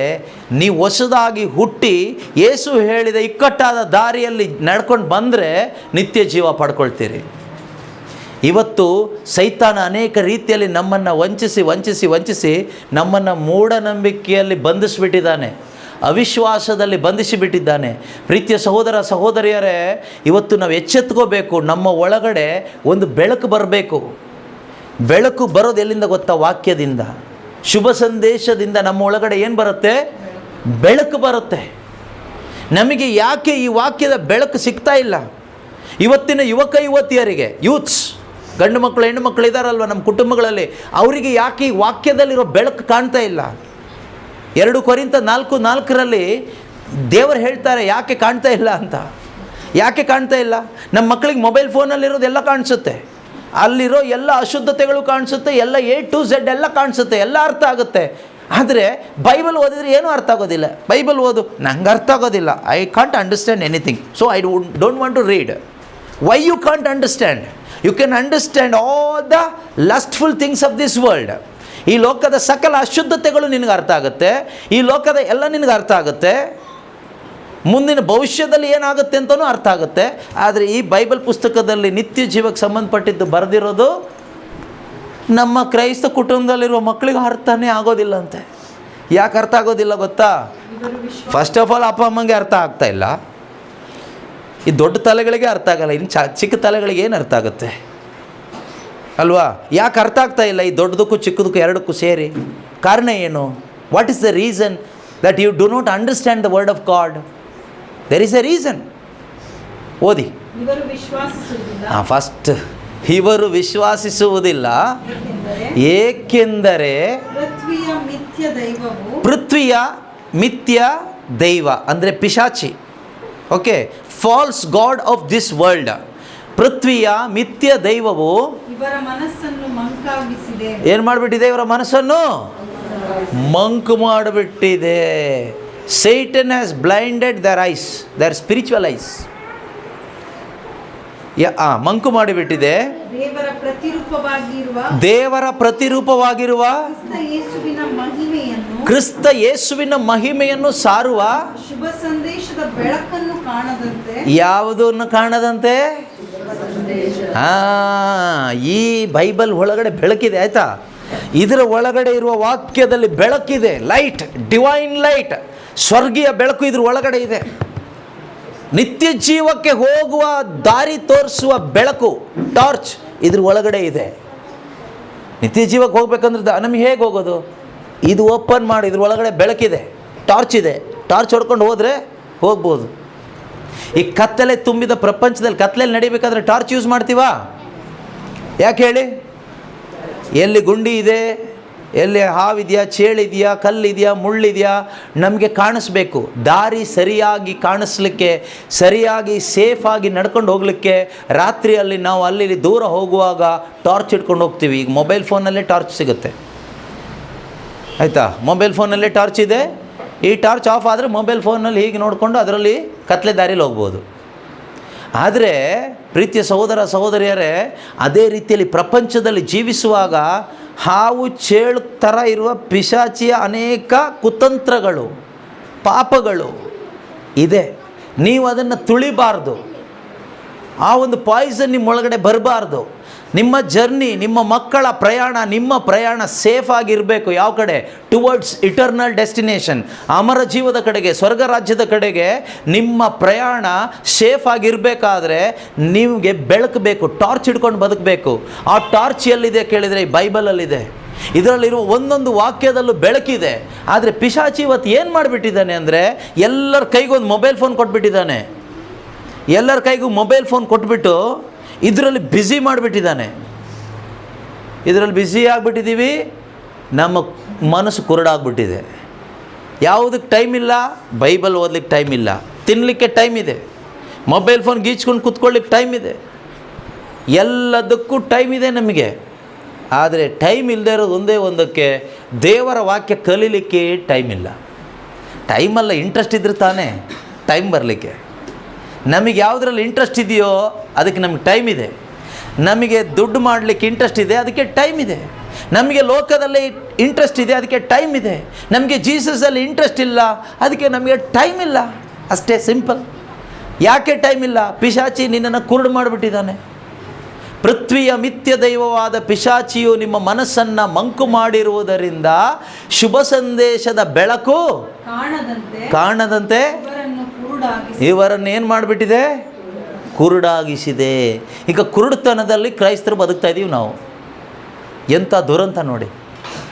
ನೀವು ಹೊಸದಾಗಿ ಹುಟ್ಟಿ ಯೇಸು ಹೇಳಿದ ಇಕ್ಕಟ್ಟಾದ ದಾರಿಯಲ್ಲಿ ನಡ್ಕೊಂಡು ಬಂದರೆ ನಿತ್ಯ ಜೀವ ಪಡ್ಕೊಳ್ತೀರಿ. ಇವತ್ತು ಸೈತಾನ ಅನೇಕ ರೀತಿಯಲ್ಲಿ ನಮ್ಮನ್ನು ವಂಚಿಸಿ ನಮ್ಮನ್ನು ಮೂಢನಂಬಿಕೆಯಲ್ಲಿ ಬಂಧಿಸಿಬಿಟ್ಟಿದ್ದಾನೆ, ಅವಿಶ್ವಾಸದಲ್ಲಿ ಬಂಧಿಸಿಬಿಟ್ಟಿದ್ದಾನೆ. ಪ್ರೀತಿಯ ಸಹೋದರ ಸಹೋದರಿಯರೇ, ಇವತ್ತು ನಾವು ಎಚ್ಚೆತ್ಕೋಬೇಕು. ನಮ್ಮ ಒಳಗಡೆ ಒಂದು ಬೆಳಕು ಬರಬೇಕು. ಬೆಳಕು ಬರೋದು ಎಲ್ಲಿಂದ ಗೊತ್ತಾ? ವಾಕ್ಯದಿಂದ, ಶುಭ ಸಂದೇಶದಿಂದ ನಮ್ಮ ಒಳಗಡೆ ಏನು ಬರುತ್ತೆ? ಬೆಳಕು ಬರುತ್ತೆ. ನಮಗೆ ಯಾಕೆ ಈ ವಾಕ್ಯದ ಬೆಳಕು ಸಿಗ್ತಾ ಇಲ್ಲ? ಇವತ್ತಿನ ಯುವಕ ಯುವತಿಯರಿಗೆ, ಯೂತ್ಸ್, ಗಂಡು ಮಕ್ಕಳು ಹೆಣ್ಣು ಮಕ್ಕಳು ಇದ್ದಾರಲ್ವ ನಮ್ಮ ಕುಟುಂಬಗಳಲ್ಲಿ, ಅವರಿಗೆ ಯಾಕೆ ಈ ವಾಕ್ಯದಲ್ಲಿರೋ ಬೆಳಕು ಕಾಣ್ತಾ ಇಲ್ಲ? 2 ಕೊರಿಂಥ 4:4 ದೇವರು ಹೇಳ್ತಾರೆ ಯಾಕೆ ಕಾಣ್ತಾ ಇಲ್ಲ ಅಂತ. ಯಾಕೆ ಕಾಣ್ತಾ ಇಲ್ಲ? ನಮ್ಮ ಮಕ್ಕಳಿಗೆ ಮೊಬೈಲ್ ಫೋನಲ್ಲಿರೋದೆಲ್ಲ ಕಾಣಿಸುತ್ತೆ, ಅಲ್ಲಿರೋ ಎಲ್ಲ ಅಶುದ್ಧತೆಗಳು ಕಾಣಿಸುತ್ತೆ, ಎಲ್ಲ A to Z ಎಲ್ಲ ಕಾಣಿಸುತ್ತೆ, ಎಲ್ಲ ಅರ್ಥ ಆಗುತ್ತೆ. ಆದರೆ ಬೈಬಲ್ ಓದಿದರೆ ಏನೂ ಅರ್ಥ ಆಗೋದಿಲ್ಲ. ಬೈಬಲ್ ಓದು, ನಂಗೆ ಅರ್ಥ ಆಗೋದಿಲ್ಲ, I can't understand anything, so I don't want to read. Why you can't understand? You can understand all the lustful things of this world. ಈ ಲೋಕದ ಸಕಲ ಅಶುದ್ಧತೆಗಳು ನಿನಗೆ ಅರ್ಥ ಆಗುತ್ತೆ, ಈ ಲೋಕದ ಎಲ್ಲ ನಿನಗೆ ಅರ್ಥ ಆಗುತ್ತೆ, ಮುಂದಿನ ಭವಿಷ್ಯದಲ್ಲಿ ಏನಾಗುತ್ತೆ ಅಂತಲೂ ಅರ್ಥ ಆಗುತ್ತೆ. ಆದರೆ ಈ ಬೈಬಲ್ ಪುಸ್ತಕದಲ್ಲಿ ನಿತ್ಯ ಜೀವಕ್ಕೆ ಸಂಬಂಧಪಟ್ಟಿದ್ದು ಬರೆದಿರೋದು ನಮ್ಮ ಕ್ರೈಸ್ತ ಕುಟುಂಬದಲ್ಲಿರುವ ಮಕ್ಕಳಿಗೆ ಅರ್ಥನೇ ಆಗೋದಿಲ್ಲ ಅಂತೆ. ಯಾಕೆ ಅರ್ಥ ಆಗೋದಿಲ್ಲ ಗೊತ್ತಾ? ಫಸ್ಟ್ ಆಫ್ ಆಲ್ ಅಪ್ಪ ಅಮ್ಮಂಗೆ ಅರ್ಥ ಆಗ್ತಾ ಇಲ್ಲ. ಈ ದೊಡ್ಡ ತಲೆಗಳಿಗೆ ಅರ್ಥ ಆಗಲ್ಲ, ಇನ್ನು ಚಿಕ್ಕ ತಲೆಗಳಿಗೆ ಏನು ಅರ್ಥ ಆಗುತ್ತೆ ಅಲ್ವಾ? ಯಾಕೆ ಅರ್ಥ ಆಗ್ತಾ ಇಲ್ಲ ಈ ದೊಡ್ಡದಕ್ಕೂ ಚಿಕ್ಕದಕ್ಕೂ ಎರಡಕ್ಕೂ ಸೇರಿ? ಕಾರಣ ಏನು? What is the reason that you do not understand the word of God? There is a reason. ಓದಿ. ಫಸ್ಟ್, ಇವರು ವಿಶ್ವಾಸಿಸುವುದಿಲ್ಲ ಏಕೆಂದರೆ ಪೃಥ್ವಿಯ ಮಿಥ್ಯ ದೈವ ಅಂದರೆ ಪಿಶಾಚಿ. Okay, false god of this world. ಪೃಥ್ವಿಯ ಮಿಥ್ಯ ದೈವವು
ಇವರ ಮನಸ್ಸನ್ನು ಮಂಕಾಗಿಸಿದೆ.
ಏನು ಮಾಡಿಬಿಟ್ಟಿದೆ? ಇವರ ಮನಸ್ಸನ್ನು ಮಂಕು ಮಾಡಿಬಿಟ್ಟಿದೆ. Satan has blinded their eyes, their spiritual eyes. ಮಂಕು ಮಾಡಿಬಿಟ್ಟಿದೆ. ದೇವರ ಪ್ರತಿರೂಪವಾಗಿರುವ ಕ್ರಿಸ್ತ ಯೇಸುವಿನ ಮಹಿಮೆಯನ್ನು ಸಾರುವ
ಶುಭ ಸಂದೇಶದ ಬೆಳಕನ್ನು ಕಾಣದಂತೆ,
ಯಾವುದನ್ನು ಕಾಣದಂತೆ? ಈ ಬೈಬಲ್ ಒಳಗಡೆ ಬೆಳಕಿದೆ, ಆಯ್ತಾ? ಇದರ ಒಳಗಡೆ ಇರುವ ವಾಕ್ಯದಲ್ಲಿ ಬೆಳಕಿದೆ. ಲೈಟ್, ಡಿವೈನ್ ಲೈಟ್, ಸ್ವರ್ಗೀಯ ಬೆಳಕು ಇದ್ರ ಒಳಗಡೆ ಇದೆ. ನಿತ್ಯ ಜೀವಕ್ಕೆ ಹೋಗುವ ದಾರಿ ತೋರಿಸುವ ಬೆಳಕು, ಟಾರ್ಚ್ ಇದ್ರ ಒಳಗಡೆ ಇದೆ. ನಿತ್ಯ ಜೀವಕ್ಕೆ ಹೋಗ್ಬೇಕಂದ್ರೆ ನಮಗೆ ಹೇಗೆ ಹೋಗೋದು? ಇದು ಓಪನ್ ಮಾಡಿ, ಇದ್ರ ಒಳಗಡೆ ಬೆಳಕಿದೆ, ಟಾರ್ಚ್ ಇದೆ. ಟಾರ್ಚ್ ಹೊಡ್ಕೊಂಡು ಹೋದರೆ ಹೋಗ್ಬೋದು. ಈ ಕತ್ತಲೆ ತುಂಬಿದ ಪ್ರಪಂಚದಲ್ಲಿ ಕತ್ತಲೆಯಲ್ಲಿ ನಡಿಬೇಕಾದ್ರೆ ಟಾರ್ಚ್ ಯೂಸ್ ಮಾಡ್ತೀವಾ? ಯಾಕೆ ಹೇಳಿ? ಎಲ್ಲಿ ಗುಂಡಿ ಇದೆ, ಎಲ್ಲಿ ಹಾವಿದೆಯಾ, ಚೇಳಿದೆಯಾ, ಕಲ್ಲಿದೆಯಾ, ಮುಳ್ಳಿದೆಯಾ, ನಮಗೆ ಕಾಣಿಸ್ಬೇಕು. ದಾರಿ ಸರಿಯಾಗಿ ಕಾಣಿಸ್ಲಿಕ್ಕೆ, ಸರಿಯಾಗಿ ಸೇಫಾಗಿ ನಡ್ಕೊಂಡು ಹೋಗಲಿಕ್ಕೆ ರಾತ್ರಿಯಲ್ಲಿ ನಾವು ಅಲ್ಲಿ ದೂರ ಹೋಗುವಾಗ ಟಾರ್ಚ್ ಇಟ್ಕೊಂಡು ಹೋಗ್ತೀವಿ. ಈಗ ಮೊಬೈಲ್ ಫೋನಲ್ಲೇ ಟಾರ್ಚ್ ಸಿಗುತ್ತೆ, ಆಯಿತಾ? ಮೊಬೈಲ್ ಫೋನಲ್ಲೇ ಟಾರ್ಚ್ ಇದೆ. ಈ ಟಾರ್ಚ್ ಆಫ್ ಆದರೆ ಮೊಬೈಲ್ ಫೋನಲ್ಲಿ ಹೀಗೆ ನೋಡಿಕೊಂಡು ಅದರಲ್ಲಿ ಕತ್ಲೆ ದಾರಿಲಿ ಹೋಗ್ಬೋದು. ಆದರೆ ಪ್ರೀತಿಯ ಸಹೋದರ ಸಹೋದರಿಯರೇ, ಅದೇ ರೀತಿಯಲ್ಲಿ ಪ್ರಪಂಚದಲ್ಲಿ ಜೀವಿಸುವಾಗ ಹಾವು ಚೇಳು ಥರ ಇರುವ ಪಿಶಾಚಿಯ ಅನೇಕ ಕುತಂತ್ರಗಳು, ಪಾಪಗಳು ಇದೆ. ನೀವು ಅದನ್ನು ತುಳಿಬಾರ್ದು. ಆ ಒಂದು ಪಾಯ್ಸನ್ ನಿಮ್ಮೊಳಗಡೆ ಬರಬಾರ್ದು. ನಿಮ್ಮ ಜರ್ನಿ, ನಿಮ್ಮ ಮಕ್ಕಳ ಪ್ರಯಾಣ, ನಿಮ್ಮ ಪ್ರಯಾಣ ಸೇಫ್ ಆಗಿರಬೇಕು. ಯಾವ ಕಡೆ? ಟುವರ್ಡ್ಸ್ ಇಟರ್ನಲ್ ಡೆಸ್ಟಿನೇಷನ್, ಅಮರ ಜೀವದ ಕಡೆಗೆ, ಸ್ವರ್ಗ ರಾಜ್ಯದ ಕಡೆಗೆ ನಿಮ್ಮ ಪ್ರಯಾಣ ಸೇಫ್ ಆಗಿರಬೇಕಾದ್ರೆ ನಿಮಗೆ ಬೆಳಕಬೇಕು, ಟಾರ್ಚ್ ಹಿಡ್ಕೊಂಡು ಬದುಕಬೇಕು. ಆ ಟಾರ್ಚ್ ಎಲ್ಲಿದೆ ಕೇಳಿದರೆ ಈ ಬೈಬಲಲ್ಲಿದೆ. ಇದರಲ್ಲಿರುವ ಒಂದೊಂದು ವಾಕ್ಯದಲ್ಲೂ ಬೆಳಕಿದೆ. ಆದರೆ ಪಿಶಾಚಿ ಇವತ್ತು ಏನು ಮಾಡಿಬಿಟ್ಟಿದ್ದಾನೆ ಅಂದರೆ, ಎಲ್ಲರ ಕೈಗೊಂದು ಮೊಬೈಲ್ ಫೋನ್ ಕೊಟ್ಬಿಟ್ಟಿದ್ದಾನೆ. ಎಲ್ಲರ ಕೈಗೂ ಮೊಬೈಲ್ ಫೋನ್ ಕೊಟ್ಬಿಟ್ಟು ಇದರಲ್ಲಿ ಬ್ಯುಸಿ ಮಾಡಿಬಿಟ್ಟಿದ್ದಾನೆ. ಇದರಲ್ಲಿ ಬ್ಯುಸಿ ಆಗಿಬಿಟ್ಟಿದ್ದೀವಿ. ನಮ್ಮ ಮನಸ್ಸು ಕುರುಡಾಗ್ಬಿಟ್ಟಿದೆ. ಯಾವುದಕ್ಕೆ ಟೈಮ್ ಇಲ್ಲ? ಬೈಬಲ್ ಓದಲಿಕ್ಕೆ ಟೈಮ್ ಇಲ್ಲ. ತಿನ್ನಲಿಕ್ಕೆ ಟೈಮ್ ಇದೆ, ಮೊಬೈಲ್ ಫೋನ್ ಗೀಚ್ಕೊಂಡು ಕೂತ್ಕೊಳ್ಳಿಕ್ಕೆ ಟೈಮ್ ಇದೆ, ಎಲ್ಲದಕ್ಕೂ ಟೈಮ್ ಇದೆ ನಮಗೆ. ಆದರೆ ಟೈಮ್ ಇಲ್ಲದೆ ಇರೋದು ಒಂದೇ ಒಂದಕ್ಕೆ, ದೇವರ ವಾಕ್ಯ ಕಲೀಲಿಕ್ಕೆ ಟೈಮ್ ಇಲ್ಲ. ಟೈಮಲ್ಲ, ಇಂಟ್ರೆಸ್ಟ್ ಇದ್ರೆ ತಾನೇ ಟೈಮ್ ಬರಲಿಕ್ಕೆ. ನಮಗೆ ಯಾವುದರಲ್ಲಿ ಇಂಟ್ರೆಸ್ಟ್ ಇದೆಯೋ ಅದಕ್ಕೆ ನಮಗೆ ಟೈಮ್ ಇದೆ. ನಮಗೆ ದುಡ್ಡು ಮಾಡಲಿಕ್ಕೆ ಇಂಟ್ರೆಸ್ಟ್ ಇದೆ, ಅದಕ್ಕೆ ಟೈಮ್ ಇದೆ. ನಮಗೆ ಲೋಕದಲ್ಲಿ ಇಂಟ್ರೆಸ್ಟ್ ಇದೆ, ಅದಕ್ಕೆ ಟೈಮ್ ಇದೆ. ನಮಗೆ ಜೀಸಸಲ್ಲಿ ಇಂಟ್ರೆಸ್ಟ್ ಇಲ್ಲ, ಅದಕ್ಕೆ ನಮಗೆ ಟೈಮ್ ಇಲ್ಲ. ಅಷ್ಟೇ ಸಿಂಪಲ್. ಯಾಕೆ ಟೈಮ್ ಇಲ್ಲ? ಪಿಶಾಚಿ ನಿನ್ನನ್ನು ಕುರುಡು ಮಾಡಿಬಿಟ್ಟಿದ್ದಾನೆ. ಪೃಥ್ವಿಯ ಮಿಥ್ಯ ದೈವವಾದ ಪಿಶಾಚಿಯು ನಿಮ್ಮ ಮನಸ್ಸನ್ನು ಮಂಕು ಮಾಡಿರುವುದರಿಂದ ಶುಭ ಸಂದೇಶದ ಬೆಳಕು ಕಾಣದಂತೆ ಇವರನ್ನು ಏನು ಮಾಡಿಬಿಟ್ಟಿದೆ? ಕುರುಡಾಗಿಸಿದೆ. ಈಗ ಕುರುಡುತನದಲ್ಲಿ ಕ್ರೈಸ್ತರು ಬದುಕ್ತಾ ಇದ್ದೀವಿ ನಾವು. ಎಂಥ ದುರಂತ ನೋಡಿ,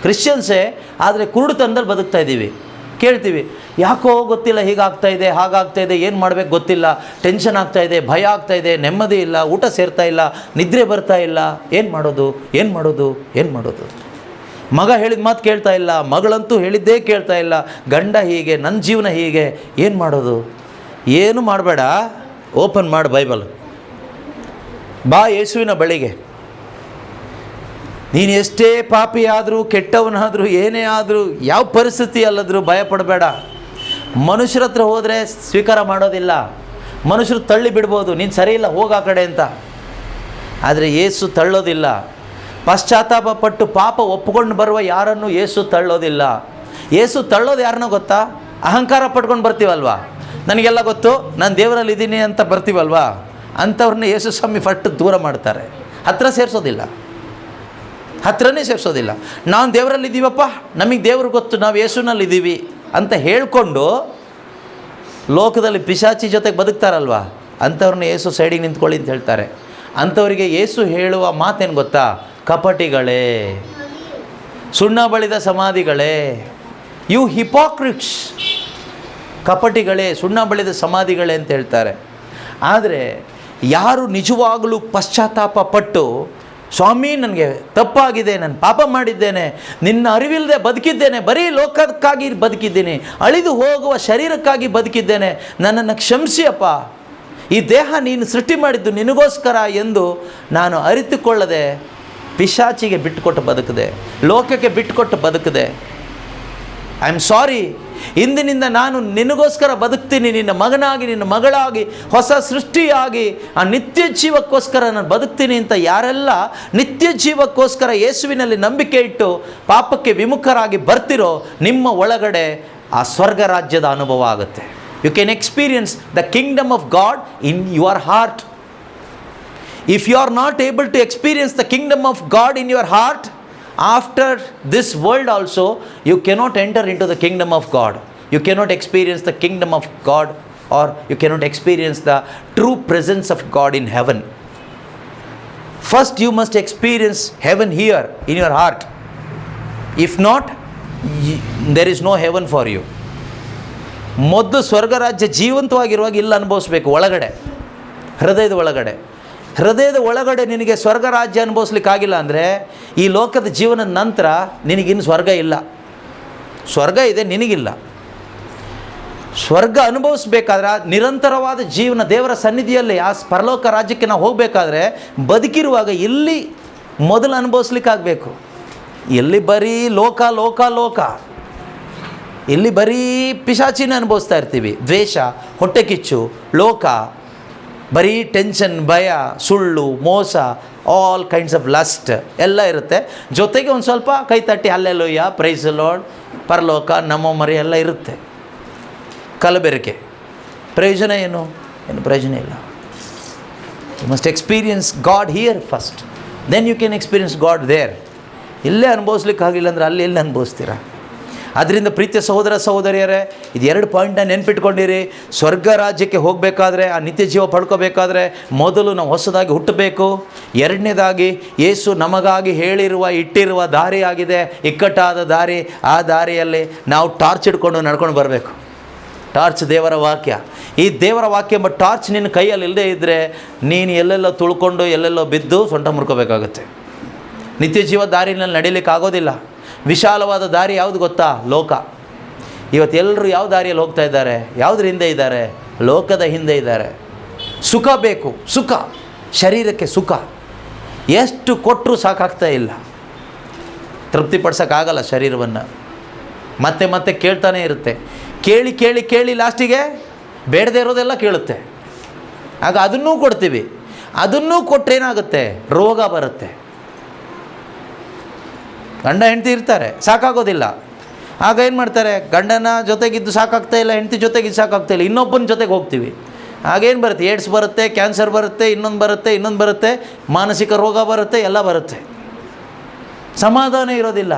ಕ್ರಿಶ್ಚಿಯನ್ಸೇ ಆದರೆ ಕುರುಡುತನದಲ್ಲಿ ಬದುಕ್ತಾ ಇದ್ದೀವಿ. ಕೇಳ್ತೀವಿ, ಯಾಕೋ ಗೊತ್ತಿಲ್ಲ, ಹೀಗಾಗ್ತಾಯಿದೆ, ಹಾಗಾಗ್ತಾಯಿದೆ, ಏನು ಮಾಡಬೇಕು ಗೊತ್ತಿಲ್ಲ, ಟೆನ್ಷನ್ ಆಗ್ತಾಯಿದೆ, ಭಯ ಆಗ್ತಾಯಿದೆ, ನೆಮ್ಮದಿ ಇಲ್ಲ, ಊಟ ಸೇರ್ತಾ ಇಲ್ಲ, ನಿದ್ರೆ ಬರ್ತಾ ಇಲ್ಲ, ಏನು ಮಾಡೋದು, ಏನು ಮಾಡೋದು, ಏನು ಮಾಡೋದು? ಮಗ ಹೇಳಿದ ಮಾತು ಕೇಳ್ತಾ ಇಲ್ಲ, ಮಗಳಂತೂ ಹೇಳಿದ್ದೇ ಕೇಳ್ತಾ ಇಲ್ಲ, ಗಂಡ ಹೀಗೆ, ನನ್ನ ಜೀವನ ಹೀಗೆ, ಏನು ಮಾಡೋದು? ಏನು ಮಾಡಬೇಡ, ಓಪನ್ ಮಾಡು ಬೈಬಲ್, ಬಾ ಯೇಸುವಿನ ಬಳಿಗೆ. ನೀನು ಎಷ್ಟೇ ಪಾಪಿ ಆದರೂ, ಕೆಟ್ಟವನಾದರೂ, ಏನೇ ಆದರೂ, ಯಾವ ಪರಿಸ್ಥಿತಿಯಲ್ಲಾದರೂ ಭಯಪಡಬೇಡ. ಮನುಷ್ಯರ ಹತ್ರ ಹೋದರೆ ಸ್ವೀಕಾರ ಮಾಡೋದಿಲ್ಲ. ಮನುಷ್ಯರು ತಳ್ಳಿ ಬಿಡ್ಬೋದು, ನೀನು ಸರಿ ಇಲ್ಲ, ಹೋಗ ಆ ಕಡೆ ಅಂತ. ಆದರೆ ಯೇಸು ತಳ್ಳೋದಿಲ್ಲ. ಪಶ್ಚಾತ್ತಾಪ ಪಟ್ಟು ಪಾಪ ಒಪ್ಪಿಕೊಂಡು ಬರುವ ಯಾರನ್ನು ಯೇಸು ತಳ್ಳೋದಿಲ್ಲ. ಯೇಸು ತಳ್ಳೋದು ಯಾರನ್ನೋ ಗೊತ್ತಾ? ಅಹಂಕಾರ ಪಟ್ಕೊಂಡು ಬರ್ತೀವಲ್ವಾ, ನನಗೆಲ್ಲ ಗೊತ್ತು, ನಾನು ದೇವರಲ್ಲಿ ಇದ್ದೀನಿ ಅಂತ ಬರ್ತೀವಲ್ವಾ, ಅಂಥವ್ರನ್ನ ಯೇಸು ಸ್ವಾಮಿ ಫಟ್ ದೂರ ಮಾಡ್ತಾರೆ. ಹತ್ತಿರ ಸೇರಿಸೋದಿಲ್ಲ, ಹತ್ರನೇ ಸೇರಿಸೋದಿಲ್ಲ. ನಾವು ದೇವರಲ್ಲಿದ್ದೀವಪ್ಪ, ನಮಗೆ ದೇವ್ರು ಗೊತ್ತು, ನಾವು ಯೇಸುನಲ್ಲಿದ್ದೀವಿ ಅಂತ ಹೇಳ್ಕೊಂಡು ಲೋಕದಲ್ಲಿ ಪಿಶಾಚಿ ಜೊತೆಗೆ ಬದುಕ್ತಾರಲ್ವ, ಅಂಥವ್ರನ್ನ ಯೇಸು ಸೈಡಿಗೆ ನಿಂತ್ಕೊಳ್ಳಿ ಅಂತ ಹೇಳ್ತಾರೆ. ಅಂಥವರಿಗೆ ಯೇಸು ಹೇಳುವ ಮಾತೇನು ಗೊತ್ತಾ? ಕಪಟಿಗಳೇ, ಸುಣ್ಣ ಬಳಿದ ಸಮಾಧಿಗಳೇ, ಯು ಹಿಪೋಕ್ರಿಟ್ಸ್, ಕಪಟಿಗಳೇ, ಸುಣ್ಣ ಬಳಿದ ಸಮಾಧಿಗಳೇ ಅಂತ ಹೇಳ್ತಾರೆ. ಆದರೆ ಯಾರು ನಿಜವಾಗಲೂ ಪಶ್ಚಾತ್ತಾಪ ಪಟ್ಟು, ಸ್ವಾಮಿ ನನಗೆ ತಪ್ಪಾಗಿದೆ, ನಾನು ಪಾಪ ಮಾಡಿದ್ದೇನೆ, ನಿನ್ನ ಅರಿವಿಲ್ಲದೆ ಬದುಕಿದ್ದೇನೆ, ಬರೀ ಲೋಕಕ್ಕಾಗಿ ಬದುಕಿದ್ದೀನಿ, ಅಳಿದು ಹೋಗುವ ಶರೀರಕ್ಕಾಗಿ ಬದುಕಿದ್ದೇನೆ, ನನ್ನನ್ನು ಕ್ಷಮಿಸಿಯಪ್ಪ, ಈ ದೇಹ ನೀನು ಸೃಷ್ಟಿ ಮಾಡಿದ್ದು ನಿನಗೋಸ್ಕರ ಎಂದು ನಾನು ಅರಿತುಕೊಳ್ಳದೆ ಪಿಶಾಚಿಗೆ ಬಿಟ್ಟುಕೊಟ್ಟು ಬದುಕಿದೆ, ಲೋಕಕ್ಕೆ ಬಿಟ್ಟುಕೊಟ್ಟು ಬದುಕಿದೆ. ಐ ಆಮ್ ಸಾರಿ, ಇಂದಿನಿಂದ ನಾನು ನಿನಗೋಸ್ಕರ ಬದುಕ್ತೀನಿ, ನಿನ್ನ ಮಗನಾಗಿ, ನಿನ್ನ ಮಗಳಾಗಿ, ಹೊಸ ಸೃಷ್ಟಿಯಾಗಿ, ಆ ನಿತ್ಯ ಜೀವಕ್ಕೋಸ್ಕರ ನಾನು ಬದುಕ್ತೀನಿ ಅಂತ ಯಾರೆಲ್ಲ ನಿತ್ಯ ಜೀವಕ್ಕೋಸ್ಕರ ಯೇಸುವಿನಲ್ಲಿ ನಂಬಿಕೆ ಇಟ್ಟು ಪಾಪಕ್ಕೆ ವಿಮುಖರಾಗಿ ಬರ್ತಿರೋ, ನಿಮ್ಮ ಒಳಗಡೆ ಆ ಸ್ವರ್ಗ ರಾಜ್ಯದ ಅನುಭವ ಆಗುತ್ತೆ. You can experience the kingdom of God in your heart. If you are not able to experience the kingdom of God in your heart, after this world also, you cannot enter into the kingdom of God. You cannot experience the kingdom of God, or you cannot experience the true presence of God in heaven. First you must experience heaven here in your heart. If not, there is no heaven for you. ಮೊದಲು ಸ್ವರ್ಗ ರಾಜ್ಯ ಜೀವಂತವಾಗಿರುವಾಗ ಇಲ್ಲಿ ಅನುಭವಿಸ್ಬೇಕು, ಒಳಗಡೆ, ಹೃದಯದ ಒಳಗಡೆ. ಹೃದಯದ ಒಳಗಡೆ ನಿನಗೆ ಸ್ವರ್ಗ ರಾಜ್ಯ ಅನುಭವಿಸ್ಲಿಕ್ಕಾಗಿಲ್ಲ ಅಂದರೆ ಈ ಲೋಕದ ಜೀವನದ ನಂತರ ನಿನಗಿನ್ನು ಸ್ವರ್ಗ ಇಲ್ಲ. ಸ್ವರ್ಗ ಇದೆ, ನಿನಗಿಲ್ಲ. ಸ್ವರ್ಗ ಅನುಭವಿಸ್ಬೇಕಾದ್ರೆ ನಿರಂತರವಾದ ಜೀವನ ದೇವರ ಸನ್ನಿಧಿಯಲ್ಲಿ ಆ ಪರಲೋಕ ರಾಜ್ಯಕ್ಕೆ ನಾವು ಹೋಗಬೇಕಾದ್ರೆ ಬದುಕಿರುವಾಗ ಇಲ್ಲಿ ಮೊದಲು ಅನುಭವಿಸ್ಲಿಕ್ಕಾಗಬೇಕು. ಎಲ್ಲಿ ಬರೀ ಲೋಕ ಲೋಕ ಲೋಕ, ಇಲ್ಲಿ ಬರೀ ಪಿಶಾಚಿನ ಅನುಭವಿಸ್ತಾ ಇರ್ತೀವಿ. ದ್ವೇಷ, ಹೊಟ್ಟೆ ಕಿಚ್ಚು, ಲೋಕ, ಬರೀ ಟೆನ್ಷನ್, ಭಯ, ಸುಳ್ಳು, ಮೋಸ, ಆಲ್ ಕೈಂಡ್ಸ್ ಆಫ್ ಲಸ್ಟ್ ಎಲ್ಲ ಇರುತ್ತೆ. ಜೊತೆಗೆ ಒಂದು ಸ್ವಲ್ಪ ಕೈ ತಟ್ಟಿ ಹಲ್ಲೆಲೂಯಾ, ಪ್ರೈಸ್ ಲಾರ್ಡ್, ಪರಲೋಕ, ನಮ್ಮ ಮರಿ ಎಲ್ಲ ಇರುತ್ತೆ. ಕಲಬೆರಕೆ. ಪ್ರಯೋಜನ ಏನು? ಪ್ರಯೋಜನ ಇಲ್ಲ. You must experience God here first, then you can experience God there. ಇಲ್ಲೇ ಅನುಭವಿಸ್ಲಿಕ್ಕೆ ಆಗಿಲ್ಲ ಅಂದರೆ ಅಲ್ಲಿ ಎಲ್ಲಿ ಅನುಭವಿಸ್ತೀರಾ? ಅದರಿಂದ ಪ್ರೀತಿಯ ಸಹೋದರ ಸಹೋದರಿಯರೇ, ಇದು 2 ಪಾಯಿಂಟನ್ನ ನೆನ್ಪಿಟ್ಕೊಂಡಿರಿ. ಸ್ವರ್ಗ ರಾಜ್ಯಕ್ಕೆ ಹೋಗಬೇಕಾದ್ರೆ, ಆ ನಿತ್ಯ ಜೀವ ಪಡ್ಕೋಬೇಕಾದ್ರೆ ಮೊದಲು ನಾವು ಹೊಸದಾಗಿ ಹುಟ್ಟಬೇಕು. ಎರಡನೇದಾಗಿ ಯೇಸು ನಮಗಾಗಿ ಇಟ್ಟಿರುವ ದಾರಿ ಆಗಿದೆ, ಇಕ್ಕಟ್ಟಾದ ದಾರಿ. ಆ ದಾರಿಯಲ್ಲಿ ನಾವು ಟಾರ್ಚ್ ಹಿಡ್ಕೊಂಡು ನಡ್ಕೊಂಡು ಬರಬೇಕು. ಟಾರ್ಚ್ ದೇವರ ವಾಕ್ಯ. ಈ ದೇವರ ವಾಕ್ಯ ಎಂಬ ಟಾರ್ಚ್ ನಿನ್ನ ಕೈಯಲ್ಲಿ ಇಲ್ಲದೇ ಇದ್ದರೆ ನೀನು ಎಲ್ಲೆಲ್ಲೋ ತುಳ್ಕೊಂಡು ಎಲ್ಲೆಲ್ಲೋ ಬಿದ್ದು ಸೊಂಟ ಮುರ್ಕೋಬೇಕಾಗುತ್ತೆ. ನಿತ್ಯ ಜೀವ ದಾರಿನಲ್ಲಿ ನಡೀಲಿಕ್ಕೆ ಆಗೋದಿಲ್ಲ. ವಿಶಾಲವಾದ ದಾರಿ ಯಾವುದು ಗೊತ್ತಾ? ಲೋಕ. ಇವತ್ತು ಎಲ್ಲರೂ ಯಾವ ದಾರಿಯಲ್ಲಿ ಹೋಗ್ತಾ ಇದ್ದಾರೆ? ಯಾವುದ್ರ ಹಿಂದೆ ಇದ್ದಾರೆ? ಲೋಕದ ಹಿಂದೆ ಇದ್ದಾರೆ. ಸುಖ ಬೇಕು, ಸುಖ, ಶರೀರಕ್ಕೆ ಸುಖ. ಎಷ್ಟು ಕೊಟ್ಟರೂ ಸಾಕಾಗ್ತಾ ಇಲ್ಲ, ತೃಪ್ತಿಪಡಿಸೋಕ್ಕಾಗಲ್ಲ ಶರೀರವನ್ನು. ಮತ್ತೆ ಮತ್ತೆ ಕೇಳ್ತಾನೆ ಇರುತ್ತೆ. ಕೇಳಿ ಕೇಳಿ ಕೇಳಿ ಲಾಸ್ಟಿಗೆ ಬೇಡದೇ ಇರೋದೆಲ್ಲ ಕೇಳುತ್ತೆ. ಆಗ ಅದನ್ನೂ ಕೊಡ್ತೀವಿ. ಅದನ್ನೂ ಕೊಟ್ಟರೇನಾಗುತ್ತೆ? ರೋಗ ಬರುತ್ತೆ. ಗಂಡ ಹೆಂಡತಿ ಇರ್ತಾರೆ, ಸಾಕಾಗೋದಿಲ್ಲ. ಆಗ ಏನು ಮಾಡ್ತಾರೆ? ಗಂಡನ ಜೊತೆಗಿದ್ದು ಸಾಕಾಗ್ತಾ ಇಲ್ಲ, ಹೆಂಡತಿ ಜೊತೆಗಿದ್ದು ಸಾಕಾಗ್ತಾ ಇಲ್ಲ, ಇನ್ನೊಬ್ಬನ ಜೊತೆಗೆ ಹೋಗ್ತೀವಿ. ಆಗೇನು ಬರುತ್ತೆ? ಏಡ್ಸ್ ಬರುತ್ತೆ, ಕ್ಯಾನ್ಸರ್ ಬರುತ್ತೆ, ಇನ್ನೊಂದು ಬರುತ್ತೆ, ಮಾನಸಿಕ ರೋಗ ಬರುತ್ತೆ, ಎಲ್ಲ ಬರುತ್ತೆ. ಸಮಾಧಾನ ಇರೋದಿಲ್ಲ.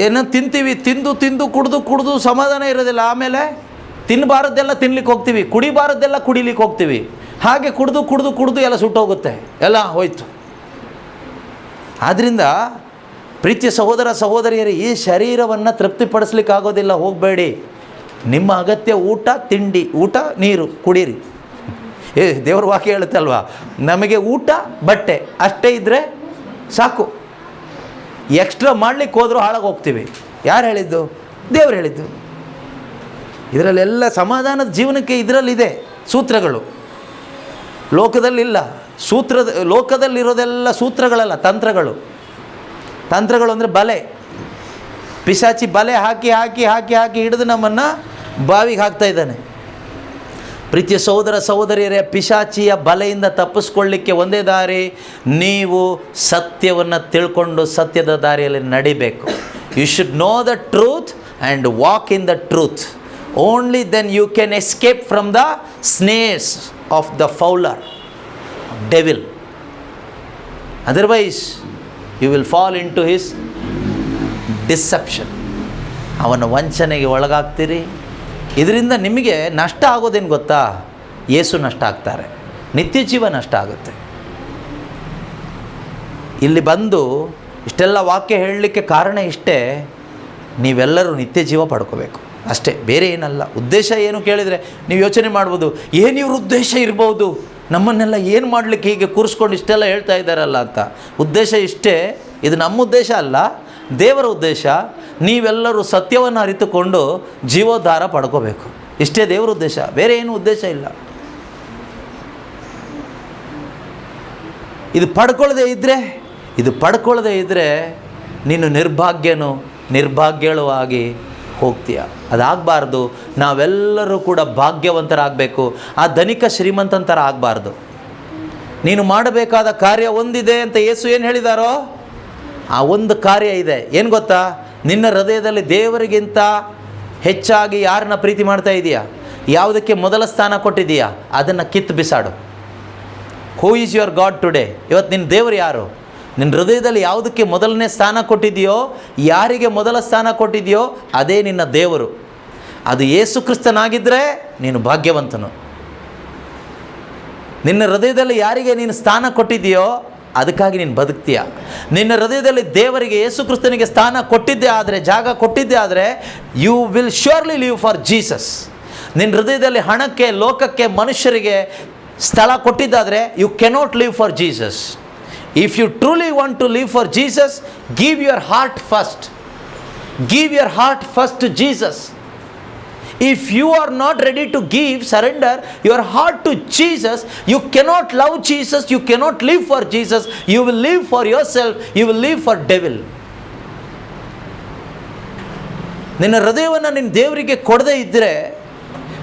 ಏನೋ ತಿಂತೀವಿ, ತಿಂದು ಕುಡಿದು ಸಮಾಧಾನ ಇರೋದಿಲ್ಲ. ಆಮೇಲೆ ತಿನ್ನಬಾರದ್ದೆಲ್ಲ ತಿನ್ಲಿಕ್ಕೆ ಹೋಗ್ತೀವಿ, ಕುಡಿಬಾರದ್ದೆಲ್ಲ ಕುಡಿಲಿಕ್ಕೆ ಹೋಗ್ತೀವಿ. ಹಾಗೆ ಕುಡಿದು ಎಲ್ಲ ಸುಟ್ಟೋಗುತ್ತೆ, ಎಲ್ಲ ಹೋಯ್ತು. ಆದ್ದರಿಂದ ಪ್ರೀತಿಯ ಸಹೋದರ ಸಹೋದರಿಯರೇ, ಈ ಶರೀರವನ್ನು ತೃಪ್ತಿಪಡಿಸ್ಲಿಕ್ಕಾಗೋದಿಲ್ಲ, ಹೋಗಬೇಡಿ. ನಿಮ್ಮ ಅಗತ್ಯ ಊಟ, ತಿಂಡಿ, ಊಟ, ನೀರು ಕುಡೀರಿ. ದೇವ್ರ ವಾಕ್ಯ ಹೇಳುತ್ತಲ್ವ, ನಮಗೆ ಊಟ, ಬಟ್ಟೆ ಅಷ್ಟೇ ಇದ್ದರೆ ಸಾಕು. ಎಕ್ಸ್ಟ್ರಾ ಮಾಡಲಿಕ್ಕೆ ಹೋದರೂ ಹಾಳಾಗಿ ಹೋಗ್ತೀವಿ. ಯಾರು ಹೇಳಿದ್ದು? ದೇವರು ಹೇಳಿದ್ದು. ಇದರಲ್ಲೆಲ್ಲ ಸಮಾಧಾನದ ಜೀವನಕ್ಕೆ ಇದರಲ್ಲಿದೆ ಸೂತ್ರಗಳು. ಲೋಕದಲ್ಲಿಲ್ಲ. ಲೋಕದಲ್ಲಿರೋದೆಲ್ಲ ಸೂತ್ರಗಳಲ್ಲ, ತಂತ್ರಗಳು. ತಂತ್ರಗಳು ಅಂದರೆ ಬಲೆ. ಪಿಶಾಚಿ ಬಲೆ ಹಾಕಿ ಹಾಕಿ ಹಾಕಿ ಹಾಕಿ ಹಿಡಿದು ನಮ್ಮನ್ನು ಬಾವಿಗೆ ಹಾಕ್ತಾ ಇದ್ದಾನೆ. ಪ್ರೀತಿಯ ಸಹೋದರ ಸಹೋದರಿಯರೇ, ಪಿಶಾಚಿಯ ಬಲೆಯಿಂದ ತಪ್ಪಿಸ್ಕೊಳ್ಳಿಕ್ಕೆ ಒಂದೇ ದಾರಿ, ನೀವು ಸತ್ಯವನ್ನು ತಿಳ್ಕೊಂಡು ಸತ್ಯದ ದಾರಿಯಲ್ಲಿ ನಡಿಬೇಕು. You should know the truth and walk in the truth. Only then you can escape from the snares of the fowler devil. Otherwise you will fall into his deception. ಅವನ ವಂಚನೆಗೆ ಒಳಗಾಗ್ತೀರಿ. ಇದರಿಂದ ನಿಮಗೆ ನಷ್ಟ ಆಗೋದೇನು ಗೊತ್ತಾ? ಯೇಸು ನಷ್ಟ ಆಗ್ತಾರೆ, ನಿತ್ಯ ಜೀವ ನಷ್ಟ ಆಗುತ್ತೆ. ಇಲ್ಲಿ ಬಂದು ಇಷ್ಟೆಲ್ಲ ವಾಕ್ಯ ಹೇಳಲಿಕ್ಕೆ ಕಾರಣ ಇಷ್ಟೇ, ನೀವೆಲ್ಲರೂ ನಿತ್ಯ ಜೀವ ಪಡ್ಕೋಬೇಕು ಅಷ್ಟೇ, ಬೇರೆ ಏನಲ್ಲ. ಉದ್ದೇಶ ಏನು ಕೇಳಿದರೆ ನೀವು ಯೋಚನೆ ಮಾಡ್ಬೋದು, ಏನು ಇವ್ರ ಉದ್ದೇಶ ಇರ್ಬೋದು, ನಮ್ಮನ್ನೆಲ್ಲ ಏನು ಮಾಡಲಿಕ್ಕೆ ಹೀಗೆ ಕೂರಿಸ್ಕೊಂಡು ಇಷ್ಟೆಲ್ಲ ಹೇಳ್ತಾ ಇದ್ದಾರಲ್ಲ ಅಂತ. ಉದ್ದೇಶ ಇಷ್ಟೇ. ಇದು ನಮ್ಮ ಉದ್ದೇಶ ಅಲ್ಲ, ದೇವರ ಉದ್ದೇಶ. ನೀವೆಲ್ಲರೂ ಸತ್ಯವನ್ನು ಅರಿತುಕೊಂಡು ಜೀವೋದ್ಧಾರ ಪಡ್ಕೋಬೇಕು, ಇಷ್ಟೇ ದೇವರ ಉದ್ದೇಶ, ಬೇರೆ ಏನು ಉದ್ದೇಶ ಇಲ್ಲ. ಇದು ಪಡ್ಕೊಳ್ಳದೆ ಇದ್ದರೆ ನೀನು ನಿರ್ಭಾಗ್ಯಳು ಆಗಿ ಹೋಗ್ತೀಯ. ಅದಾಗಬಾರ್ದು. ನಾವೆಲ್ಲರೂ ಕೂಡ ಭಾಗ್ಯವಂತರಾಗಬೇಕು, ಆ ಧನಿಕ ಶ್ರೀಮಂತಂತರ ಆಗಬಾರ್ದು. ನೀನು ಮಾಡಬೇಕಾದ ಕಾರ್ಯ ಒಂದಿದೆ ಅಂತ ಯೇಸು ಏನು ಹೇಳಿದಾರೋ ಆ ಒಂದು ಕಾರ್ಯ ಇದೆ. ಏನು ಗೊತ್ತಾ? ನಿನ್ನ ಹೃದಯದಲ್ಲಿ ದೇವರಿಗಿಂತ ಹೆಚ್ಚಾಗಿ ಯಾರನ್ನ ಪ್ರೀತಿ ಮಾಡ್ತಾ ಇದೆಯಾ, ಯಾವುದಕ್ಕೆ ಮೊದಲ ಸ್ಥಾನ ಕೊಟ್ಟಿದೆಯಾ, ಅದನ್ನು ಕಿತ್ತು ಬಿಸಾಡು. Who is your God today? ಇವತ್ತು ನಿನ್ನ ದೇವರು ಯಾರು? ನಿನ್ನ ಹೃದಯದಲ್ಲಿ ಯಾವುದಕ್ಕೆ ಮೊದಲನೇ ಸ್ಥಾನ ಕೊಟ್ಟಿದೆಯೋ, ಯಾರಿಗೆ ಮೊದಲ ಸ್ಥಾನ ಕೊಟ್ಟಿದೆಯೋ ಅದೇ ನಿನ್ನ ದೇವರು. ಅದು ಯೇಸು ಕ್ರಿಸ್ತನಾಗಿದ್ದರೆ ನೀನು ಭಾಗ್ಯವಂತನು. ನಿನ್ನ ಹೃದಯದಲ್ಲಿ ಯಾರಿಗೆ ನೀನು ಸ್ಥಾನ ಕೊಟ್ಟಿದೆಯೋ ಅದಕ್ಕಾಗಿ ನೀನು ಬದುಕ್ತೀಯ. ನಿನ್ನ ಹೃದಯದಲ್ಲಿ ದೇವರಿಗೆ ಯೇಸು ಕ್ರಿಸ್ತನಿಗೆ ಸ್ಥಾನ ಕೊಟ್ಟಿದ್ದೇ ಆದರೆ, ಜಾಗ ಕೊಟ್ಟಿದ್ದೇ ಆದರೆ, you will surely live for Jesus. ನಿನ್ನ ಹೃದಯದಲ್ಲಿ ಹಣಕ್ಕೆ, ಲೋಕಕ್ಕೆ, ಮನುಷ್ಯರಿಗೆ ಸ್ಥಳ ಕೊಟ್ಟಿದ್ದಾದರೆ you cannot live for Jesus. If you truly want to live for Jesus, give your heart first. Give your heart first to Jesus. If you are not ready to give, surrender your heart to Jesus, you cannot love Jesus, you cannot live for Jesus, you will live for yourself, you will live for devil. ನಿನ್ನ ಹೃದಯವನ್ನು ನಿನ್ನ ದೇವರಿಗೆ ಕೊಡದೇ ಇದ್ದರೆ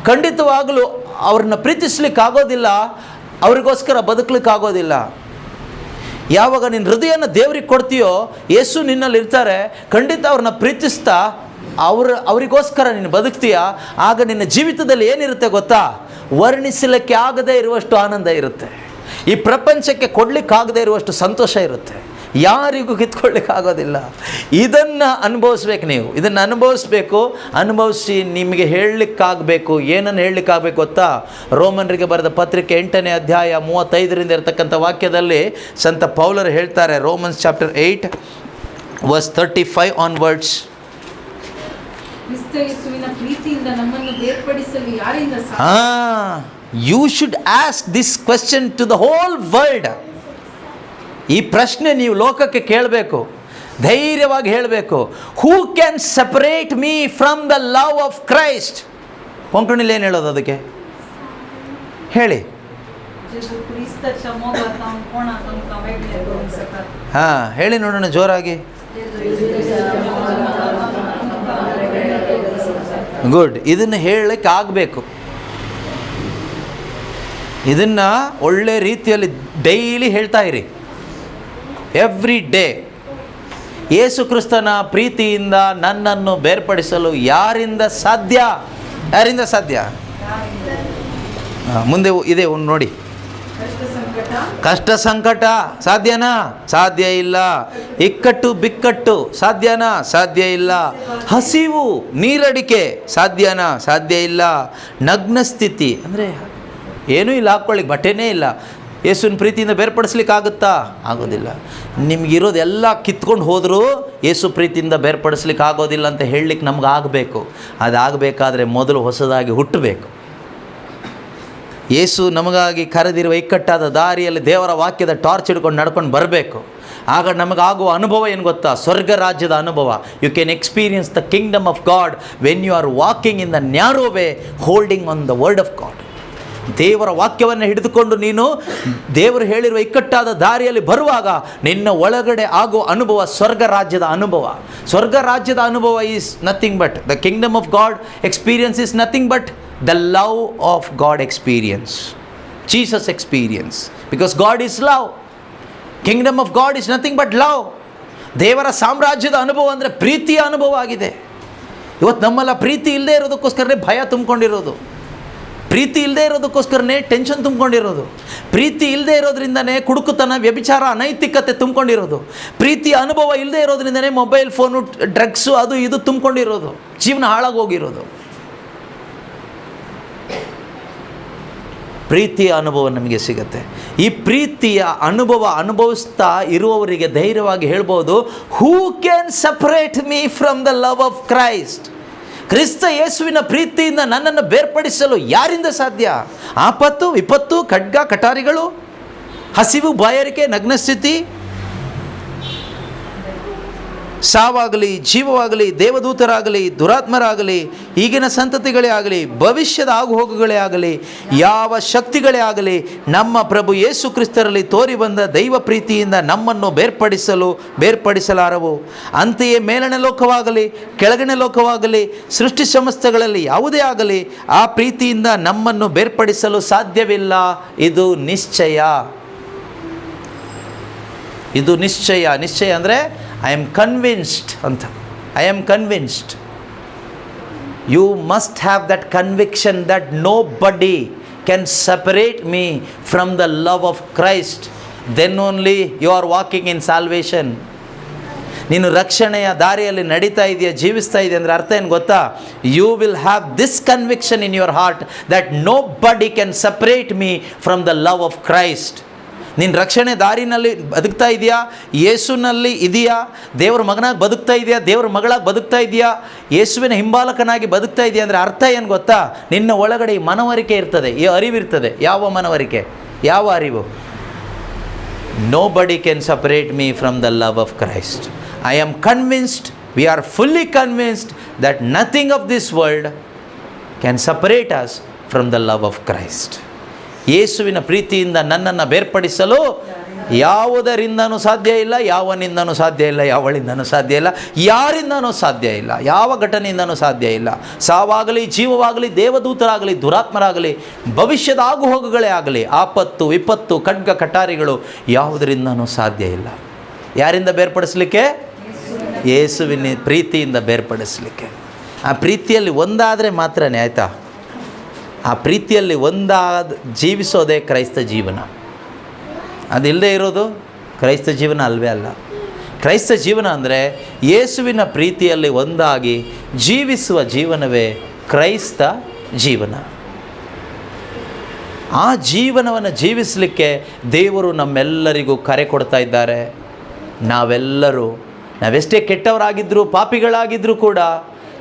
ಖಂಡಿತವಾಗಲೂ ಅವ್ರನ್ನ ಪ್ರೀತಿಸ್ಲಿಕ್ಕಾಗೋದಿಲ್ಲ, ಅವ್ರಿಗೋಸ್ಕರ ಬದುಕಲಿಕ್ಕಾಗೋದಿಲ್ಲ. ಯಾವಾಗ ನಿನ್ನ ಹೃದಯನ ದೇವ್ರಿಗೆ ಕೊಡ್ತೀಯೋ, ಯೇಸು ನಿನ್ನಲ್ಲಿ ಇರ್ತಾರೆ, ಖಂಡಿತ ಅವ್ರನ್ನ ಪ್ರೀತಿಸ್ತಾ ಅವರಿಗೋಸ್ಕರ ನೀನು ಬದುಕ್ತೀಯ. ಆಗ ನಿನ್ನ ಜೀವಿತದಲ್ಲಿ ಏನಿರುತ್ತೆ ಗೊತ್ತಾ? ವರ್ಣಿಸಲಿಕ್ಕೆ ಆಗದೇ ಇರುವಷ್ಟು ಆನಂದ ಇರುತ್ತೆ. ಈ ಪ್ರಪಂಚಕ್ಕೆ ಕೊಡಲಿಕ್ಕಾಗದೇ ಇರುವಷ್ಟು ಸಂತೋಷ ಇರುತ್ತೆ. ಯಾರಿಗೂ ಕಿತ್ಕೊಳ್ಳಿಕ್ಕಾಗೋದಿಲ್ಲ. ಇದನ್ನು ಅನುಭವಿಸ್ಬೇಕು. ನೀವು ಇದನ್ನು ಅನುಭವಿಸಿ ನಿಮಗೆ ಹೇಳಲಿಕ್ಕಾಗಬೇಕು. ಏನನ್ನು ಹೇಳಲಿಕ್ಕಾಗಬೇಕು ಗೊತ್ತಾ? ರೋಮನರಿಗೆ ಬರೆದ ಪತ್ರಿಕೆ 8ನೇ ಅಧ್ಯಾಯ 35ರಿಂದ ಇರತಕ್ಕಂಥ ವಾಕ್ಯದಲ್ಲಿ ಸಂತ ಪೌಲರು ಹೇಳ್ತಾರೆ, ರೋಮನ್ಸ್ ಚಾಪ್ಟರ್ 8 ವರ್ಸ್ 35 ಆನ್ವರ್ಡ್ಸ್.
ಕ್ರಿಸ್ತ ಯೇಸುವಿನ ಪ್ರೀತಿಯಿಂದ ನಮ್ಮನ್ನು ಬೇರ್ಪಡಿಸಲು ಯಾರಿಂದ ಸಾಧ್ಯ?
You should ask this question to the whole world. ಈ ಪ್ರಶ್ನೆ ನೀವು ಲೋಕಕ್ಕೆ ಕೇಳಬೇಕು, ಧೈರ್ಯವಾಗಿ ಹೇಳಬೇಕು. Who can separate me from the love of Christ? ಕೊಂಕಣಿಲಿ ಏನು ಹೇಳೋದು ಅದಕ್ಕೆ ಹೇಳಿ? ಹಾಂ, ಹೇಳಿ ನೋಡೋಣ ಜೋರಾಗಿ. ಗುಡ್. ಇದನ್ನು ಹೇಳಲಿಕ್ಕೆ ಆಗಬೇಕು. ಇದನ್ನು ಒಳ್ಳೆ ರೀತಿಯಲ್ಲಿ ಡೈಲಿ ಹೇಳ್ತಾ ಇರಿ, ಎವ್ರಿ ಡೇ. ಯೇಸು ಕ್ರಿಸ್ತನ ಪ್ರೀತಿಯಿಂದ ನನ್ನನ್ನು ಬೇರ್ಪಡಿಸಲು ಯಾರಿಂದ ಸಾಧ್ಯ? ಯಾರಿಂದ ಸಾಧ್ಯ? ಮುಂದೆ ಇದೆ ಒಂದು ನೋಡಿ. ಕಷ್ಟ ಸಂಕಟ ಸಾಧ್ಯನಾ? ಸಾಧ್ಯ ಇಲ್ಲ. ಇಕ್ಕಟ್ಟು ಬಿಕ್ಕಟ್ಟು ಸಾಧ್ಯನಾ? ಸಾಧ್ಯ ಇಲ್ಲ. ಹಸಿವು ನೀರಡಿಕೆ ಸಾಧ್ಯನಾ? ಸಾಧ್ಯ ಇಲ್ಲ. ನಗ್ನ ಸ್ಥಿತಿ ಅಂದರೆ ಏನೂ ಇಲ್ಲ, ಹಾಕ್ಕೊಳ್ಳಿಕ್ಕೆ ಬಟ್ಟೆನೇ ಇಲ್ಲ. ಯೇಸುವಿನ ಪ್ರೀತಿಯಿಂದ ಬೇರ್ಪಡಿಸ್ಲಿಕ್ಕಾಗುತ್ತಾ? ಆಗೋದಿಲ್ಲ. ನಿಮಗಿರೋದೆಲ್ಲ ಕಿತ್ಕೊಂಡು ಹೋದರೂ ಯೇಸು ಪ್ರೀತಿಯಿಂದ ಬೇರ್ಪಡಿಸ್ಲಿಕ್ಕೆ ಆಗೋದಿಲ್ಲ ಅಂತ ಹೇಳಲಿಕ್ಕೆ ನಮ್ಗೆ ಆಗಬೇಕು. ಅದಾಗಬೇಕಾದ್ರೆ ಮೊದಲು ಹೊಸದಾಗಿ ಹುಟ್ಟಬೇಕು. ಯೇಸು ನಮಗಾಗಿ ಕರೆದಿರುವ ಇಕ್ಕಟ್ಟಾದ ದಾರಿಯಲ್ಲಿ ದೇವರ ವಾಕ್ಯದ ಟಾರ್ಚ್ ಹಿಡ್ಕೊಂಡು ನಡ್ಕೊಂಡು ಬರಬೇಕು. ಆಗ ನಮಗಾಗುವ ಅನುಭವ ಏನು ಗೊತ್ತಾ? ಸ್ವರ್ಗ ರಾಜ್ಯದ ಅನುಭವ. You can experience the kingdom of God when you are walking in the narrow way, holding on the word of God. ದೇವರ ವಾಕ್ಯವನ್ನು ಹಿಡಿದುಕೊಂಡು ನೀನು ದೇವರು ಹೇಳಿರುವ ಇಕ್ಕಟ್ಟಾದ ದಾರಿಯಲ್ಲಿ ಬರುವಾಗ ನಿನ್ನ ಒಳಗಡೆ ಆಗುವ ಅನುಭವ ಸ್ವರ್ಗ ರಾಜ್ಯದ ಅನುಭವ. ಸ್ವರ್ಗ ರಾಜ್ಯದ ಅನುಭವ is nothing but the kingdom of god experience is nothing but the love of God experience, Jesus experience, because God is love. Kingdom of God is nothing but love. ದೇವರ ಸಾಮ್ರಾಜ್ಯದ ಅನುಭವ ಅಂದರೆ ಪ್ರೀತಿಯ ಅನುಭವ ಆಗಿದೆ. ಇವತ್ತು ನಮ್ಮೆಲ್ಲ ಪ್ರೀತಿ ಇಲ್ಲದೆ ಇರೋದಕ್ಕೋಸ್ಕರನೇ ಭಯ ತುಂಬಿಕೊಂಡಿರೋದು, ಪ್ರೀತಿ ಇಲ್ಲದೆ ಇರೋದಕ್ಕೋಸ್ಕರನೇ ಟೆನ್ಷನ್ ತುಂಬಿಕೊಂಡಿರೋದು, ಪ್ರೀತಿ ಇಲ್ಲದೆ ಇರೋದ್ರಿಂದನೇ ಕುಡುಕುತನ, ವ್ಯಭಿಚಾರ, ಅನೈತಿಕತೆ ತುಂಬಿಕೊಂಡಿರೋದು, ಪ್ರೀತಿಯ ಅನುಭವ ಇಲ್ಲದೆ ಇರೋದ್ರಿಂದನೇ ಮೊಬೈಲ್ ಫೋನು, ಡ್ರಗ್ಸು, ಅದು ಇದು ತುಂಬಿಕೊಂಡಿರೋದು, ಜೀವನ ಹಾಳಾಗೋಗಿರೋದು. ಪ್ರೀತಿಯ ಅನುಭವ ನಮಗೆ ಸಿಗುತ್ತೆ. ಈ ಪ್ರೀತಿಯ ಅನುಭವ ಅನುಭವಿಸ್ತಾ ಇರುವವರಿಗೆ ಧೈರ್ಯವಾಗಿ ಹೇಳ್ಬೋದು, ಹೂ can separate me from the love of Christ? ಕ್ರಿಸ್ತ ಯೇಸುವಿನ ಪ್ರೀತಿಯಿಂದ ನನ್ನನ್ನು ಬೇರ್ಪಡಿಸಲು ಯಾರಿಂದ ಸಾಧ್ಯ? ಆಪತ್ತು, ವಿಪತ್ತು, ಖಡ್ಗ, ಕಟಾರಿಗಳು, ಹಸಿವು, ಬಾಯಾರಿಕೆ, ನಗ್ನಸ್ಥಿತಿ, ಸಾವಾಗಲಿ, ಜೀವವಾಗಲಿ, ದೇವದೂತರಾಗಲಿ, ದುರಾತ್ಮರಾಗಲಿ, ಈಗಿನ ಸಂತತಿಗಳೇ ಆಗಲಿ, ಭವಿಷ್ಯದ ಆಗುಹೋಗುಗಳೇ ಆಗಲಿ, ಯಾವ ಶಕ್ತಿಗಳೇ ಆಗಲಿ, ನಮ್ಮ ಪ್ರಭು ಯೇಸು ಕ್ರಿಸ್ತರಲ್ಲಿ ತೋರಿ ಬಂದ ದೈವ ಪ್ರೀತಿಯಿಂದ ನಮ್ಮನ್ನು ಬೇರ್ಪಡಿಸಲಾರವು. ಅಂತೆಯೇ ಮೇಲಣ ಲೋಕವಾಗಲಿ, ಕೆಳಗಿನ ಲೋಕವಾಗಲಿ, ಸೃಷ್ಟಿ ಸಮಸ್ತಗಳಲ್ಲಿ ಯಾವುದೇ ಆಗಲಿ ಆ ಪ್ರೀತಿಯಿಂದ ನಮ್ಮನ್ನು ಬೇರ್ಪಡಿಸಲು ಸಾಧ್ಯವಿಲ್ಲ. ಇದು ನಿಶ್ಚಯ. ಇದು ನಿಶ್ಚಯ. ನಿಶ್ಚಯ ಅಂದರೆ ಐ ಆಮ್ ಕನ್ವಿನ್ಸ್ಡ್ ಅಂತ. I am convinced. You must have that conviction that nobody can separate me from the love of Christ. Then only you are walking in salvation. ನೀನು ರಕ್ಷಣೆಯ ದಾರಿಯಲ್ಲಿ ನಡೀತಾ ಇದೆಯಾ, ಜೀವಿಸ್ತಾ ಇದೆಯಾ ಅಂದರೆ ಅರ್ಥ ಏನು ಗೊತ್ತಾ? You will have this conviction in your heart that nobody can separate me from the love of Christ. ನಿನ್ನ ರಕ್ಷಣೆ ದಾರಿನಲ್ಲಿ ಬದುಕ್ತಾ ಇದೆಯಾ? ಯೇಸುನಲ್ಲಿ ಇದೆಯಾ? ದೇವರ ಮಗನಾಗಿ ಬದುಕ್ತಾ ಇದೆಯಾ? ದೇವರ ಮಗಳಾಗಿ ಬದುಕ್ತಾ ಇದೆಯಾ? ಯೇಸುವಿನ ಹಿಂಬಾಲಕನಾಗಿ ಬದುಕ್ತಾ ಇದೆಯಾ ಅಂದರೆ ಅರ್ಥ ಏನು ಗೊತ್ತಾ? ನಿನ್ನ ಒಳಗಡೆ ಈ ಮನವರಿಕೆ ಇರ್ತದೆ, ಈ ಅರಿವಿರ್ತದೆ. ಯಾವ ಮನವರಿಕೆ? ಯಾವ ಅರಿವು? Nobody can separate me from the love of Christ. I am convinced, we are fully convinced that nothing of this world can separate us from the love of Christ. ಯೇಸುವಿನ ಪ್ರೀತಿಯಿಂದ ನನ್ನನ್ನು ಬೇರ್ಪಡಿಸಲು ಯಾವುದರಿಂದನೂ ಸಾಧ್ಯ ಇಲ್ಲ, ಯಾವನಿಂದನೂ ಸಾಧ್ಯ ಇಲ್ಲ, ಯಾವಳಿಂದನೂ ಸಾಧ್ಯ ಇಲ್ಲ, ಯಾರಿಂದನೂ ಸಾಧ್ಯ ಇಲ್ಲ, ಯಾವ ಘಟನೆಯಿಂದನೂ ಸಾಧ್ಯ ಇಲ್ಲ. ಸಾವಾಗಲಿ, ಜೀವವಾಗಲಿ, ದೇವದೂತರಾಗಲಿ, ದುರಾತ್ಮರಾಗಲಿ, ಭವಿಷ್ಯದ ಆಗುಹೋಗುಗಳೇ ಆಗಲಿ, ಆಪತ್ತು, ವಿಪತ್ತು, ಖಡ್ಗ, ಕಟಾರಿಗಳು ಯಾವುದರಿಂದನೂ ಸಾಧ್ಯ ಇಲ್ಲ. ಯಾರಿಂದ ಬೇರ್ಪಡಿಸಲಿಕ್ಕೆ? ಯೇಸುವಿನ ಪ್ರೀತಿಯಿಂದ ಬೇರ್ಪಡಿಸಲಿಕ್ಕೆ. ಆ ಪ್ರೀತಿಯಲ್ಲಿ ಒಂದಾದರೆ ಮಾತ್ರನೇ, ಆಯಿತಾ? ಆ ಪ್ರೀತಿಯಲ್ಲಿ ಒಂದಾದ ಜೀವಿಸೋದೇ ಕ್ರೈಸ್ತ ಜೀವನ. ಅದಿಲ್ಲದೆ ಇರೋದು ಕ್ರೈಸ್ತ ಜೀವನ ಅಲ್ವೇ ಅಲ್ಲ. ಕ್ರೈಸ್ತ ಜೀವನ ಅಂದರೆ ಯೇಸುವಿನ ಪ್ರೀತಿಯಲ್ಲಿ ಒಂದಾಗಿ ಜೀವಿಸುವ ಜೀವನವೇ ಕ್ರೈಸ್ತ ಜೀವನ. ಆ ಜೀವನವನ್ನು ಜೀವಿಸಲಿಕ್ಕೆ ದೇವರು ನಮ್ಮೆಲ್ಲರಿಗೂ ಕರೆ ಕೊಡ್ತಾ ಇದ್ದಾರೆ. ನಾವೆಷ್ಟೇ ಕೆಟ್ಟವರಾಗಿದ್ದರೂ, ಪಾಪಿಗಳಾಗಿದ್ದರೂ ಕೂಡ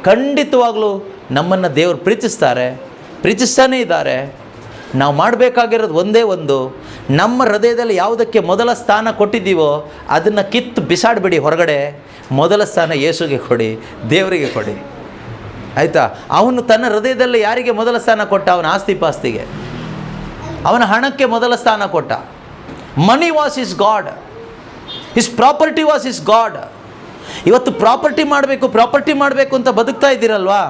ಖಂಡಿತವಾಗಲೂ ನಮ್ಮನ್ನು ದೇವರು ಪ್ರೀತಿಸ್ತಾನೇ ಇದ್ದಾರೆ. ನಾವು ಮಾಡಬೇಕಾಗಿರೋದು ಒಂದೇ ಒಂದು, ನಮ್ಮ ಹೃದಯದಲ್ಲಿ ಯಾವುದಕ್ಕೆ ಮೊದಲ ಸ್ಥಾನ ಕೊಟ್ಟಿದ್ದೀವೋ ಅದನ್ನು ಕಿತ್ತು ಬಿಸಾಡಿಬಿಡಿ ಹೊರಗಡೆ. ಮೊದಲ ಸ್ಥಾನ ಯೇಸುಗೆ ಕೊಡಿ, ದೇವರಿಗೆ ಕೊಡಿ, ಆಯಿತಾ? ಅವನು ತನ್ನ ಹೃದಯದಲ್ಲಿ ಯಾರಿಗೆ ಮೊದಲ ಸ್ಥಾನ ಕೊಟ್ಟ? ಅವನ ಆಸ್ತಿ ಪಾಸ್ತಿಗೆ, ಅವನ ಹಣಕ್ಕೆ ಮೊದಲ ಸ್ಥಾನ ಕೊಟ್ಟ. Money was is god, his property was is god. ಇವತ್ತು ಪ್ರಾಪರ್ಟಿ ಮಾಡಬೇಕು ಅಂತ ಬದುಕ್ತಾ ಇದ್ದೀರಲ್ವಾ?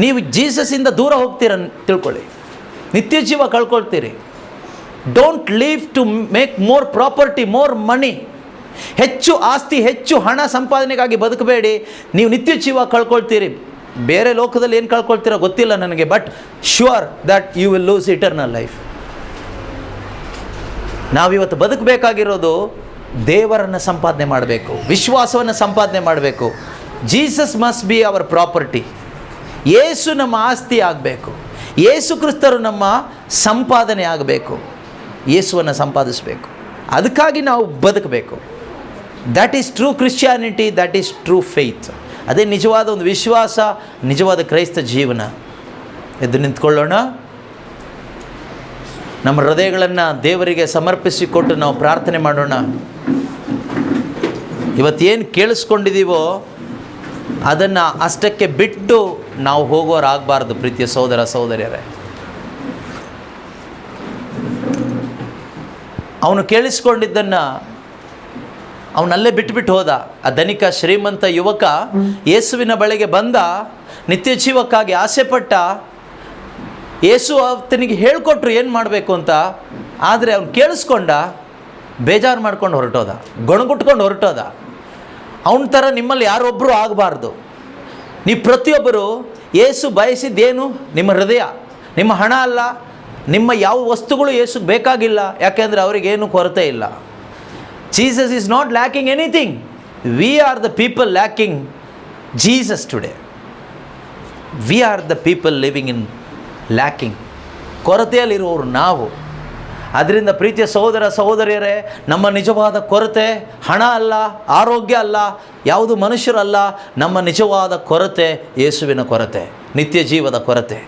ನೀವು ಜೀಸಸ್ಸಿಂದ ದೂರ ಹೋಗ್ತೀರ ತಿಳ್ಕೊಳ್ಳಿ, ನಿತ್ಯ ಜೀವ ಕಳ್ಕೊಳ್ತೀರಿ. Don't leave to make more property, more money. ಹೆಚ್ಚು ಆಸ್ತಿ, ಹೆಚ್ಚು ಹಣ ಸಂಪಾದನೆಗಾಗಿ ಬದುಕಬೇಡಿ, ನೀವು ನಿತ್ಯ ಜೀವ ಕಳ್ಕೊಳ್ತೀರಿ. ಬೇರೆ ಲೋಕದಲ್ಲಿ ಏನು ಕಳ್ಕೊಳ್ತೀರೋ ಗೊತ್ತಿಲ್ಲ ನನಗೆ, but sure that you will lose eternal life. ನಾವಿವತ್ತು ಬದುಕಬೇಕಾಗಿರೋದು ದೇವರನ್ನು ಸಂಪಾದನೆ ಮಾಡಬೇಕು, ವಿಶ್ವಾಸವನ್ನು ಸಂಪಾದನೆ ಮಾಡಬೇಕು. Jesus must be our property. ಯೇಸು ನಮ್ಮ ಆಸ್ತಿ ಆಗಬೇಕು, ಯೇಸು ಕ್ರಿಸ್ತರು ನಮ್ಮ ಸಂಪಾದನೆ ಆಗಬೇಕು. ಯೇಸುವನ್ನು ಸಂಪಾದಿಸಬೇಕು, ಅದಕ್ಕಾಗಿ ನಾವು ಬದುಕಬೇಕು. That is true Christianity, that is true faith. ಅದೇ ನಿಜವಾದ ಒಂದು ವಿಶ್ವಾಸ, ನಿಜವಾದ ಕ್ರೈಸ್ತ ಜೀವನ. ಎದ್ದು ನಿಂತ್ಕೊಳ್ಳೋಣ, ನಮ್ಮ ಹೃದಯಗಳನ್ನು ದೇವರಿಗೆ ಸಮರ್ಪಿಸಿಕೊಟ್ಟು ನಾವು ಪ್ರಾರ್ಥನೆ ಮಾಡೋಣ. ಇವತ್ತೇನು ಕೇಳಿಸ್ಕೊಂಡಿದ್ದೀವೋ ಅದನ್ನು ಅಷ್ಟಕ್ಕೆ ಬಿಟ್ಟು ನಾವು ಹೋಗೋರಾಗಬಾರ್ದು. ಪ್ರೀತಿಯ ಸಹೋದರ ಸಹೋದರಿಯರೇ, ಅವನು ಕೇಳಿಸ್ಕೊಂಡಿದ್ದನ್ನು ಅವನಲ್ಲೇ ಬಿಟ್ಬಿಟ್ಟು ಹೋದ. ಆ ಧನಿಕ ಶ್ರೀಮಂತ ಯುವಕ ಯೇಸುವಿನ ಬಳಿಗೆ ಬಂದ, ನಿತ್ಯ ಜೀವಕ್ಕಾಗಿ ಆಸೆಪಟ್ಟ. ಯೇಸು ಆತನಿಗೆ ಹೇಳಿಕೊಟ್ರು ಏನು ಮಾಡಬೇಕು ಅಂತ. ಆದರೆ ಅವನು ಕೇಳಿಸ್ಕೊಂಡ, ಬೇಜಾರು ಮಾಡ್ಕೊಂಡು ಹೊರಟೋದ, ಗೊಣಗುಟ್ಕೊಂಡು ಹೊರಟೋದ. ಅವನ ಥರ ನಿಮ್ಮಲ್ಲಿ ಯಾರೊಬ್ಬರು ಆಗಬಾರ್ದು. ನೀವು ಪ್ರತಿಯೊಬ್ಬರು ಯೇಸು ಬಯಸಿದ್ದೇನು? ನಿಮ್ಮ ಹೃದಯ, ನಿಮ್ಮ ಹಣ ಅಲ್ಲ, ನಿಮ್ಮ ಯಾವ ವಸ್ತುಗಳು ಯೇಸುಗೆ ಬೇಕಾಗಿಲ್ಲ. ಯಾಕೆಂದರೆ ಅವರಿಗೇನು ಕೊರತೆ ಇಲ್ಲ. Jesus is not lacking anything. We are the people lacking Jesus today. We are the people living in lacking. ಕೊರತೆಯಲ್ಲಿರುವವರು ನಾವು. ಅದರಿಂದ ಪ್ರೀತಿಯ ಸಹೋದರ ಸಹೋದರಿಯರೇ, ನಮ್ಮ ನಿಜವಾದ ಕೊರತೆ ಹಣ ಅಲ್ಲ, ಆರೋಗ್ಯ ಅಲ್ಲ, ಯಾವುದು ಮನುಷ್ಯರಲ್ಲ. ನಮ್ಮ ನಿಜವಾದ ಕೊರತೆ ಯೇಸುವಿನ ಕೊರತೆ, ನಿತ್ಯ ಜೀವದ ಕೊರತೆ.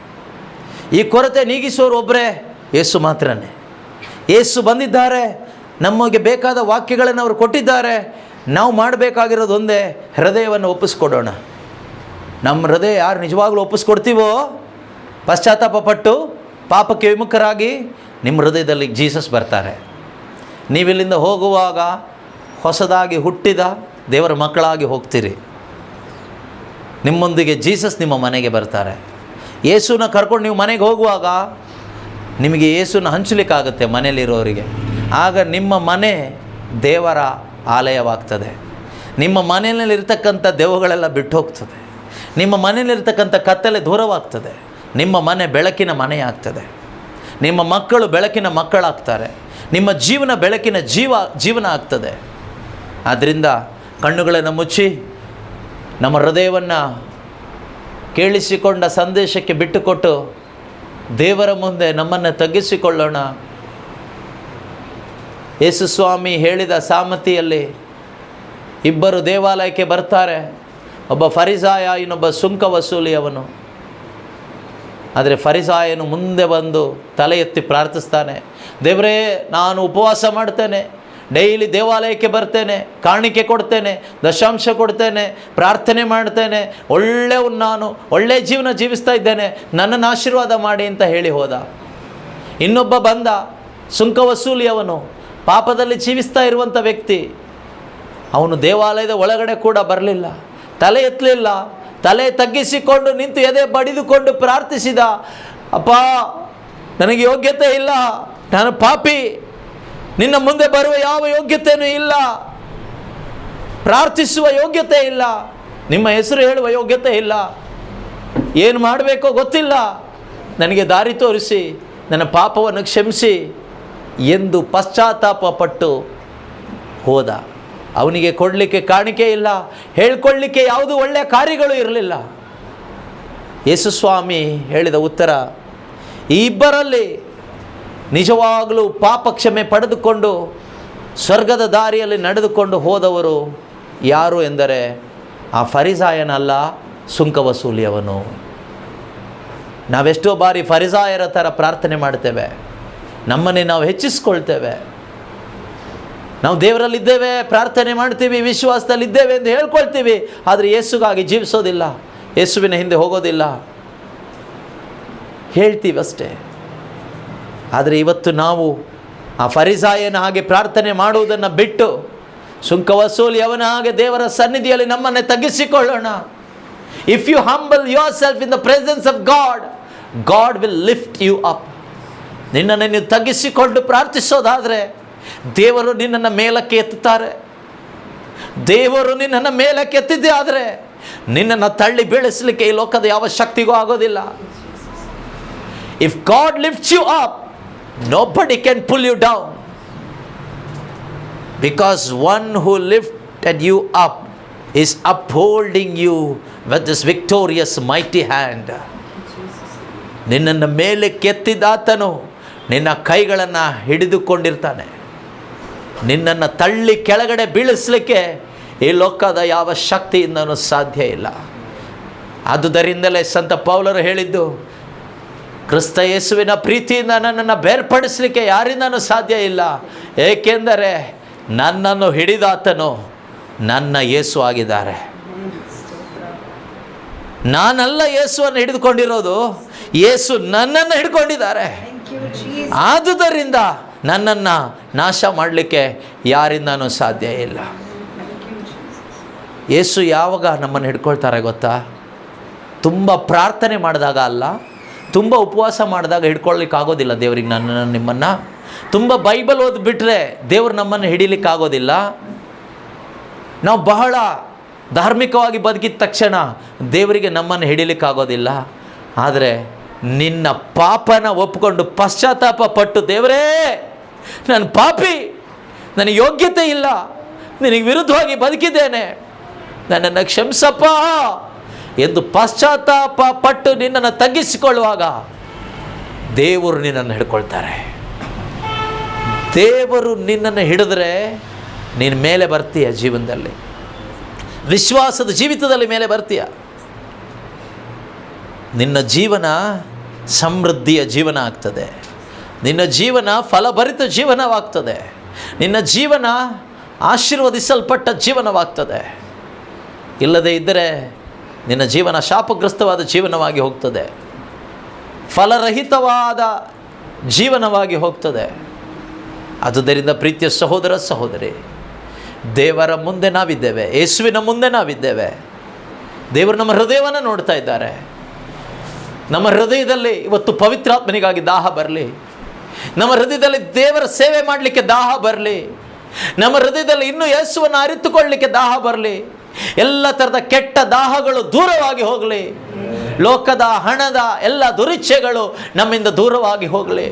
ಈ ಕೊರತೆ ನೀಗಿಸೋರು ಒಬ್ಬರೇ, ಯೇಸು ಮಾತ್ರನೇ. ಯೇಸು ಬಂದಿದ್ದಾರೆ, ನಮಗೆ ಬೇಕಾದ ವಾಕ್ಯಗಳನ್ನು ಅವರು ಕೊಟ್ಟಿದ್ದಾರೆ. ನಾವು ಮಾಡಬೇಕಾಗಿರೋದು ಒಂದೇ, ಹೃದಯವನ್ನು ಒಪ್ಪಿಸ್ಕೊಡೋಣ. ನಮ್ಮ ಹೃದಯ ಯಾರು ನಿಜವಾಗ್ಲೂ ಒಪ್ಪಿಸ್ಕೊಡ್ತೀವೋ, ಪಶ್ಚಾತ್ತಾಪ ಪಟ್ಟು ಪಾಪಕ್ಕೆ ವಿಮುಖರಾಗಿ, ನಿಮ್ಮ ಹೃದಯದಲ್ಲಿ ಜೀಸಸ್ ಬರ್ತಾರೆ. ನೀವಿಲ್ಲಿಂದ ಹೋಗುವಾಗ ಹೊಸದಾಗಿ ಹುಟ್ಟಿದ ದೇವರ ಮಕ್ಕಳಾಗಿ ಹೋಗ್ತೀರಿ. ನಿಮ್ಮೊಂದಿಗೆ ಜೀಸಸ್ ನಿಮ್ಮ ಮನೆಗೆ ಬರ್ತಾರೆ. ಯೇಸುನ ಕರ್ಕೊಂಡು ನೀವು ಮನೆಗೆ ಹೋಗುವಾಗ ನಿಮಗೆ ಯೇಸುನ ಹಂಚಲಿಕ್ಕಾಗುತ್ತೆ ಮನೆಯಲ್ಲಿರೋರಿಗೆ. ಆಗ ನಿಮ್ಮ ಮನೆ ದೇವರ ಆಲಯವಾಗ್ತದೆ. ನಿಮ್ಮ ಮನೆಯಲ್ಲಿರ್ತಕ್ಕಂಥ ದೆವ್ವಗಳೆಲ್ಲ ಬಿಟ್ಟು ಹೋಗ್ತದೆ. ನಿಮ್ಮ ಮನೆಯಲ್ಲಿರ್ತಕ್ಕಂಥ ಕತ್ತಲೆ ದೂರವಾಗ್ತದೆ. ನಿಮ್ಮ ಮನೆ ಬೆಳಕಿನ ಮನೆ ಆಗ್ತದೆ. ನಿಮ್ಮ ಮಕ್ಕಳು ಬೆಳಕಿನ ಮಕ್ಕಳಾಗ್ತಾರೆ. ನಿಮ್ಮ ಜೀವನ ಬೆಳಕಿನ ಜೀವನ ಆಗ್ತದೆ. ಆದ್ದರಿಂದ ಕಣ್ಣುಗಳನ್ನು ಮುಚ್ಚಿ ನಮ್ಮ ಹೃದಯವನ್ನು ಕೇಳಿಸಿಕೊಂಡ ಸಂದೇಶಕ್ಕೆ ಬಿಟ್ಟುಕೊಟ್ಟು ದೇವರ ಮುಂದೆ ನಮ್ಮನ್ನು ತಗ್ಗಿಸಿಕೊಳ್ಳೋಣ. ಯೇಸು ಸ್ವಾಮಿ ಹೇಳಿದ ಸಾಮತಿಯಲ್ಲಿ ಇಬ್ಬರು ದೇವಾಲಯಕ್ಕೆ ಬರ್ತಾರೆ. ಒಬ್ಬ ಫರಿಸಾಯ, ಇನ್ನೊಬ್ಬ ಸುಂಕ ವಸೂಲಿಯವನು. ಆದರೆ ಫರಿಸಾಯನು ಮುಂದೆ ಬಂದು ತಲೆ ಎತ್ತಿ ಪ್ರಾರ್ಥಿಸ್ತಾನೆ, ದೇವರೇ, ನಾನು ಉಪವಾಸ ಮಾಡ್ತೇನೆ, ಡೈಲಿ ದೇವಾಲಯಕ್ಕೆ ಬರ್ತೇನೆ, ಕಾಣಿಕೆ ಕೊಡ್ತೇನೆ, ದಶಾಂಶ ಕೊಡ್ತೇನೆ, ಪ್ರಾರ್ಥನೆ ಮಾಡ್ತೇನೆ, ನಾನು ಒಳ್ಳೆಯ ಜೀವನ ಜೀವಿಸ್ತಾ ಇದ್ದೇನೆ, ನನ್ನನ್ನು ಆಶೀರ್ವಾದ ಮಾಡಿ ಅಂತ ಹೇಳಿ ಹೋದ. ಇನ್ನೊಬ್ಬ ಬಂದ, ಸುಂಕ ವಸೂಲಿಯವನು, ಪಾಪದಲ್ಲಿ ಜೀವಿಸ್ತಾ ಇರುವಂಥ ವ್ಯಕ್ತಿ. ಅವನು ದೇವಾಲಯದ ಒಳಗಡೆ ಕೂಡ ಬರಲಿಲ್ಲ, ತಲೆ ಎತ್ತಲಿಲ್ಲ, ತಲೆ ತಗ್ಗಿಸಿಕೊಂಡು ನಿಂತು ಎದೆ ಬಡಿದುಕೊಂಡು ಪ್ರಾರ್ಥಿಸಿದ, ಅಪ್ಪ, ನನಗೆ ಯೋಗ್ಯತೆ ಇಲ್ಲ, ನಾನು ಪಾಪಿ, ನಿನ್ನ ಮುಂದೆ ಬರುವ ಯಾವ ಯೋಗ್ಯತೆಯೂ ಇಲ್ಲ, ಪ್ರಾರ್ಥಿಸುವ ಯೋಗ್ಯತೆ ಇಲ್ಲ, ನಿಮ್ಮ ಹೆಸರು ಹೇಳುವ ಯೋಗ್ಯತೆ ಇಲ್ಲ, ಏನು ಮಾಡಬೇಕೋ ಗೊತ್ತಿಲ್ಲ, ನನಗೆ ದಾರಿ ತೋರಿಸಿ, ನನ್ನ ಪಾಪವನ್ನು ಕ್ಷಮಿಸಿ ಎಂದು ಪಶ್ಚಾತ್ತಾಪ ಪಟ್ಟು ಹೋದ. ಅವನಿಗೆ ಕೊಡಲಿಕ್ಕೆ ಕಾಣಿಕೆ ಇಲ್ಲ, ಹೇಳ್ಕೊಳ್ಳಿಕ್ಕೆ ಯಾವುದೂ ಒಳ್ಳೆಯ ಕಾರ್ಯಗಳು ಇರಲಿಲ್ಲ. ಯೇಸು ಸ್ವಾಮಿ ಹೇಳಿದ ಉತ್ತರ, ಈ ಇಬ್ಬರಲ್ಲಿ ನಿಜವಾಗಲೂ ಪಾಪ ಕ್ಷಮೆ ಪಡೆದುಕೊಂಡು ಸ್ವರ್ಗದ ದಾರಿಯಲ್ಲಿ ನಡೆದುಕೊಂಡು ಹೋದವರು ಯಾರು ಎಂದರೆ ಆ ಫರಿಸಾಯನಲ್ಲ, ಸುಂಕ ವಸೂಲಿಯವನು. ನಾವೆಷ್ಟೋ ಬಾರಿ ಫರಿಸಾಯರ ಥರ ಪ್ರಾರ್ಥನೆ ಮಾಡ್ತೇವೆ, ನಮ್ಮನ್ನೇ ನಾವು ಹೆಚ್ಚಿಸ್ಕೊಳ್ತೇವೆ. ನಾವು ದೇವರಲ್ಲಿದ್ದೇವೆ, ಪ್ರಾರ್ಥನೆ ಮಾಡ್ತೀವಿ, ವಿಶ್ವಾಸದಲ್ಲಿದ್ದೇವೆ ಎಂದು ಹೇಳ್ಕೊಳ್ತೀವಿ, ಆದರೆ ಯೇಸುಗಾಗಿ ಜೀವಿಸೋದಿಲ್ಲ, ಯೇಸುವಿನ ಹಿಂದೆ ಹೋಗೋದಿಲ್ಲ, ಹೇಳ್ತೀವಿ ಅಷ್ಟೇ. ಆದರೆ ಇವತ್ತು ನಾವು ಆ ಫರಿಸಾಯನ ಹಾಗೆ ಪ್ರಾರ್ಥನೆ ಮಾಡುವುದನ್ನು ಬಿಟ್ಟು ಸುಂಕ ವಸೂಲಿಯವನ ಹಾಗೆ ದೇವರ ಸನ್ನಿಧಿಯಲ್ಲಿ ನಮ್ಮನ್ನೇ ತಗ್ಗಿಸಿಕೊಳ್ಳೋಣ. If you humble yourself in the presence of God, God will lift you up. ನಿನ್ನನ್ನು ನೀವು ತಗ್ಗಿಸಿಕೊಂಡು ಪ್ರಾರ್ಥಿಸೋದಾದರೆ ದೇವರು ನಿನ್ನನ್ನು ಮೇಲಕ್ಕೆ ಎತ್ತುತ್ತಾರೆ. ದೇವರು ನಿನ್ನನ್ನು ಮೇಲಕ್ಕೆ ಎತ್ತಿದ್ದೇ ಆದರೆ ನಿನ್ನನ್ನು ತಳ್ಳಿ ಬೀಳಿಸಲಿಕ್ಕೆ ಈ ಲೋಕದ ಯಾವ ಶಕ್ತಿಗೂ ಆಗೋದಿಲ್ಲ. If God lifts you up, nobody can pull you down, because one who lifted you up is upholding you with this victorious mighty hand. ನಿನ್ನನ್ನು ಮೇಲೆ ಕೆತ್ತಿದಾತನು ನಿನ್ನ ಕೈಗಳನ್ನು ಹಿಡಿದುಕೊಂಡಿರ್ತಾನೆ. ನಿನ್ನನ್ನು ತಳ್ಳಿ ಕೆಳಗಡೆ ಬೀಳಿಸಲಿಕ್ಕೆ ಈ ಲೋಕದ ಯಾವ ಶಕ್ತಿಯಿಂದನೂ ಸಾಧ್ಯ ಇಲ್ಲ. ಆದುದರಿಂದಲೇ ಸಂತ ಪೌಲರು ಹೇಳಿದ್ದು, ಕ್ರಿಸ್ತ ಯೇಸುವಿನ ಪ್ರೀತಿಯಿಂದ ನನ್ನನ್ನು ಬೇರ್ಪಡಿಸಲಿಕ್ಕೆ ಯಾರಿಂದನೂ ಸಾಧ್ಯ ಇಲ್ಲ, ಏಕೆಂದರೆ ನನ್ನನ್ನು ಹಿಡಿದಾತನು ನನ್ನ ಯೇಸು ಆಗಿದ್ದಾರೆ. ನಾನಲ್ಲ ಯೇಸುವನ್ನು ಹಿಡಿದುಕೊಂಡಿರೋದು, ಯೇಸು ನನ್ನನ್ನು ಹಿಡ್ಕೊಂಡಿದ್ದಾರೆ. ಆದುದರಿಂದ ನನ್ನನ್ನು ನಾಶ ಮಾಡಲಿಕ್ಕೆ ಯಾರಿಂದನೂ ಸಾಧ್ಯ ಇಲ್ಲ. ಯೇಸು ಯಾವಾಗ ನಮ್ಮನ್ನು ಹಿಡ್ಕೊಳ್ತಾರೆ ಗೊತ್ತಾ? ತುಂಬ ಪ್ರಾರ್ಥನೆ ಮಾಡಿದಾಗ ಅಲ್ಲ, ತುಂಬ ಉಪವಾಸ ಮಾಡಿದಾಗ ಹಿಡ್ಕೊಳ್ಳಿಕ್ಕಾಗೋದಿಲ್ಲ ದೇವ್ರಿಗೆ ನಿಮ್ಮನ್ನು. ತುಂಬ ಬೈಬಲ್ ಓದ್ಬಿಟ್ರೆ ದೇವ್ರು ನಮ್ಮನ್ನು ಹಿಡೀಲಿಕ್ಕಾಗೋದಿಲ್ಲ. ನಾವು ಬಹಳ ಧಾರ್ಮಿಕವಾಗಿ ಬದುಕಿದ ತಕ್ಷಣ ದೇವರಿಗೆ ನಮ್ಮನ್ನು ಹಿಡೀಲಿಕ್ಕಾಗೋದಿಲ್ಲ. ಆದರೆ ನಿನ್ನ ಪಾಪನ ಒಪ್ಪಿಕೊಂಡು ಪಶ್ಚಾತ್ತಾಪ ಪಟ್ಟು, ದೇವರೇ, ನಾನು ಪಾಪಿ, ನನಗೆ ಯೋಗ್ಯತೆ ಇಲ್ಲ, ನಿನಗೆ ವಿರುದ್ಧವಾಗಿ ಬದುಕಿದ್ದೇನೆ, ನನ್ನನ್ನು ಕ್ಷಮಿಸಪ್ಪ ಎಂದು ಪಶ್ಚಾತ್ತಾಪ ಪಟ್ಟು ನಿನ್ನನ್ನು ತಗ್ಗಿಸಿಕೊಳ್ಳುವಾಗ ದೇವರು ನಿನ್ನನ್ನು ಹಿಡ್ಕೊಳ್ತಾರೆ. ದೇವರು ನಿನ್ನನ್ನು ಹಿಡಿದ್ರೆ ನೀನು ಮೇಲೆ ಬರ್ತೀಯ, ಜೀವನದಲ್ಲಿ ವಿಶ್ವಾಸದ ಜೀವಿತದಲ್ಲಿ ಮೇಲೆ ಬರ್ತೀಯ. ನಿನ್ನ ಜೀವನ ಸಮೃದ್ಧಿಯ ಜೀವನ ಆಗ್ತದೆ, ನಿನ್ನ ಜೀವನ ಫಲಭರಿತ ಜೀವನವಾಗ್ತದೆ, ನಿನ್ನ ಜೀವನ ಆಶೀರ್ವದಿಸಲ್ಪಟ್ಟ ಜೀವನವಾಗ್ತದೆ. ಇಲ್ಲದೇ ಇದ್ದರೆ ನಿನ್ನ ಜೀವನ ಶಾಪಗ್ರಸ್ತವಾದ ಜೀವನವಾಗಿ ಹೋಗ್ತದೆ, ಫಲರಹಿತವಾದ ಜೀವನವಾಗಿ ಹೋಗ್ತದೆ. ಆದುದರಿಂದ ಪ್ರೀತಿಯ ಸಹೋದರ ಸಹೋದರಿ, ದೇವರ ಮುಂದೆ ನಾವಿದ್ದೇವೆ, ಯೇಸುವಿನ ಮುಂದೆ ನಾವಿದ್ದೇವೆ. ದೇವರು ನಮ್ಮ ಹೃದಯವನ್ನು ನೋಡ್ತಾ ಇದ್ದಾರೆ. ನಮ್ಮ ಹೃದಯದಲ್ಲಿ ಇವತ್ತು ಪವಿತ್ರಾತ್ಮನಿಗಾಗಿ ದಾಹ ಬರಲಿ. ನಮ್ಮ ಹೃದಯದಲ್ಲಿ ದೇವರ ಸೇವೆ ಮಾಡಲಿಕ್ಕೆ ದಾಹ ಬರಲಿ. ನಮ್ಮ ಹೃದಯದಲ್ಲಿ ಇನ್ನೂ ಯೇಸುವನ್ನು ಅರಿತುಕೊಳ್ಳಲಿಕ್ಕೆ ದಾಹ ಬರಲಿ. ಎಲ್ಲ ಥರದ ಕೆಟ್ಟ ದಾಹಗಳು ದೂರವಾಗಿ ಹೋಗಲಿ. ಲೋಕದ ಹಣದ ಎಲ್ಲ ದುರಿಚ್ಛೆಗಳು ನಮ್ಮಿಂದ ದೂರವಾಗಿ ಹೋಗಲಿ.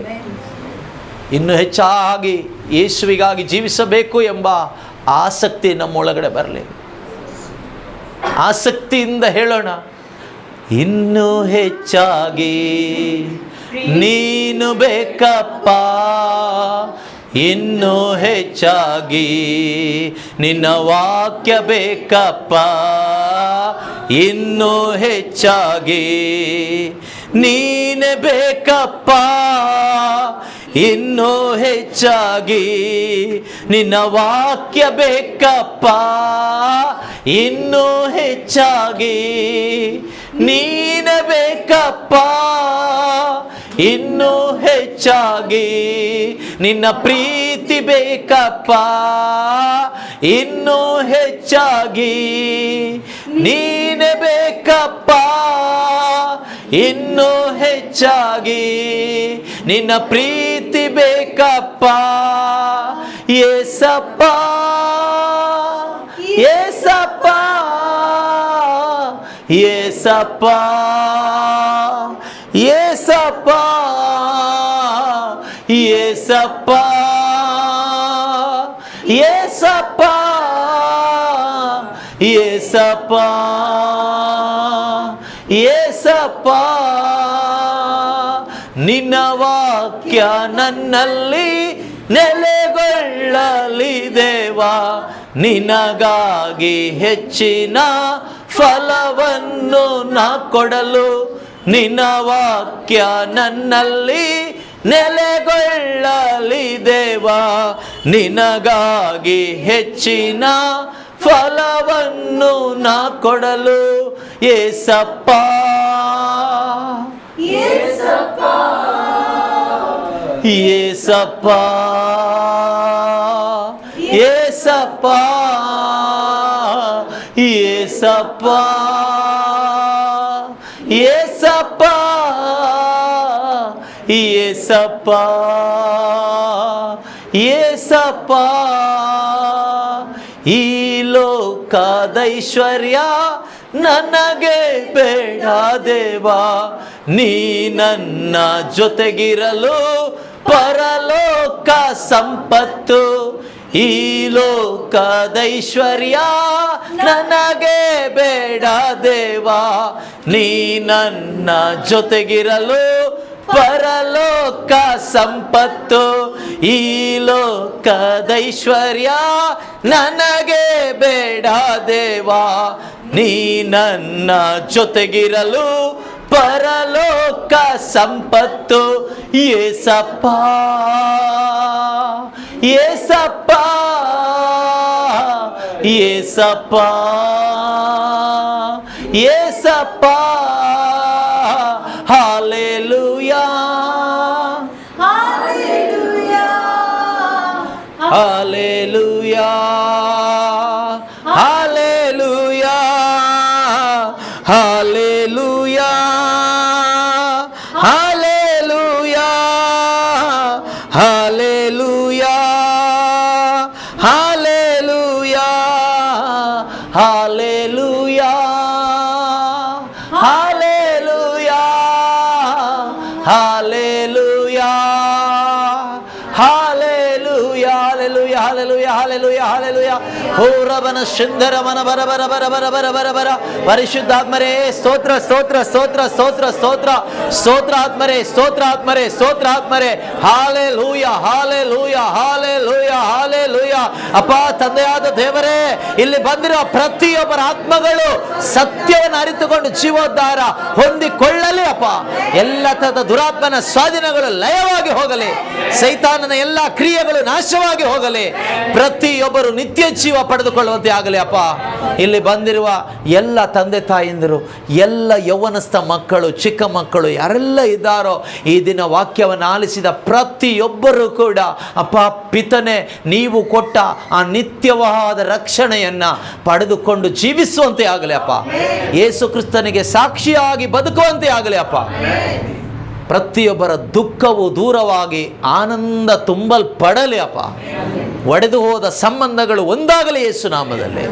ಇನ್ನು ಹೆಚ್ಚಾಗಿ ಯೇಸುವಿಗಾಗಿ ಜೀವಿಸಬೇಕು ಎಂಬ ಆಸಕ್ತಿ ನಮ್ಮೊಳಗಡೆ ಬರಲಿ. ಆಸಕ್ತಿಯಿಂದ ಹೇಳೋಣ, ಇನ್ನೂ ಹೆಚ್ಚಾಗಿ ನೀನು ಬೇಕಪ್ಪ, ಇನ್ನೂ ಹೆಚ್ಚಾಗಿ ನಿನ್ನ ವಾಕ್ಯ ಬೇಕಪ್ಪ, ಇನ್ನೂ ಹೆಚ್ಚಾಗಿ ನೀನೆ ಬೇಕಪ್ಪ, ಇನ್ನೂ ಹೆಚ್ಚಾಗಿ ನಿನ್ನ ವಾಕ್ಯ ಬೇಕಪ್ಪ, ಇನ್ನೂ ಹೆಚ್ಚಾಗಿ ನೀನೆ ಬೇಕಪ್ಪ, ಇನ್ನೂ ಹೆಚ್ಚಾಗಿ ನಿನ್ನ ಪ್ರೀತಿ ಬೇಕಪ್ಪ, ಇನ್ನೂ ಹೆಚ್ಚಾಗಿ ನೀನೆ ಬೇಕಪ್ಪ, ಇನ್ನೂ ಹೆಚ್ಚಾಗಿ ನಿನ್ನ ಪ್ರೀತಿ ಬೇಕಪ್ಪ. ಯೇಸಪ್ಪ ಯೇಸಪ್ಪ ಯೇಸಪ್ಪ ಯೇಸಪ್ಪ ಯೇಸಪ್ಪ ಯೇಸಪ್ಪ ಯೇಸಪ್ಪ ಯೇಸಪ್ಪ ನಿನ್ನ ವಾಕ್ಯ ನನ್ನಲ್ಲಿ ನೆಲೆಗೊಳ್ಳಲಿ ದೇವಾ, ನಿನಗಾಗಿ ಹೆಚ್ಚಿನ ಫಲವನ್ನು ನಾ ಕೊಡಲು ನಿನ್ನ ವಾಕ್ಯ ನನ್ನಲ್ಲಿ ನೆಲೆಗೊಳ್ಳಲಿ ದೇವಾ, ನಿನಗಾಗಿ ಹೆಚ್ಚಿನ ಫಲವನ್ನು ನಾ ಕೊಡಲು. ಯೇಸಪ್ಪ
ಯೇಸಪ್ಪ
ಯೇಸಪ್ಪ ಯೇಸಪ್ಪ ಯೇಸಪ್ಪ ಯೇಸಪ್ಪ ಯೇಸಪ್ಪ ಯೇಸಪ್ಪ ಈ ಲೋಕದೈಶ್ವರ್ಯ ನನಗೆ ಬೇಡ ದೇವಾ, ನೀ ನನ್ನ ಜೊತೆಗಿರಲು ಪರಲೋಕ ಸಂಪತ್ತು. ಈ ಲೋಕದೈಶ್ವರ್ಯ ನನಗೆ ಬೇಡ ದೇವಾ, ನೀ ನನ್ನ ಜೊತೆಗಿರಲು ಪರಲೋಕ ಸಂಪತ್ತು. ಈ ಲೋಕದೈಶ್ವರ್ಯ ನನಗೆ ಬೇಡ ದೇವಾ, ನೀ ನನ್ನ ಜೊತೆಗಿರಲು ಪರಲೋಕ ಸಂಪತ್ತು. ಯೇಸಪ್ಪ ಯೇಸಪ್ಪ ಯೇಸಪ್ಪ ಯೇಸಪ್ಪ hallelujah
hallelujah
hallelujah hallelujah hallelujah hallelujah hallelujah hallelujah hallelujah hallelujah hallelujah hallelujah hallelujah hallelujah hallelujah hallelujah. ಓ ರಬನ ಸುಂದರ ಮನ ಬರ ಬರ ಬರ ಬರ ಬರ ಬರ ಬರ ಪರಿಶುದ್ಧಾತ್ಮರೇ ಸ್ತೋತ್ರ ಸ್ತೋತ್ರ ಸ್ತೋತ್ರ ಸ್ತೋತ್ರ ಸ್ತೋತ್ರ ಸ್ತೋತ್ರ ಆತ್ಮರೇ ಸ್ತೋತ್ರ ಆತ್ಮರೇ ಸ್ತೋತ್ರ ಆತ್ಮರೇ. Hallelujah hallelujah hallelujah hallelujah. ಅಪ್ಪ ತಂದೆಯಾದ ದೇವರೇ, ಇಲ್ಲಿ ಬಂದಿರುವ ಪ್ರತಿಯೊಬ್ಬರ ಆತ್ಮಗಳು ಸತ್ಯವನ್ನು ಅರಿತುಕೊಂಡು ಜೀವೋದ್ಧಾರ ಹೊಂದಿಕೊಳ್ಳಲಿ ಅಪ್ಪ. ಎಲ್ಲ ತರದ ದುರಾತ್ಮನ ಸ್ವಾಧೀನಗಳು ಲಯವಾಗಿ ಹೋಗಲಿ, ಸೈತಾನನ ಎಲ್ಲ ಕ್ರಿಯೆಗಳು ನಾಶವಾಗಿ ಹೋಗಲಿ, ಪ್ರತಿಯೊಬ್ಬರು ನಿತ್ಯ ಜೀವ ಪಡೆದುಕೊಳ್ಳುವಂತೆ ಆಗಲಿ ಅಪ್ಪ. ಇಲ್ಲಿ ಬಂದಿರುವ ಎಲ್ಲ ತಂದೆ ತಾಯಿಂದರು, ಎಲ್ಲ ಯೌವನಸ್ಥ ಮಕ್ಕಳು, ಚಿಕ್ಕ ಮಕ್ಕಳು ಯಾರೆಲ್ಲ ಇದ್ದಾರೋ, ಈ ದಿನ ವಾಕ್ಯವನ್ನು ಆಲಿಸಿದ ಪ್ರತಿಯೊಬ್ಬರು ಕೂಡ ಅಪ್ಪ ಪಿತನೆ, ನೀವು ಕೊಟ್ಟ ಆ ನಿತ್ಯವಾದ ರಕ್ಷಣೆಯನ್ನು ಪಡೆದುಕೊಂಡು ಜೀವಿಸುವಂತೆ ಆಗಲಿ ಅಪ್ಪ. ಯೇಸು ಕ್ರಿಸ್ತನಿಗೆ ಸಾಕ್ಷಿಯಾಗಿ ಬದುಕುವಂತೆ ಆಗಲಿ ಅಪ್ಪ. ಪ್ರತಿಯೊಬ್ಬರ ದುಃಖವು ದೂರವಾಗಿ ಆನಂದ ತುಂಬಲ್ಪಡಲಿ ಅಪ್ಪ. ಒಡೆದು ಹೋದ ಸಂಬಂಧಗಳು ಒಂದಾಗಲಿ ಯೇಸು ನಾಮದಲ್ಲಿ.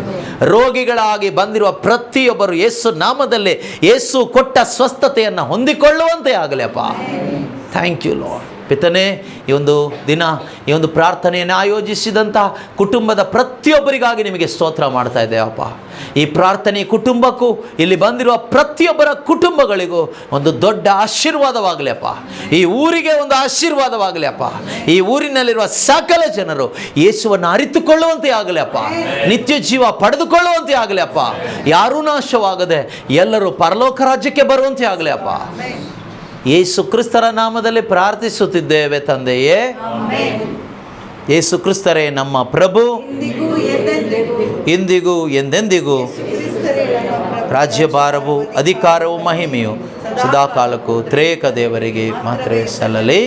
ರೋಗಿಗಳಾಗಿ ಬಂದಿರುವ ಪ್ರತಿಯೊಬ್ಬರು ಯೇಸು ನಾಮದಲ್ಲಿ ಯೇಸು ಕೊಟ್ಟ ಸ್ವಸ್ಥತೆಯನ್ನು ಹೊಂದಿಕೊಳ್ಳುವಂತೆ ಆಗಲಿ ಅಪ್ಪ. Thank you lord. ಪಿತನೇ, ಈ ಒಂದು ದಿನ ಈ ಒಂದು ಪ್ರಾರ್ಥನೆಯನ್ನು ಆಯೋಜಿಸಿದಂಥ ಕುಟುಂಬದ ಪ್ರತಿಯೊಬ್ಬರಿಗಾಗಿ ನಿಮಗೆ ಸ್ತೋತ್ರ ಮಾಡ್ತಾ ಇದ್ದೇವಪ್ಪ. ಈ ಪ್ರಾರ್ಥನೆ ಕುಟುಂಬಕ್ಕೂ ಇಲ್ಲಿ ಬಂದಿರುವ ಪ್ರತಿಯೊಬ್ಬರ ಕುಟುಂಬಗಳಿಗೂ ಒಂದು ದೊಡ್ಡ ಆಶೀರ್ವಾದವಾಗಲಿ ಅಪ್ಪ. ಈ ಊರಿಗೆ ಒಂದು ಆಶೀರ್ವಾದವಾಗಲಿ ಅಪ್ಪ. ಈ ಊರಿನಲ್ಲಿರುವ ಸಕಲ ಜನರು ಯೇಸುವನ್ನು ಅರಿತುಕೊಳ್ಳುವಂತೆ ಆಗಲಿ ಅಪ್ಪ. ನಿತ್ಯ ಜೀವ ಪಡೆದುಕೊಳ್ಳುವಂತೆ ಆಗಲಿ ಅಪ್ಪ. ಯಾರೂ ನಾಶವಾಗದೆ ಎಲ್ಲರೂ ಪರಲೋಕ ರಾಜ್ಯಕ್ಕೆ ಬರುವಂತೆ ಆಗಲಿ ಅಪ್ಪ. ಯೇಸು ಕ್ರಿಸ್ತರ ನಾಮದಲ್ಲಿ ಪ್ರಾರ್ಥಿಸುತ್ತಿದ್ದೇವೆ ತಂದೆಯೇ. ಯೇಸು ಕ್ರಿಸ್ತರೇ ನಮ್ಮ ಪ್ರಭು, ಇಂದಿಗೂ ಎಂದೆಂದಿಗೂ ರಾಜ್ಯಭಾರವು ಅಧಿಕಾರವು ಮಹಿಮೆಯು ಸದಾಕಾಲಕ್ಕೂ ತ್ರೇಕ ದೇವರಿಗೆ ಮಾತ್ರ ಸಲ್ಲಲಿ.